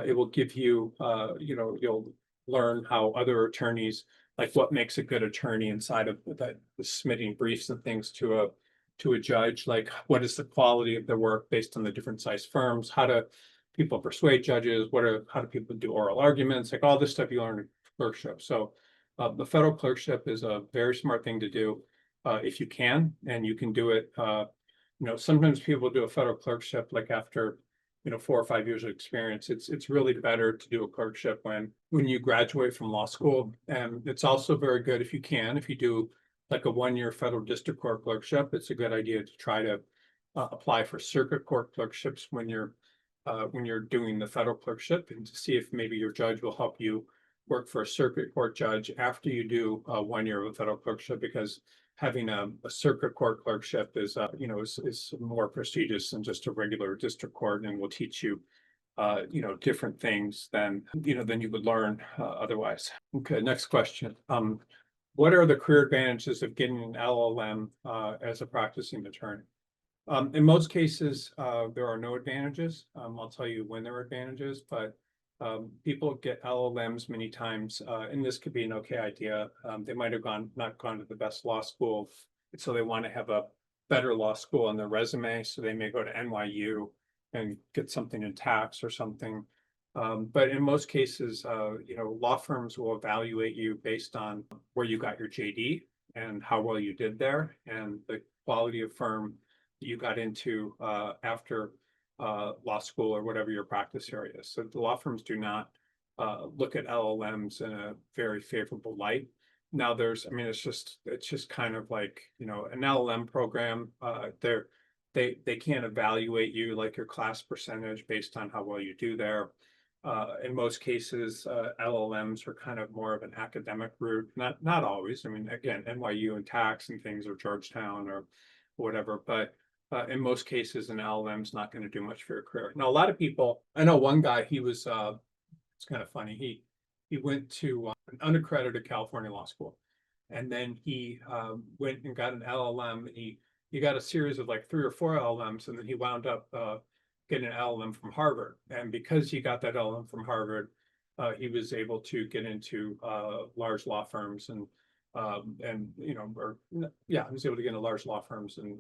It will give you, you'll learn how other attorneys, like what makes a good attorney inside of that, submitting briefs and things to a judge, like what is the quality of their work based on the different size firms, how do people persuade judges, how do people do oral arguments, like all this stuff you learn in clerkship. So the federal clerkship is a very smart thing to do if you can, and you can do it. Sometimes people do a federal clerkship like after 4 or 5 years of experience. It's really better to do a clerkship when you graduate from law school, and it's also very good if you do like a 1-year federal district court clerkship. It's a good idea to try to apply for circuit court clerkships when you're doing the federal clerkship, and to see if maybe your judge will help you work for a circuit court judge after you do 1 year of a federal clerkship, because having a circuit court clerkship is more prestigious than just a regular district court, and will teach you different things than you would learn otherwise. Okay, next question. What are the career advantages of getting an LLM as a practicing attorney? In most cases, there are no advantages. I'll tell you when there are advantages, but people get LLMs many times, and this could be an okay idea. They might have not gone to the best law school, so they want to have a better law school on their resume. So they may go to NYU and get something in tax or something. But in most cases, law firms will evaluate you based on where you got your JD and how well you did there, and the quality of firm you got into after law school or whatever your practice area is. So the law firms do not look at LLMs in a very favorable light. Now it's just kind of like, an LLM program, they can't evaluate you like your class percentage based on how well you do there. In most cases, LLMs are kind of more of an academic route. Not always. I mean, again, NYU and tax and things, or Georgetown or whatever. But in most cases, an LLM is not going to do much for your career. Now, a lot of people. I know one guy. He was. It's kind of funny. He went to an unaccredited California law school, and then he went and got an LLM. And he got a series of like 3 or 4 LLMs, and then he wound up get an LLM from Harvard. And because he got that LLM from Harvard, he was able to get into large law firms and yeah, he was able to get into large law firms and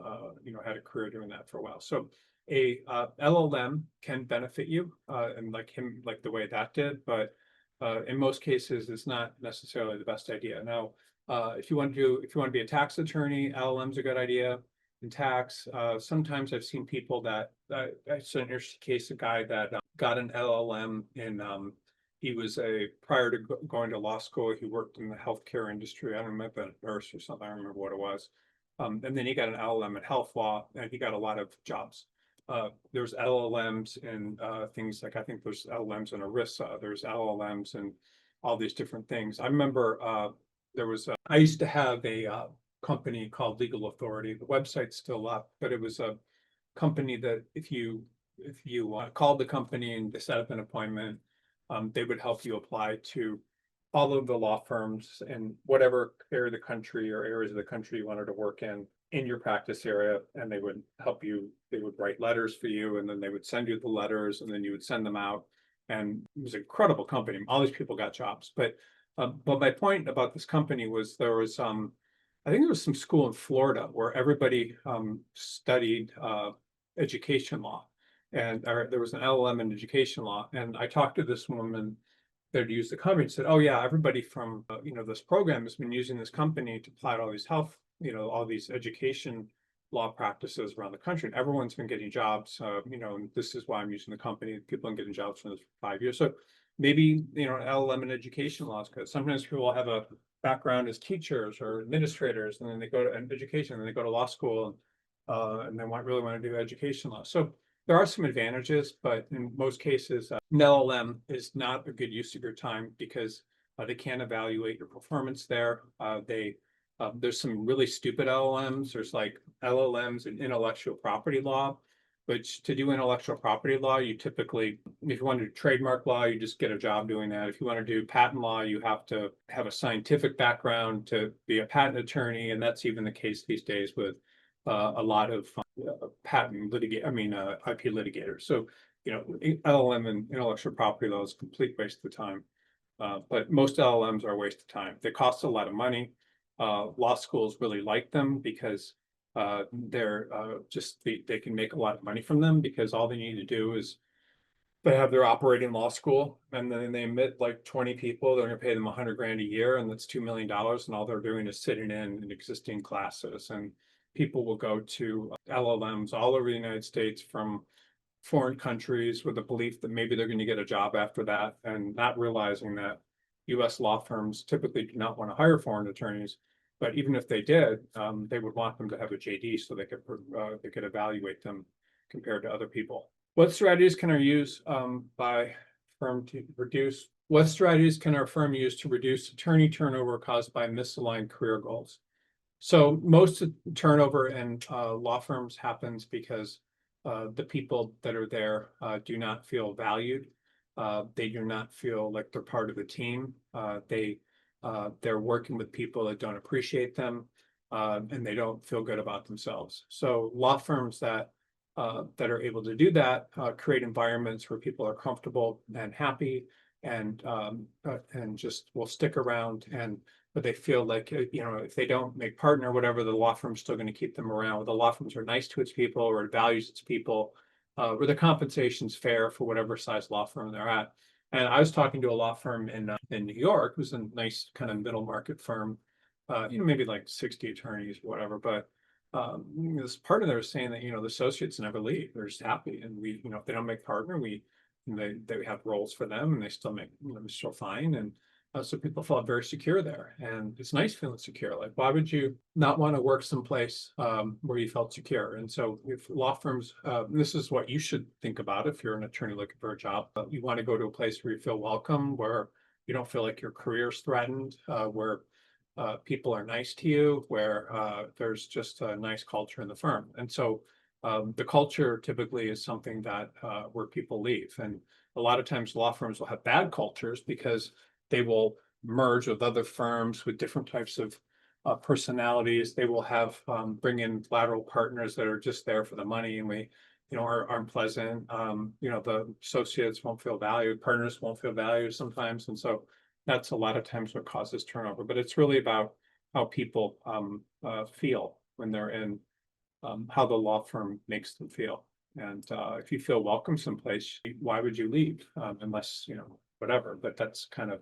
had a career doing that for a while. So a LLM can benefit you and like the way that did, but in most cases, it's not necessarily the best idea. Now, if you want to be a tax attorney, LLM's a good idea in tax. Sometimes I've seen people that I saw an interesting case, a guy that got an LLM in he was prior to going to law school, he worked in the healthcare industry. I don't remember, a nurse or something. I don't remember what it was. And then he got an LLM in health law, and he got a lot of jobs. There's LLMs in things like, I think there's LLMs in ERISA, there's LLMs and all these different things. I remember I used to have a company called Legal Authority. The website's still up, but it was a company that if you called the company and they set up an appointment, they would help you apply to all of the law firms in whatever area of the country or areas of the country you wanted to work in your practice area, and they would help you. They would write letters for you, and then they would send you the letters, and then you would send them out. And it was an incredible company. All these people got jobs. But my point about this company was there was I think there was some school in Florida where everybody studied education law, and there was an LLM in education law. And I talked to this woman that used the company and said, "Oh yeah, everybody from this program has been using this company to apply to all these all these education law practices around the country, and everyone's been getting jobs. And this is why I'm using the company. People have been getting jobs for this for 5 years. So maybe an LLM in education laws, because sometimes people have a background as teachers or administrators, and then they go to education, and then they go to law school, and they really want to do education law. So there are some advantages, but in most cases, an LLM is not a good use of your time because they can't evaluate your performance there. There's some really stupid LLMs. There's like LLMs in intellectual property law, which to do intellectual property law, you typically, if you want to do trademark law, you just get a job doing that. If you want to do patent law, you have to have a scientific background to be a patent attorney. And that's even the case these days with a lot of IP litigators. So, LLM and intellectual property law is a complete waste of time. But most LLMs are a waste of time. They cost a lot of money. Law schools really like them because they're they can make a lot of money from them, because all they need to do is they have their operating law school, and then they admit like 20 people. They're going to pay them $100,000 a year, and that's $2 million. And all they're doing is sitting in existing classes. And people will go to LLMs all over the United States from foreign countries with the belief that maybe they're going to get a job after that, and not realizing that U.S. law firms typically do not want to hire foreign attorneys. But even if they did, they would want them to have a JD so they could evaluate them compared to other people. What strategies can our firm use to reduce attorney turnover caused by misaligned career goals? So most turnover in law firms happens because the people that are there do not feel valued. They do not feel like they're part of the team. They're working with people that don't appreciate them, and they don't feel good about themselves. So law firms that are able to do that create environments where people are comfortable and happy, and just will stick around. But they feel like if they don't make partner or whatever, the law firm's still going to keep them around. The law firms are nice to its people, or it values its people, where the compensation's fair for whatever size law firm they're at. And I was talking to a law firm in New York. It was a nice kind of middle market firm, maybe like 60 attorneys, whatever. But this partner there was saying that the associates never leave; they're just happy, and if they don't make partner, they have roles for them, and they still make they're still fine. And So people felt very secure there, and it's nice feeling secure. Like, why would you not want to work someplace where you felt secure? And so, if law firms, this is what you should think about if you're an attorney looking for a job. You want to go to a place where you feel welcome, where you don't feel like your career's threatened, where people are nice to you, where there's just a nice culture in the firm. And so, the culture typically is something that where people leave, and a lot of times law firms will have bad cultures because they will merge with other firms with different types of personalities. They will have bring in lateral partners that are just there for the money, and aren't pleasant. The associates won't feel valued, partners won't feel valued sometimes, and so that's a lot of times what causes turnover. But it's really about how people feel when they're in, how the law firm makes them feel. And if you feel welcome someplace, why would you leave? Unless, whatever, but that's kind of,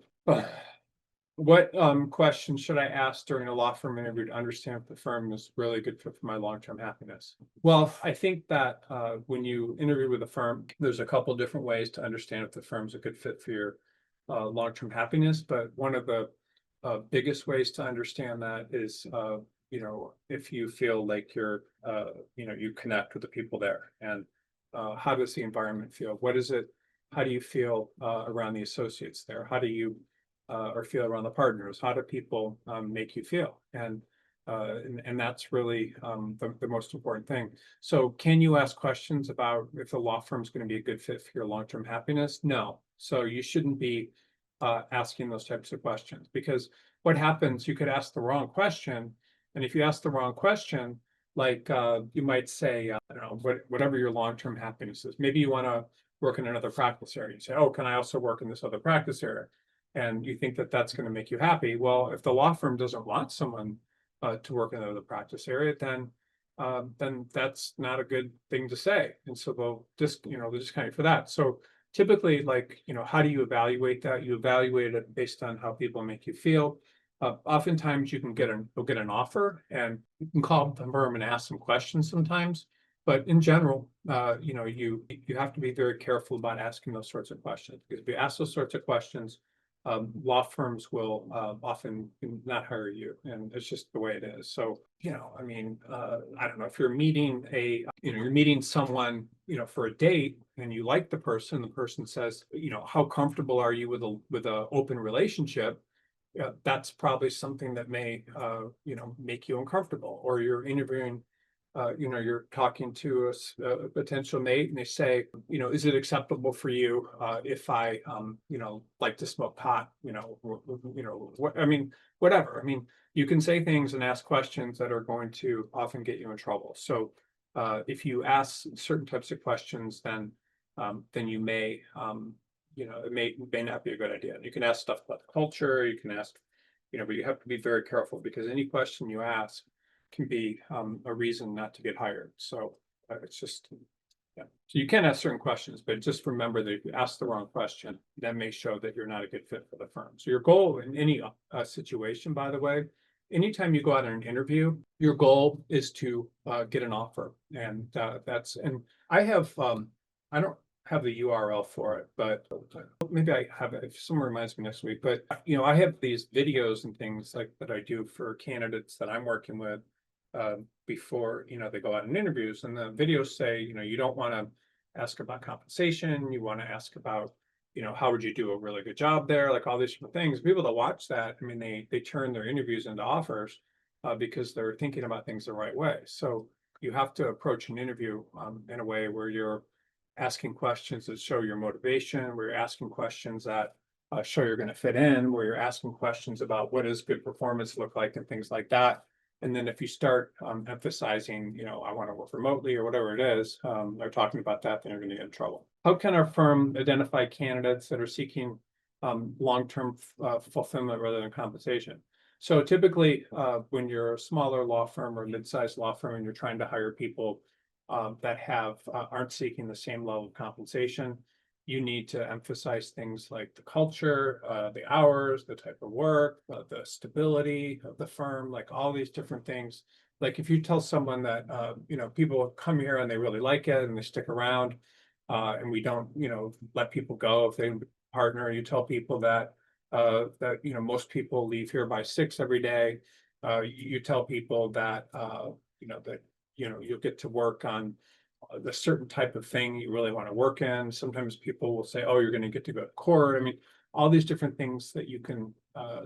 what questions should I ask during a law firm interview to understand if the firm is really a good fit for my long-term happiness? Well, I think that when you interview with a firm, there's a couple different ways to understand if the firm's a good fit for your long-term happiness. But one of the biggest ways to understand that is, if you feel like you connect with the people there, and how does the environment feel? What is it? How do you feel around the associates there? How do you or feel around the partners? How do people make you feel? And that's really the most important thing. So, can you ask questions about if the law firm is going to be a good fit for your long-term happiness? No. So you shouldn't be asking those types of questions, because what happens, you could ask the wrong question. And if you ask the wrong question, like you might say, I don't know, whatever your long-term happiness is. Maybe you want to work in another practice area. You say, oh, can I also work in this other practice area? And you think that that's going to make you happy. Well, if the law firm doesn't want someone to work in another practice area, then that's not a good thing to say. And so they'll discount you for that. So typically, like, how do you evaluate that? You evaluate it based on how people make you feel. Oftentimes you'll get an offer, and you can call the firm and ask some questions sometimes. But in general, you have to be very careful about asking those sorts of questions, because if you ask those sorts of questions, law firms will often not hire you, and it's just the way it is. So, I don't know, if you're meeting someone, for a date, and you like the person says, how comfortable are you with a open relationship? That's probably something that may, make you uncomfortable. Or you're interviewing, you're talking to a potential mate, and they say, is it acceptable for you if I, like to smoke pot? Whatever. I mean, you can say things and ask questions that are going to often get you in trouble. So if you ask certain types of questions, then you may, it may not be a good idea. You can ask stuff about the culture. You can ask, but you have to be very careful, because any question you ask can be a reason not to get hired. So it's just, yeah. So you can ask certain questions, but just remember that if you ask the wrong question, that may show that you're not a good fit for the firm. So your goal in any situation, by the way, anytime you go out on an interview, your goal is to get an offer. And and I I don't have the URL for it, but maybe I have it if someone reminds me next week. But I have these videos and things like that I do for candidates that I'm working with before they go out in interviews. And the videos say, you don't want to ask about compensation. You want to ask about, how would you do a really good job there? Like all these different things. People that watch that, I mean, they turn their interviews into offers because they're thinking about things the right way. So you have to approach an interview in a way where you're asking questions that show your motivation, where you're asking questions that show you're going to fit in, where you're asking questions about what does good performance look like and things like that. And then if you start emphasizing, I want to work remotely or whatever it is, they're talking about that, then you're going to get in trouble. How can our firm identify candidates that are seeking long-term fulfillment rather than compensation? So typically, when you're a smaller law firm or mid-sized law firm and you're trying to hire people that aren't seeking the same level of compensation, you need to emphasize things like the culture, the hours, the type of work, the stability of the firm, like all these different things. Like if you tell someone that, people come here and they really like it and they stick around, and we don't, let people go if they partner, you tell people that, that, most people leave here by 6 every day. You tell people that, that, you'll get to work on the certain type of thing you really want to work in. Sometimes people will say, oh, you're going to get to go to court. I mean, all these different things that you can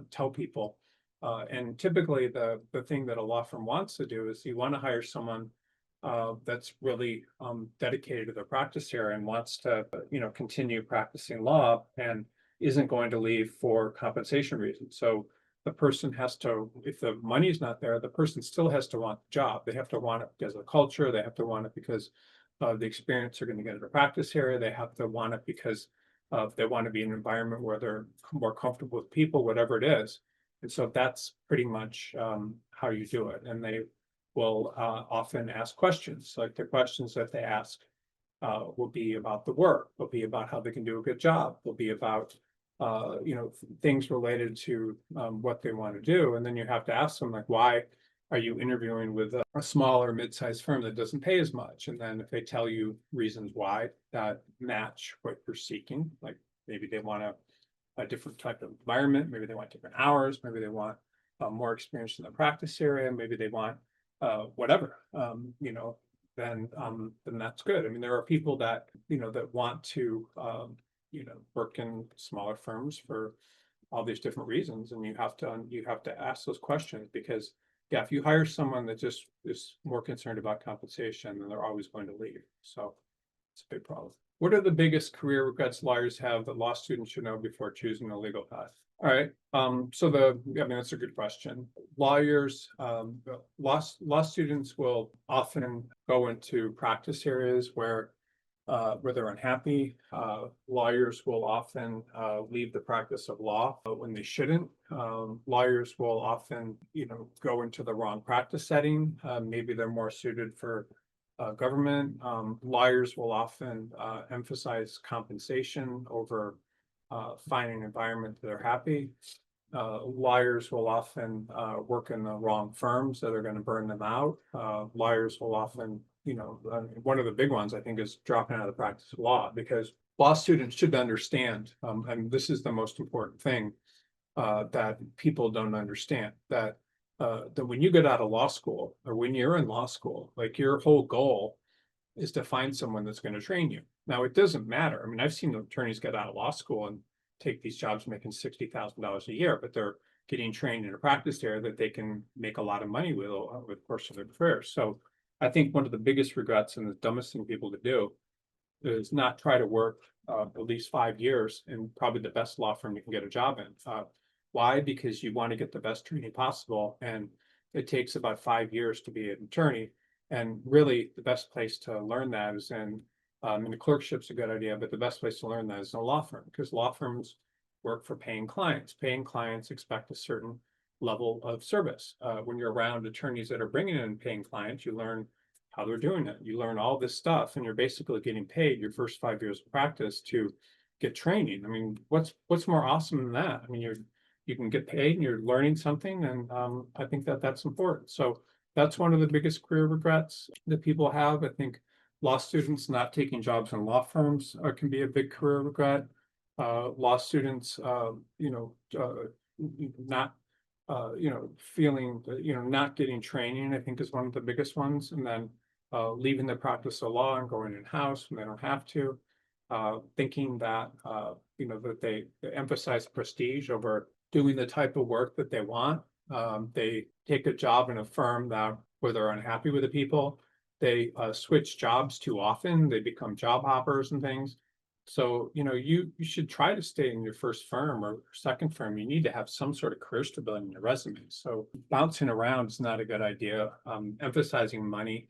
tell people. And typically the thing that a law firm wants to do is you want to hire someone that's really dedicated to their practice area and wants to, continue practicing law and isn't going to leave for compensation reasons. So the person has to, if the money is not there, the person still has to want the job. They have to want it because of the culture. They have to want it because of the experience they're going to get in their practice area. They have to want it because they want to be in an environment where they're more comfortable with people, whatever it is. And so that's pretty much how you do it. And they will often ask questions, like the questions that they ask will be about the work, will be about how they can do a good job, will be about things related to what they want to do. And then you have to ask them, like, why are you interviewing with a small or mid-sized firm that doesn't pay as much? And then if they tell you reasons why that match what you're seeking, like maybe they want a different type of environment, maybe they want different hours, maybe they want more experience in the practice area, maybe they want whatever, then that's good. I mean, there are people that, that want to, work in smaller firms for all these different reasons. And you have to ask those questions because, yeah, if you hire someone that just is more concerned about compensation, then they're always going to leave. So it's a big problem. What are the biggest career regrets lawyers have that law students should know before choosing a legal path? All right. That's a good question. Lawyers, law students will often go into practice areas where they're unhappy. Lawyers will often leave the practice of law when they shouldn't. Lawyers will often, go into the wrong practice setting. Maybe they're more suited for government. Lawyers will often emphasize compensation over finding an environment that they're happy. Lawyers will often work in the wrong firms that are going to burn them out. Lawyers will often, one of the big ones I think is dropping out of the practice of law, because law students should understand, and this is the most important thing that people don't understand, that when you get out of law school or when you're in law school, like your whole goal is to find someone that's going to train you. Now, it doesn't matter. I mean, I've seen attorneys get out of law school and take these jobs making $60,000 a year, but they're getting trained in a practice area that they can make a lot of money with over the course of their career. So I think one of the biggest regrets and the dumbest thing people to do is not try to work at least 5 years in probably the best law firm you can get a job in. Why? Because you want to get the best training possible, and it takes about 5 years to be an attorney. And really, the best place to learn that is the clerkship's a good idea, but the best place to learn that is in a law firm, because law firms work for paying clients. Paying clients expect a certain level of service. When you're around attorneys that are bringing in paying clients, you learn how they're doing it. You learn all this stuff, and you're basically getting paid your first 5 years of practice to get training. I mean, what's more awesome than that? I mean, you can get paid and you're learning something, and I think that's important. So that's one of the biggest career regrets that people have. I think law students not taking jobs in law firms can be a big career regret. Law students, not, feeling, not getting training, I think is one of the biggest ones. And then leaving the practice of law and going in-house when they don't have to. Thinking that, that they emphasize prestige over doing the type of work that they want. They take a job in a firm where they're unhappy with the people. They switch jobs too often. They become job hoppers and things. So, you should try to stay in your first firm or second firm. You need to have some sort of career stability in your resume. So bouncing around is not a good idea. Emphasizing money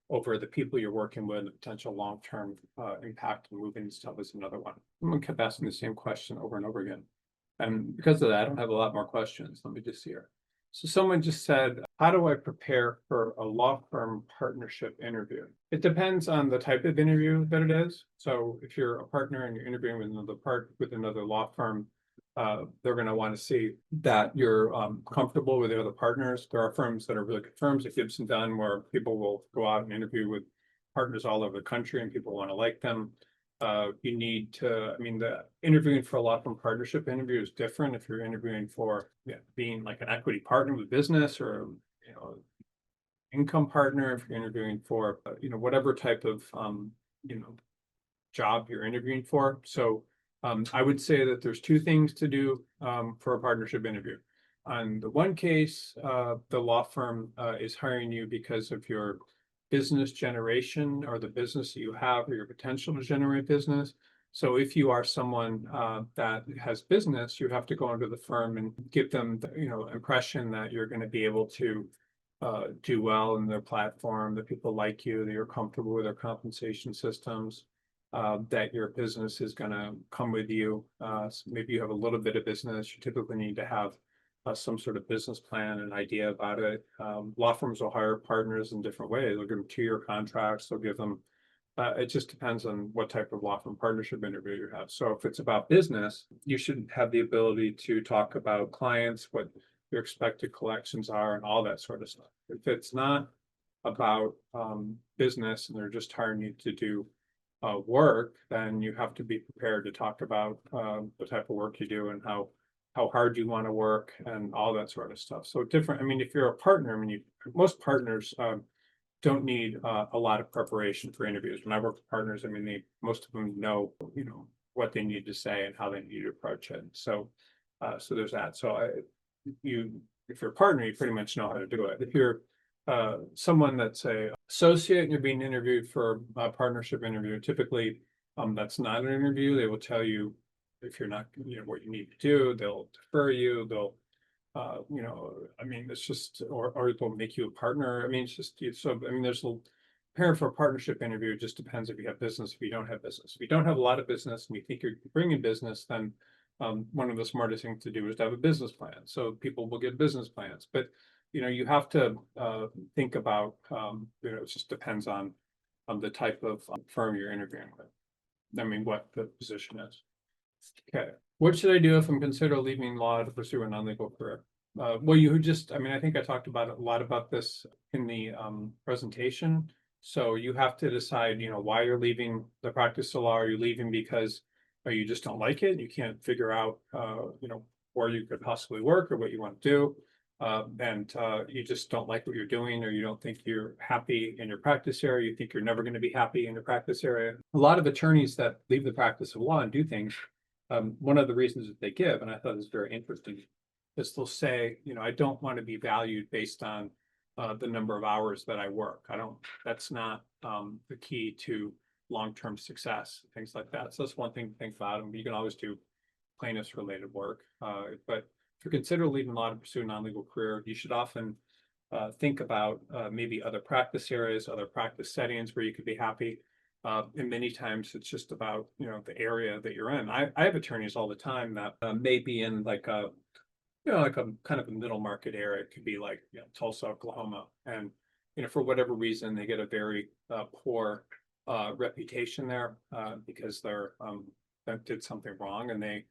over the people you're working with, the potential long-term impact and moving stuff is another one. Someone kept asking the same question over and over again. And because of that, I don't have a lot more questions. Let me just see here. So someone just said, how do I prepare for a law firm partnership interview? It depends on the type of interview that it is. So if you're a partner and you're interviewing with another law firm, they're going to want to see that you're comfortable with the other partners. There are firms that are really good firms at Gibson Dunn where people will go out and interview with partners all over the country and people want to like them. You need to, I mean, the interviewing for a law firm partnership interview is different if you're interviewing for, yeah, being like an equity partner with business, or, you know, income partner, if you're interviewing for, whatever type of, you know, job you're interviewing for. So I would say that there's two things to do for a partnership interview. On the one case, the law firm is hiring you because of your business generation, or the business that you have, or your potential to generate business. So if you are someone that has business, you have to go into the firm and give them the, impression that you're going to be able to do well in their platform, that people like you, that you're comfortable with their compensation systems, that your business is going to come with you. So maybe you have a little bit of business. You typically need to have some sort of business plan and idea about it. Law firms will hire partners in different ways. They'll give them 2-year contracts. They'll give them, it just depends on what type of law firm partnership interview you have. So if it's about business, you should have the ability to talk about clients, what your expected collections are, and all that sort of stuff. If it's not about business and they're just hiring you to do work, then you have to be prepared to talk about the type of work you do, and how hard you want to work, and all that sort of stuff. So different, I mean, if you're a partner, I mean, most partners don't need a lot of preparation for interviews. When I work with partners, I mean, most of them know, what they need to say and how they need to approach it. So, so there's that. So if you're a partner, you pretty much know how to do it. If you're someone that's a associate and you're being interviewed for a partnership interview, typically that's not an interview. They will tell you if you're not, what you need to do. They'll defer you. They'll, I mean, it's just, or they'll make you a partner. I mean, it's just, so, I mean, there's a preparing for a partnership interview. It just depends if you have business, if you don't have business. If you don't have a lot of business and you think you're bringing business, then one of the smartest things to do is to have a business plan. So people will get business plans, but you have to think about, it just depends on the type of firm you're interviewing with. I mean, what the position is. Okay, what should I do if I'm considering leaving law to pursue a non-legal career? Well, I mean, I think I talked about a lot about this in the presentation. So you have to decide, why you're leaving the practice of law. Are you leaving because you just don't like it? You can't figure out, where you could possibly work or what you want to do. And you just don't like what you're doing, or you don't think you're happy in your practice area. You think you're never going to be happy in your practice area. A lot of attorneys that leave the practice of law and do things, one of the reasons that they give, and I thought it was very interesting, is they'll say, I don't want to be valued based on the number of hours that I work. That's not the key to long-term success, things like that. So that's one thing to think about. And you can always do plaintiffs related work. But if you consider leaving law to pursue a non-legal career, you should often think about maybe other practice areas, other practice settings where you could be happy. And many times it's just about, the area that you're in. I have attorneys all the time that may be in like a kind of a middle market area. It could be like, Tulsa, Oklahoma. And, for whatever reason, they get a very poor reputation there because they're that did something wrong, and they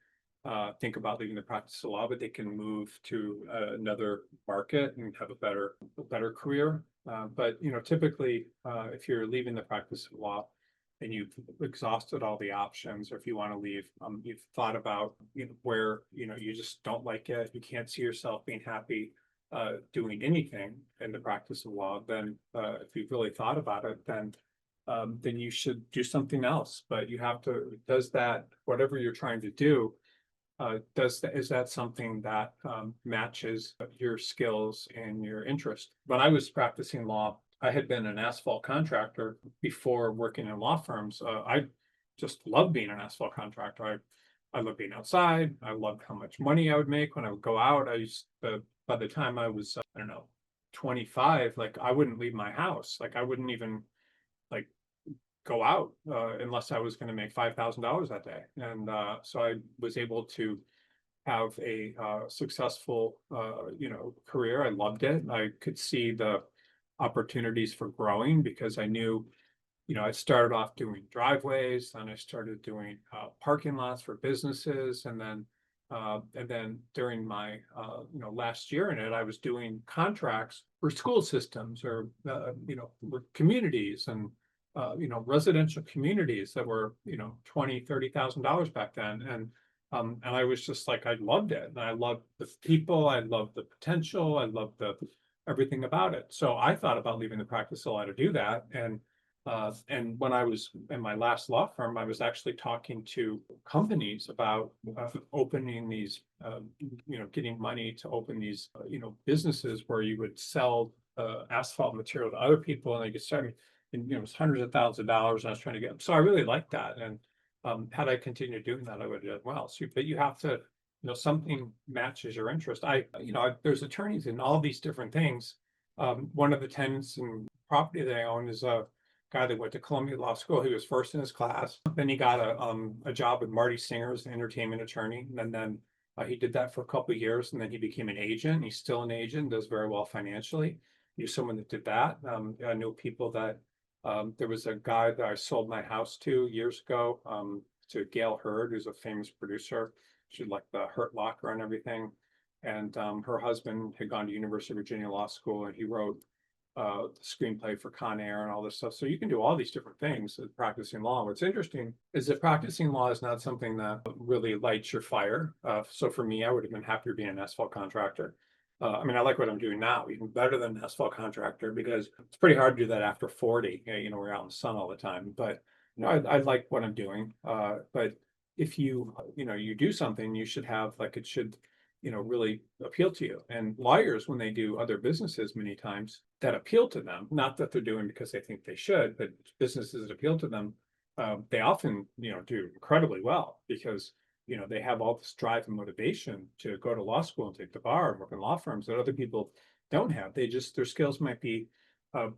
think about leaving the practice of law, but they can move to another market and have a better career. But typically, if you're leaving the practice of law and you've exhausted all the options, or if you want to leave, you've thought about where you just don't like it, you can't see yourself being happy doing anything in the practice of law, then if you've really thought about it, then you should do something else. But you have to, whatever you're trying to do, is that something that matches your skills and your interest? When I was practicing law, I had been an asphalt contractor before working in law firms. I just loved being an asphalt contractor. I loved being outside. I loved how much money I would make when I would go out. By the time I was, I don't know, 25, like I wouldn't leave my house. Like I wouldn't even like go out unless I was going to make $5,000 that day. And so I was able to have a successful, career. I loved it. I could see the opportunities for growing because I knew, I started off doing driveways, then I started doing parking lots for businesses, and then during my last year in it, I was doing contracts for school systems or with communities, and residential communities that were, $20,000, $30,000 back then. And I was just like, I loved it. And I loved the people, I loved the potential, I loved the everything about it. So I thought about leaving the practice a lot to do that. And when I was in my last law firm, I was actually talking to companies about opening these, getting money to open these, businesses where you would sell asphalt material to other people, and they could start, and it was hundreds of thousands of dollars. And I was trying to get, so I really liked that. And had I continued doing that, I would have done well. So, but you have to, something matches your interest. There's attorneys in all these different things. One of the tenants and property that I own is a guy that went to Columbia Law School. He was first in his class. Then he got a job with Marty Singer as an entertainment attorney. And then he did that for a couple of years, and then he became an agent. He's still an agent, does very well financially. He's someone that did that. I know people that there was a guy that I sold my house to years ago, to Gail Hurd, who's a famous producer. She like the Hurt Locker and everything. And her husband had gone to University of Virginia Law School, and he wrote the screenplay for Con Air and all this stuff. So you can do all these different things as practicing law. What's interesting is that practicing law is not something that really lights your fire. So for me, I would have been happier being an asphalt contractor. I like what I'm doing now, even better than an asphalt contractor, because it's pretty hard to do that after 40. We're out in the sun all the time. But I like what I'm doing. But if you do something, you should have like it should, really appeal to you. And lawyers, when they do other businesses, many times that appeal to them, not that they're doing because they think they should, but businesses that appeal to them, they often, do incredibly well because they have all this drive and motivation to go to law school and take the bar and work in law firms that other people don't have. Their skills might be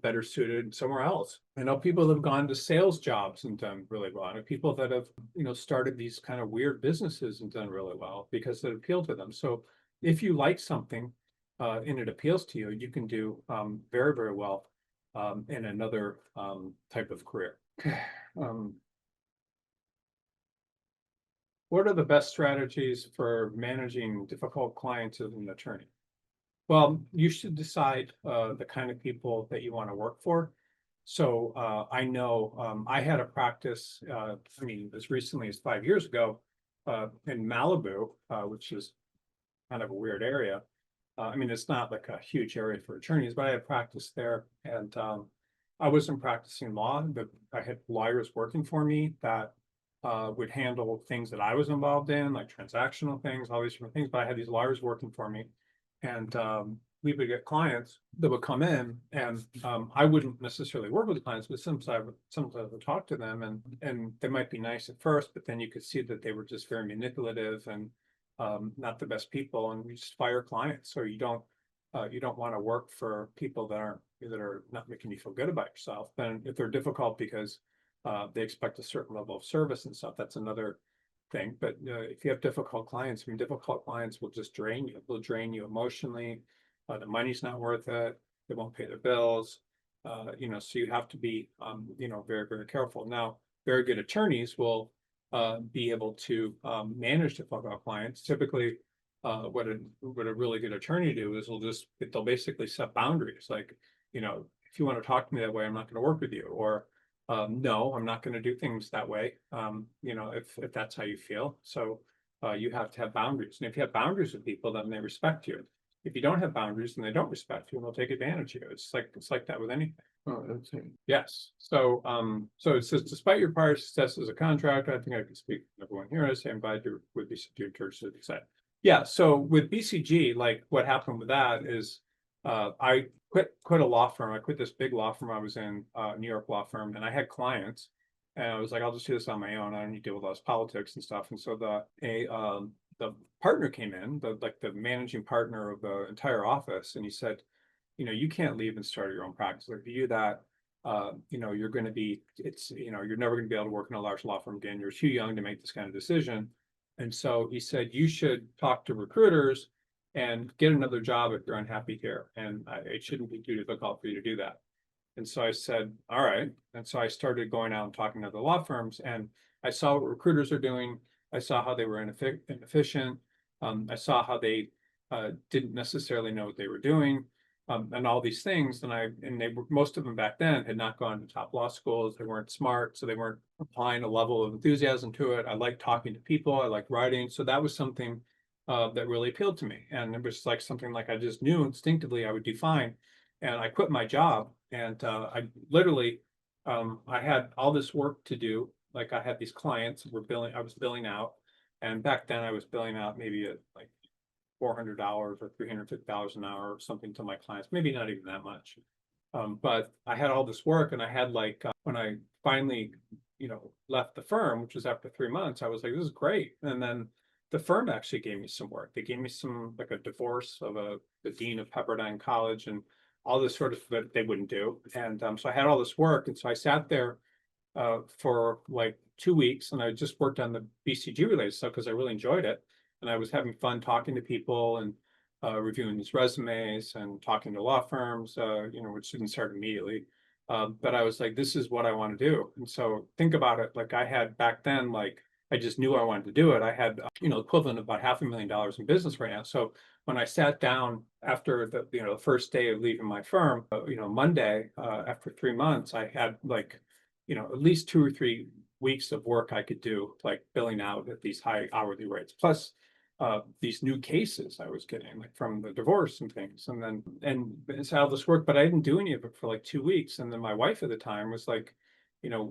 better suited somewhere else. I know people that have gone to sales jobs and done really well. I know people that have, started these kind of weird businesses and done really well because it appealed to them. So if you like something and it appeals to you, you can do very, very well in another type of career. Um, What are the best strategies for managing difficult clients as an attorney? Well, you should decide the kind of people that you want to work for. So I know I had a practice, as recently as 5 years ago in Malibu, which is kind of a weird area. It's not like a huge area for attorneys, but I had practice there, and I wasn't practicing law, but I had lawyers working for me that would handle things that I was involved in, like transactional things, all these different things. But I had these lawyers working for me, and we would get clients that would come in, and I wouldn't necessarily work with the clients, but sometimes I would talk to them, and they might be nice at first, but then you could see that they were just very manipulative and not the best people, and we just fire clients. So you don't want to work for people that are not making you feel good about yourself. And if they're difficult because they expect a certain level of service and stuff, that's another thing. But if you have difficult clients, difficult clients will just drain you. They'll drain you emotionally. The money's not worth it. They won't pay their bills. So you have to be, very, very careful. Now, very good attorneys will be able to manage difficult clients. Typically, what a really good attorney do is they'll basically set boundaries. Like, if you want to talk to me that way, I'm not going to work with you. Or no, I'm not going to do things that way. If that's how you feel. So you have to have boundaries. And if you have boundaries with people, then they respect you. If you don't have boundaries, then they don't respect you and they'll take advantage of you. It's like that with anything. Oh, that's it. Yes. So it says, despite your prior success as a contractor, I think I can speak for everyone here. I say I'm glad you would be church to decide. Yeah. So with BCG, like what happened with that is I quit a law firm. I quit this big law firm I was in, New York law firm, and I had clients. And I was like, I'll just do this on my own. I don't need to deal with all this politics and stuff. And so the partner came in, the managing partner of the entire office, and he said, you can't leave and start your own practice. Like, if you do that, you're going to be, you're never going to be able to work in a large law firm again. You're too young to make this kind of decision. And so he said, you should talk to recruiters and get another job if you're unhappy here. And it shouldn't be too difficult for you to do that. And so I said, all right. And so I started going out and talking to the law firms, and I saw what recruiters are doing. I saw how they were inefficient. I saw how they didn't necessarily know what they were doing. and all these things. And they were, most of them back then had not gone to top law schools. They weren't smart, so they weren't applying a level of enthusiasm to it. I liked talking to people. I liked writing. So that was something that really appealed to me. And it was like something like I just knew instinctively I would do fine. And I quit my job, and I literally, I had all this work to do. Like I had these clients who were billing, I was billing out. And back then I was billing out maybe at like $400 or $350 an hour or something to my clients, maybe not even that much. But I had all this work, and I had like, when I finally, left the firm, which was after 3 months, I was like, this is great. And then the firm actually gave me some work. They gave me some, like a divorce of the dean of Pepperdine College and all this sort of that they wouldn't do. And so I had all this work. And so I sat there for like 2 weeks, and I just worked on the BCG related stuff because I really enjoyed it. And I was having fun talking to people and reviewing these resumes and talking to law firms, which didn't start immediately. But I was like, this is what I want to do. And so think about it. Like I had back then, like I just knew I wanted to do it. I had, equivalent of about $500,000 in business right now. So when I sat down after the first day of leaving my firm, Monday, after 3 months, I had like, at least 2 or 3 weeks of work I could do, like billing out at these high hourly rates, plus these new cases I was getting, like from the divorce and things. And it's how this worked, but I didn't do any of it for like 2 weeks. And then my wife at the time was like,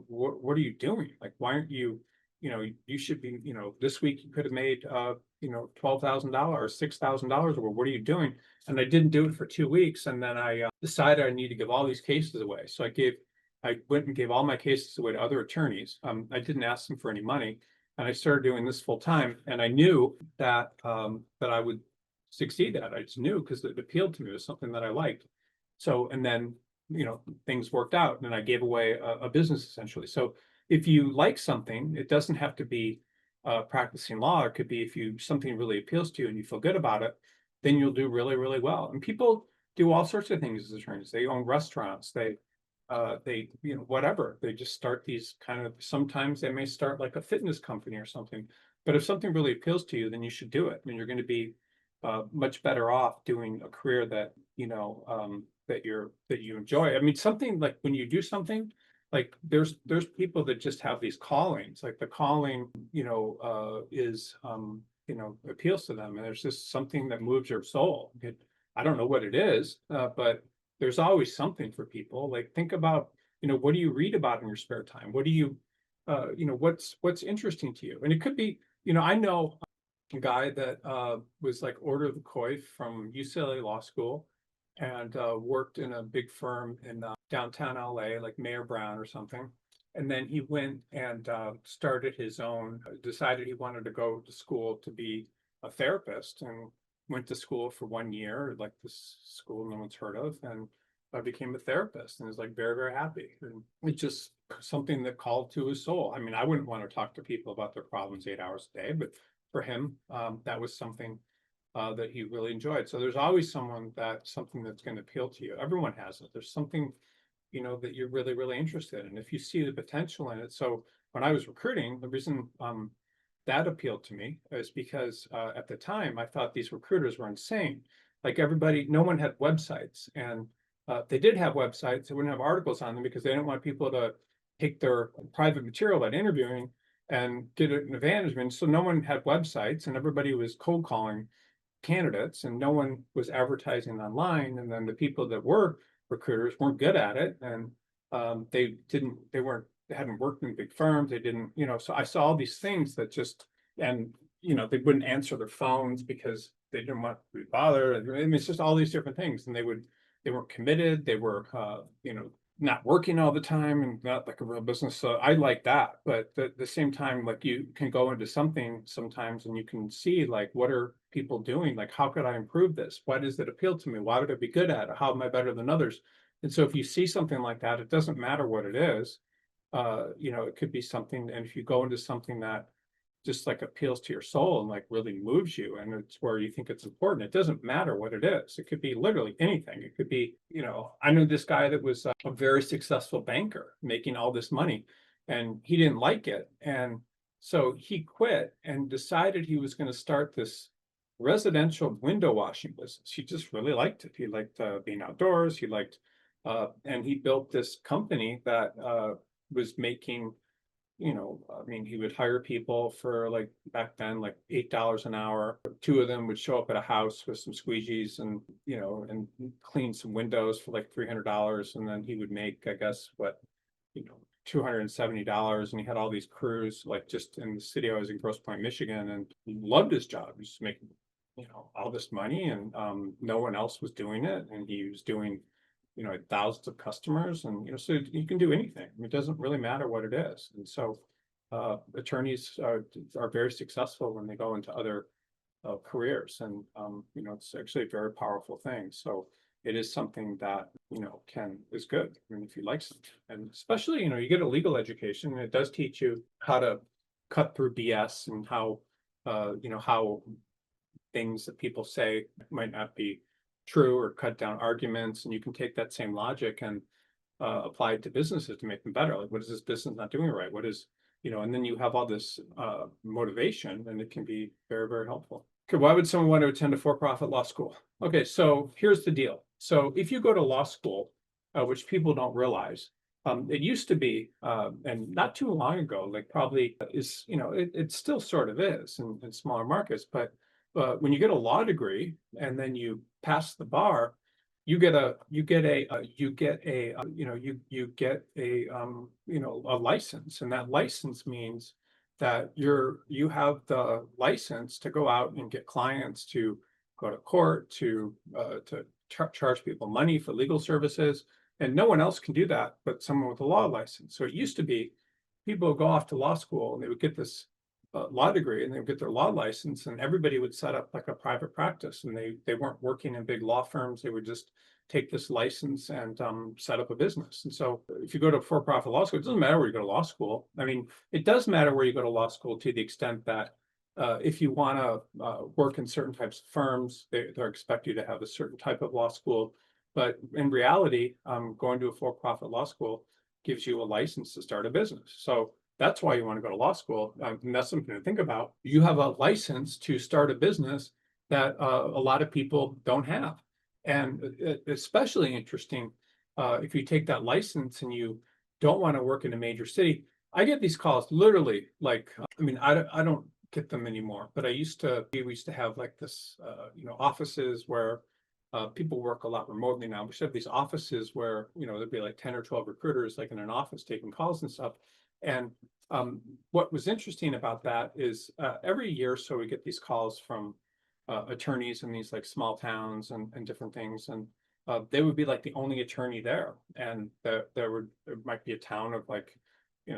what are you doing? Like, why aren't you, you should be, this week you could have made, $12,000, $6,000, or what are you doing? And I didn't do it for 2 weeks. And then I decided I need to give all these cases away. So I went and gave all my cases away to other attorneys. I didn't ask them for any money, and I started doing this full time. And I knew that I would succeed at it. I just knew because it appealed to me. It was something that I liked. So, and then things worked out, and I gave away a business essentially. So, if you like something, it doesn't have to be practicing law. It could be if you something really appeals to you and you feel good about it, then you'll do really, really well. And people do all sorts of things as attorneys. They own restaurants. They whatever, they just start these kind of, sometimes they may start like a fitness company or something. But if something really appeals to you, then you should do it, and you're going to be much better off doing a career that that you enjoy. I mean, something like when you do something, like there's people that just have these callings, like the calling is appeals to them, and there's just something that moves your soul. I don't know what it is, but there's always something for people. Like think about, what do you read about in your spare time? What do you, what's interesting to you? And it could be, I know a guy that was like order of the coif from UCLA Law School, and worked in a big firm in downtown LA, like Mayor Brown or something. And then he went and started his own, decided he wanted to go to school to be a therapist, and went to school for 1 year, like this school no one's heard of, and I became a therapist and is like very, very happy. And it's just something that called to his soul. I mean, I wouldn't want to talk to people about their problems 8 hours a day, but for him, that was something that he really enjoyed. So there's always something that's going to appeal to you. Everyone has it. There's something, that you're really, really interested in, if you see the potential in it. So when I was recruiting, the reason that appealed to me is because at the time I thought these recruiters were insane. Like everybody, no one had websites, and they did have websites. They wouldn't have articles on them because they didn't want people to take their private material at interviewing and get an advantage. And so no one had websites, and everybody was cold calling candidates, and no one was advertising online. And then the people that were recruiters weren't good at it, and they hadn't worked in big firms. They didn't, so I saw all these things that just, and they wouldn't answer their phones because they didn't want to be bothered. I mean, it's just all these different things, and they weren't committed. They were not working all the time, and not like a real business. So I like that. But at the same time, like you can go into something sometimes and you can see like, what are people doing? Like, how could I improve this? Why does it appeal to me? Why would I be good at it? How am I better than others? And so if you see something like that, it doesn't matter what it is. It could be something, and if you go into something that just like appeals to your soul and like really moves you, and it's where you think it's important, it doesn't matter what it is. It could be literally anything. It could be, I knew this guy that was a very successful banker making all this money, and he didn't like it. And so he quit and decided he was going to start this residential window washing business. He just really liked it. He liked being outdoors. He liked, and he built this company that was making, I mean, he would hire people for like back then, like $8 an hour. Two of them would show up at a house with some squeegees and, and clean some windows for like $300. And then he would make, I guess, $270. And he had all these crews, like just in the city. I was in Grosse Pointe, Michigan, and he loved his job. He was making, all this money, and no one else was doing it. And he was doing, thousands of customers, and so you can do anything. It doesn't really matter what it is. And so attorneys are very successful when they go into other careers, and it's actually a very powerful thing. So it is something that is good. I mean, if you like something, and especially you get a legal education, and it does teach you how to cut through BS, and how how things that people say might not be true, or cut down arguments. And you can take that same logic and apply it to businesses to make them better. Like, what is this business not doing right? What is, and then you have all this motivation, and it can be very, very helpful. Okay, why would someone want to attend a for-profit law school? Okay, so here's the deal. So if you go to law school, which people don't realize, it used to be, and not too long ago, like probably is, it still sort of is in smaller markets, but when you get a law degree and then you pass the bar, you get a license, and that license means that you have the license to go out and get clients, to go to court, to charge people money for legal services, and no one else can do that but someone with a law license. So it used to be people would go off to law school and they would get this law degree, and they would get their law license, and everybody would set up like a private practice, and they weren't working in big law firms. They would just take this license and set up a business. And so if you go to a for-profit law school, it doesn't matter where you go to law school. I mean, it does matter where you go to law school, to the extent that if you want to work in certain types of firms, they expect you to have a certain type of law school. But in reality, going to a for-profit law school gives you a license to start a business. So that's why you want to go to law school. And that's something to think about. You have a license to start a business that a lot of people don't have. And especially interesting if you take that license and you don't want to work in a major city. I get these calls literally, like, I mean, I don't get them anymore, but we used to have like this, offices where people work a lot remotely now. We should have these offices where, there'd be like 10 or 12 recruiters, like in an office, taking calls and stuff. And what was interesting about that is every year or so we get these calls from attorneys in these like small towns and different things. And they would be like the only attorney there. And there might be a town of like,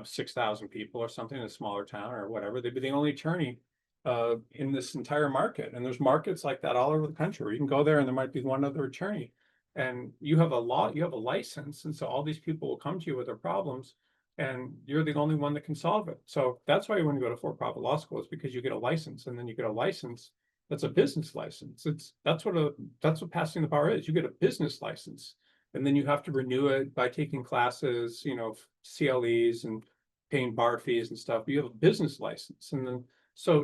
6,000 people or something, in a smaller town or whatever. They'd be the only attorney in this entire market. And there's markets like that all over the country where you can go there and there might be one other attorney. And you have a license. And so all these people will come to you with their problems, and you're the only one that can solve it. So that's why you want to go to for-profit law school, is because you get a license, and then you get a license that's a business license. That's what passing the bar is. You get a business license, and then you have to renew it by taking classes, CLEs, and paying bar fees and stuff. You have a business license, and then so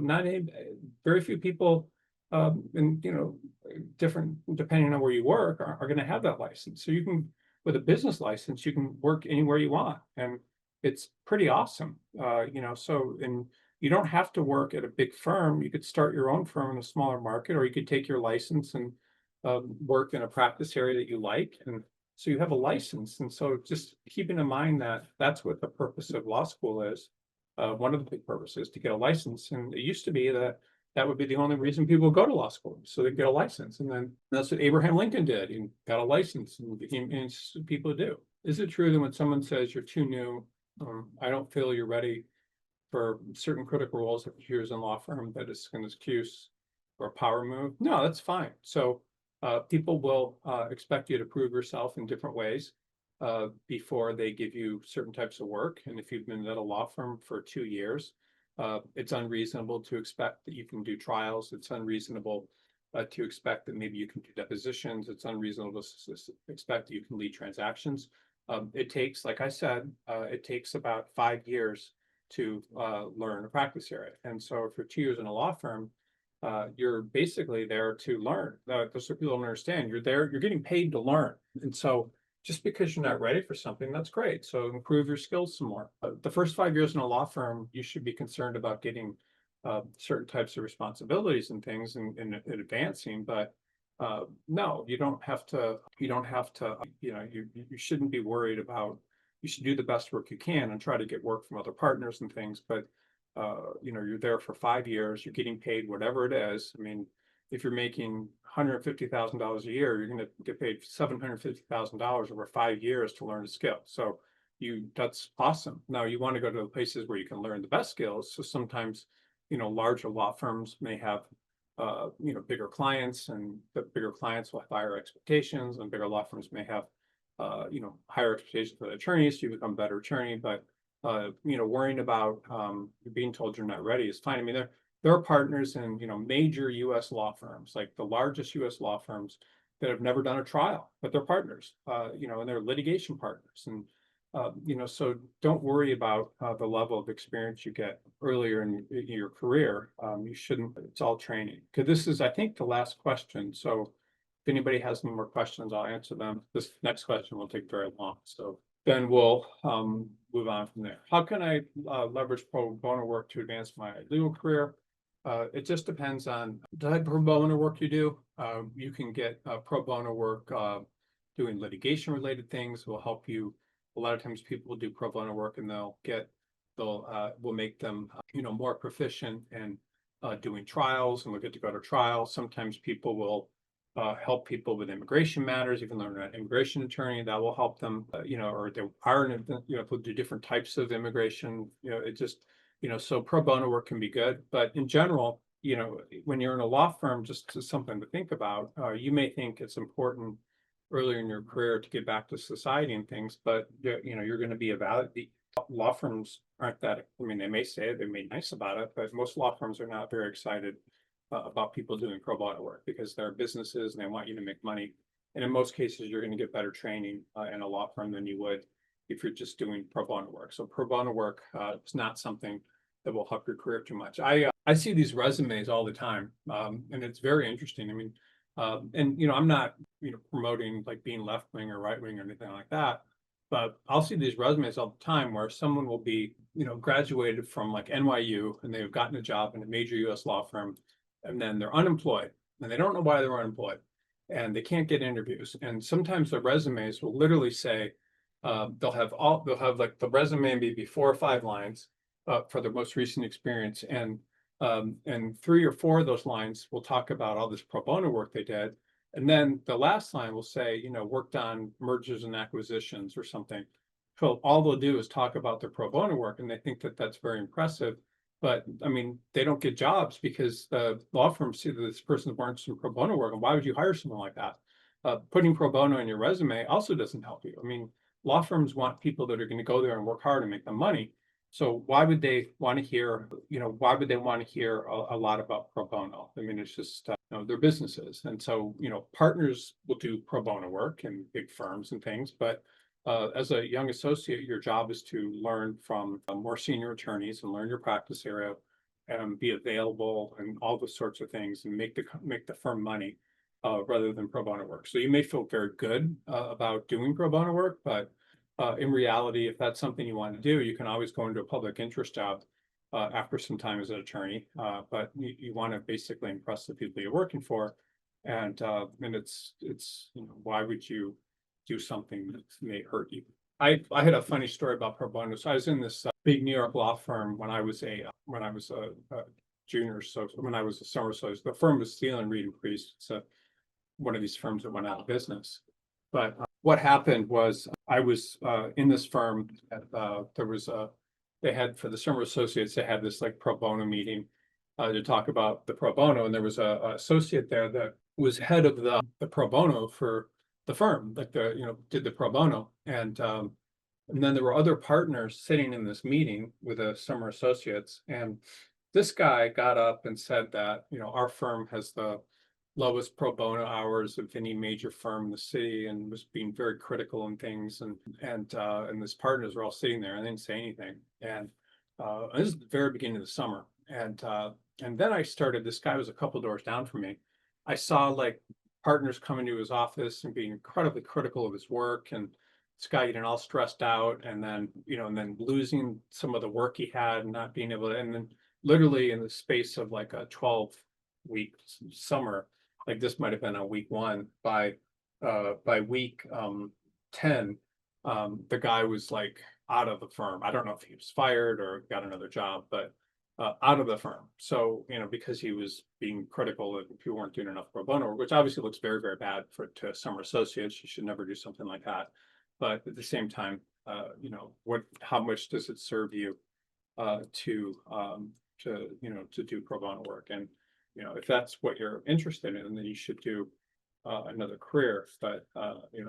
very few people, and different, depending on where you work, are going to have that license. So you can, with a business license, you can work anywhere you want, and it's pretty awesome. And you don't have to work at a big firm. You could start your own firm in a smaller market, or you could take your license and work in a practice area that you like. And so you have a license. And so just keeping in mind that that's what the purpose of law school is. One of the big purposes, to get a license. And it used to be that would be the only reason people would go to law school, so they get a license. And then that's what Abraham Lincoln did. He got a license, and people do. Is it true that when someone says you're too new, I don't feel you're ready for certain critical roles of years in law firm, that is an excuse or a power move? No, that's fine. So people will expect you to prove yourself in different ways before they give you certain types of work. And if you've been at a law firm for 2 years, it's unreasonable to expect that you can do trials. It's unreasonable to expect that maybe you can do depositions. It's unreasonable to expect that you can lead transactions. It takes, like I said, it takes about 5 years to learn a practice area. And so if you're 2 years in a law firm, you're basically there to learn. That's what people don't understand. You're there, you're getting paid to learn. And so just because you're not ready for something, that's great. So improve your skills some more. The first 5 years in a law firm, you should be concerned about getting certain types of responsibilities and things and advancing, but no, you don't have to, you shouldn't be worried about, you should do the best work you can and try to get work from other partners and things, but you're there for 5 years, you're getting paid whatever it is. I mean, if you're making $150,000 a year, you're going to get paid $750,000 over 5 years to learn a skill. So that's awesome. Now you want to go to the places where you can learn the best skills. So sometimes, larger law firms may have, bigger clients, and the bigger clients will have higher expectations, and bigger law firms may have, higher expectations for the attorneys. So you become a better attorney, but worrying about being told you're not ready is fine. I mean, there are partners in, major US law firms, like the largest US law firms that have never done a trial, but they're partners, and they're litigation partners. And, so don't worry about the level of experience you get earlier in your career. You shouldn't, it's all training. Okay, this is, I think, the last question. So if anybody has any more questions, I'll answer them. This next question will take very long. So then we'll move on from there. How can I leverage pro bono work to advance my legal career? It just depends on the type of pro bono work you do. You can get pro bono work doing litigation related things will help you. A lot of times people will do pro bono work and will make them, more proficient in doing trials, and they'll get to go to trial. Sometimes people will help people with immigration matters, even though they're not an immigration attorney, that will help them, or they are, they'll do different types of immigration, it just, so pro bono work can be good. But in general, when you're in a law firm, just something to think about, you may think it's important earlier in your career to get back to society and things, but you're going to be evaluated. Law firms aren't that, I mean, they may say they may be nice about it, but most law firms are not very excited about people doing pro bono work because they're businesses and they want you to make money. And in most cases, you're going to get better training in a law firm than you would if you're just doing pro bono work. So pro bono work is not something that will help your career too much. I see these resumes all the time, and it's very interesting. I mean, and I'm not promoting like being left wing or right wing or anything like that, but I'll see these resumes all the time where someone will be graduated from like NYU and they've gotten a job in a major U.S. law firm, and then they're unemployed and they don't know why they're unemployed and they can't get interviews. And sometimes the resumes will literally say they'll have like the resume be 4 or 5 lines for the most recent experience, and 3 or 4 of those lines will talk about all this pro bono work they did. And then the last line will say, worked on mergers and acquisitions or something. So all they'll do is talk about their pro bono work, and they think that that's very impressive. But I mean, they don't get jobs because the law firms see that this person learned some pro bono work, and why would you hire someone like that? Putting pro bono in your resume also doesn't help you. I mean, law firms want people that are going to go there and work hard and make them money. So why would they want to hear, why would they want to hear a lot about pro bono? I mean, it's just, they're businesses. And so, partners will do pro bono work in big firms and things, but as a young associate, your job is to learn from more senior attorneys and learn your practice area and be available and all those sorts of things and make the firm money rather than pro bono work. So you may feel very good about doing pro bono work, but in reality, if that's something you want to do, you can always go into a public interest job after some time as an attorney. But you want to basically impress the people you're working for, and it's why would you do something that may hurt you? I had a funny story about pro bono. So I was in this big New York law firm when I was a junior. So when I was a summer associate, the firm was Steele and Reed and Priest. It's one of these firms that went out of business. But what happened was I was in this firm. They had, for the summer associates, they had this like pro bono meeting to talk about the pro bono, and there was a associate there that was head of the pro bono for the firm, like did the pro bono, and then there were other partners sitting in this meeting with the summer associates, and this guy got up and said that our firm has the lowest pro bono hours of any major firm in the city, and was being very critical and things, and his partners were all sitting there and they didn't say anything. And this is the very beginning of the summer, And then I started, this guy was a couple doors down from me. I saw like partners coming to his office and being incredibly critical of his work, and this guy getting all stressed out, and then, and then losing some of the work he had and not being able to, and then literally in the space of like a 12-week summer, like this might have been a week one, by week 10, the guy was like out of the firm. I don't know if he was fired or got another job, but out of the firm. So, because he was being critical that people weren't doing enough pro bono, which obviously looks very, very bad to summer associates. You should never do something like that. But at the same time, how much does it serve you to do pro bono work? And, if that's what you're interested in, then you should do another career, but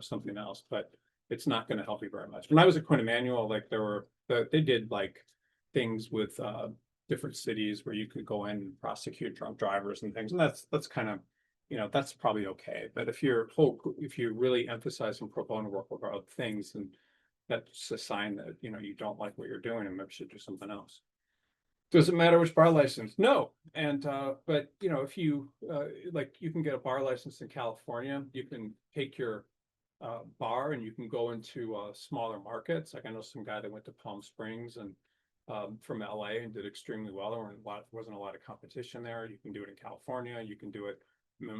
something else. But it's not going to help you very much. When I was at Quinn Emanuel, like they did like things with different cities where you could go in and prosecute drunk drivers and things, and that's kind of, that's probably okay. But if you're really emphasizing pro bono work over other things, and that's a sign that you don't like what you're doing and maybe should do something else. Does it matter which bar license? No. And but if you like, you can get a bar license in California. You can take your bar and you can go into smaller markets. Like I know some guy that went to Palm Springs and from LA and did extremely well. There wasn't a lot of competition there. You can do it in California. You can do it.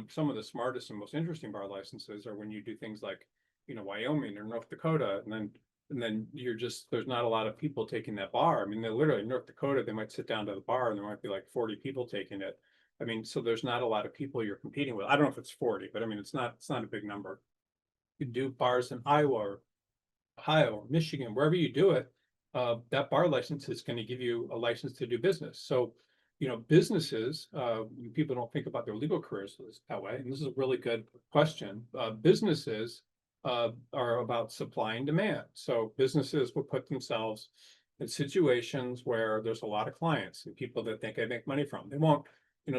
Some of the smartest and most interesting bar licenses are when you do things like Wyoming or North Dakota, and then there's not a lot of people taking that bar. I mean, they're literally in North Dakota, they might sit down to the bar and there might be like 40 people taking it. I mean, so there's not a lot of people you're competing with. I don't know if it's 40, but I mean, it's not a big number. You can do bars in Iowa or Ohio or Michigan, wherever you do it, that bar license is going to give you a license to do business. So, businesses, people don't think about their legal careers that way. And this is a really good question. Businesses are about supply and demand. So businesses will put themselves in situations where there's a lot of clients and people that think I make money from. They won't,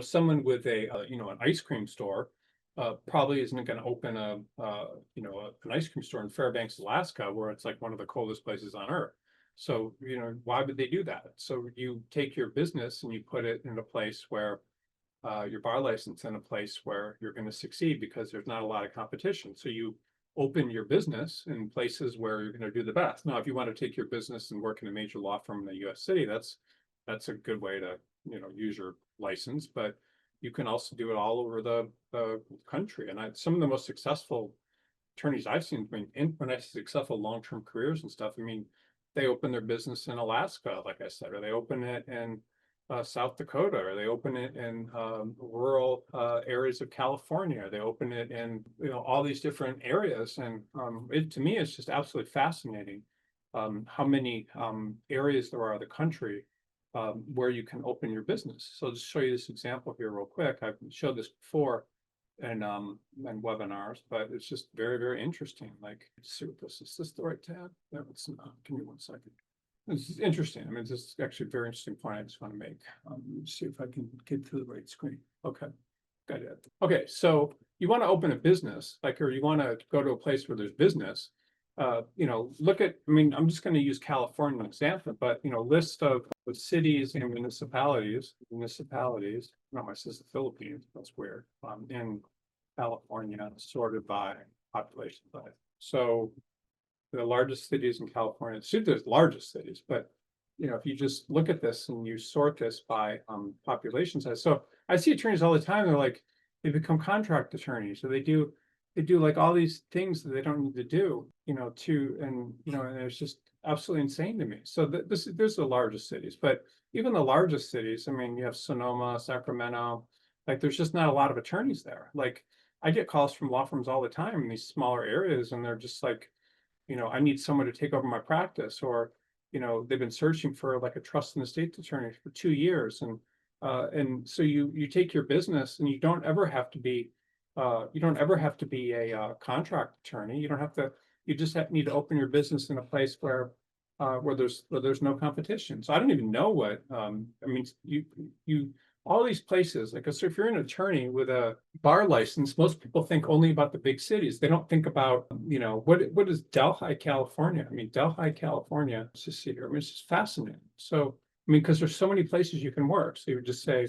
someone with an ice cream store probably isn't going to open an ice cream store in Fairbanks, Alaska, where it's like one of the coldest places on earth. So, why would they do that? So you take your business and you put it in a place where your bar license in a place where you're going to succeed because there's not a lot of competition. So you open your business in places where you're going to do the best. Now, if you want to take your business and work in a major law firm in the US city, that's a good way to, use your license, but you can also do it all over the country. And some of the most successful attorneys I've seen, when I say successful long-term careers and stuff, I mean, they open their business in Alaska, like I said, or they open it in South Dakota, or they open it in rural areas of California. They open it in all these different areas, and to me, it's just absolutely fascinating how many areas there are of the country where you can open your business. So I'll just show you this example here real quick. I've showed this before in webinars, but it's just very, very interesting. Like, let's see what this is. Is this the right tab? No, it's not. Give me one second. This is interesting. I mean, this is actually a very interesting point I just want to make. Let me see if I can get to the right screen. Okay, got it. Okay, so you want to open a business, or you want to go to a place where there's business. Look at, I mean, I'm just going to use California as an example, but, list of cities and municipalities, no, it says the Philippines, that's weird, in California, sorted by population size. So the largest cities in California, there's largest cities, but, if you just look at this and you sort this by population size. So I see attorneys all the time, they're like, they become contract attorneys, so they do like all these things that they don't need to do, and it's just absolutely insane to me. So there's the largest cities, but even the largest cities, I mean, you have Sonoma, Sacramento, like there's just not a lot of attorneys there. Like I get calls from law firms all the time in these smaller areas, and they're just like, I need someone to take over my practice, or, they've been searching for like a trust and estate attorney for 2 years. And so you take your business and you don't ever have to be a contract attorney. You just need to open your business in a place where there's no competition. So I don't even know what, I mean, all these places, like, so if you're an attorney with a bar license, most people think only about the big cities. They don't think about, what is Delhi, California? I mean, Delhi, California, let's just see here. I mean, it's just fascinating. So I mean, because there's so many places you can work. So you would just say,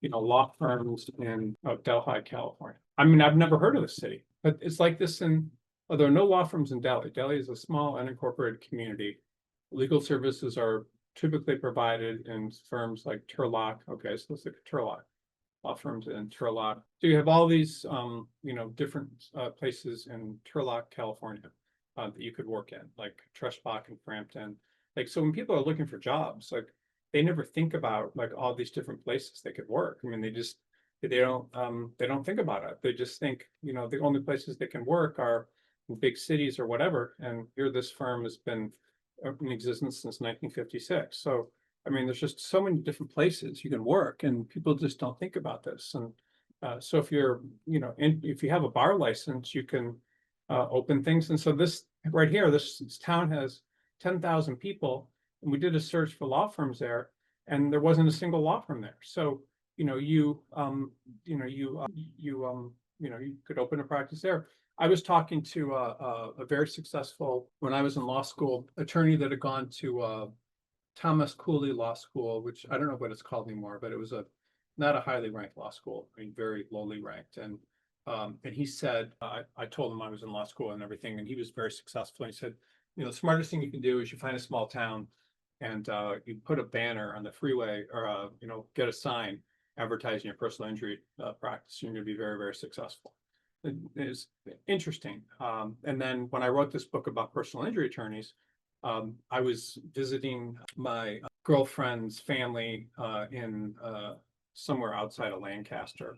law firms in Delhi, California. I mean, I've never heard of the city, but it's like this there are no law firms in Delhi. Delhi is a small unincorporated community. Legal services are typically provided in firms like Turlock. Okay, so let's look at Turlock. Law firms in Turlock. So you have all these, different places in Turlock, California, that you could work in, like Treshbach and Frampton. Like, so when people are looking for jobs, like they never think about like all these different places they could work. I mean, they don't think about it. They just think, the only places they can work are in big cities or whatever. And here, this firm has been in existence since 1956. So I mean, there's just so many different places you can work, and people just don't think about this. And so if you're, if you have a bar license, you can open things. And so this right here, this town has 10,000 people, and we did a search for law firms there, and there wasn't a single law firm there. So you could open a practice there. I was talking to a very successful, when I was in law school, attorney that had gone to Thomas Cooley Law School, which I don't know what it's called anymore, but it was not a highly ranked law school. I mean, very lowly ranked. And he said, I told him I was in law school and everything, and he was very successful. And he said, the smartest thing you can do is you find a small town and you put a banner on the freeway, or get a sign advertising your personal injury practice. You're going to be very, very successful. It is interesting. And then when I wrote this book about personal injury attorneys, I was visiting my girlfriend's family in somewhere outside of Lancaster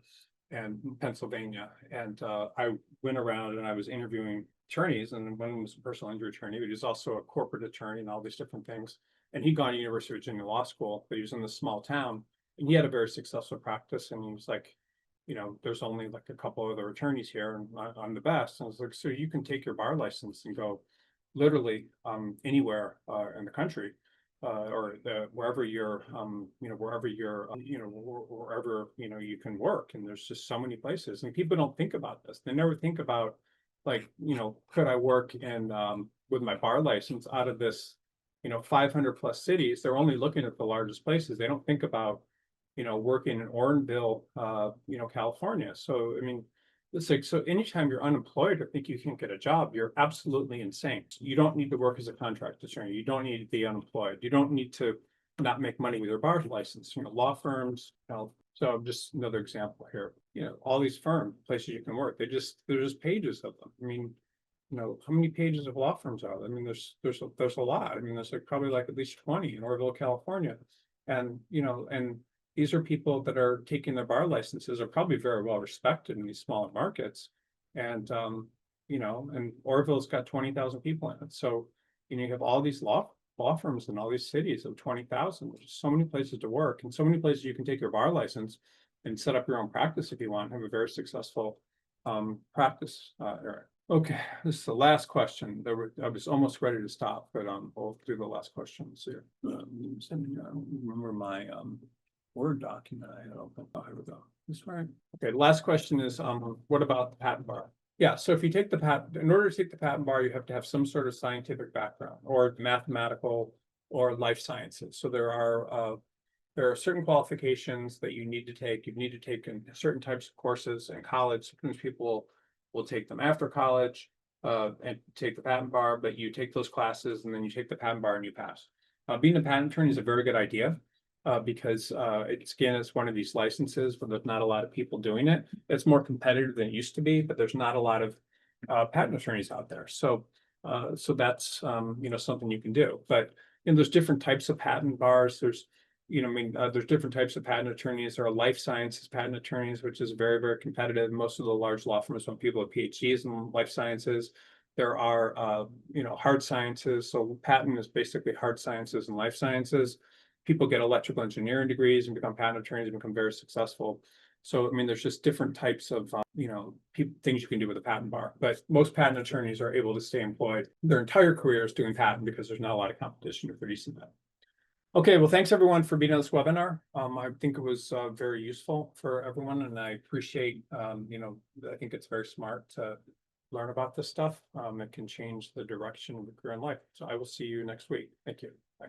and Pennsylvania. And I went around and I was interviewing attorneys, and one was a personal injury attorney, but he was also a corporate attorney and all these different things. And he'd gone to University of Virginia Law School, but he was in this small town, and he had a very successful practice. And he was like, there's only like a couple other attorneys here, and I'm the best. And I was like, so you can take your bar license and go literally anywhere in the country, or wherever you're, wherever you can work. And there's just so many places, and people don't think about this. They never think about, like, could I work in with my bar license out of this 500 plus cities? They're only looking at the largest places. They don't think about working in Orangeville, California. So I mean, it's like, so anytime you're unemployed or think you can't get a job, you're absolutely insane. You don't need to work as a contract attorney. You don't need to be unemployed. You don't need to not make money with your bar license. Law firms. So just another example here. All these firms, places you can work. There's just pages of them. I mean, how many pages of law firms are there? I mean, there's a lot. I mean, there's like probably like at least 20 in Orville, California, and these are people that are taking their bar licenses, are probably very well respected in these smaller markets. And, and Orville's got 20,000 people in it. So, you have all these law firms in all these cities of 20,000. There's so many places to work, and so many places you can take your bar license and set up your own practice if you want, have a very successful practice area. Okay, this is the last question. I was almost ready to stop, but we'll do the last questions here. I don't remember my Word document I had open. Oh, here we go. This right. Okay, the last question is, what about the patent bar? Yeah, so if you take the patent, in order to take the patent bar, you have to have some sort of scientific background, or mathematical, or life sciences. So there are certain qualifications that you need to take. You need to take in certain types of courses in college. Sometimes people will take them after college and take the patent bar, but you take those classes and then you take the patent bar and you pass. Being a patent attorney is a very good idea. Because it's one of these licenses, but there's not a lot of people doing it. It's more competitive than it used to be, but there's not a lot of patent attorneys out there. So that's something you can do. But there's different types of patent bars. There's there's different types of patent attorneys. There are life sciences patent attorneys, which is very, very competitive. Most of the large law firms want people with PhDs in life sciences. There are hard sciences. So patent is basically hard sciences and life sciences. People get electrical engineering degrees and become patent attorneys and become very successful. So, I mean, there's just different types of, things you can do with a patent bar. But most patent attorneys are able to stay employed their entire careers doing patent because there's not a lot of competition for decent patent. Okay, well, thanks everyone for being on this webinar. I think it was very useful for everyone, and I appreciate, I think it's very smart to learn about this stuff. It can change the direction of your career in life. So I will see you next week. Thank you. Bye.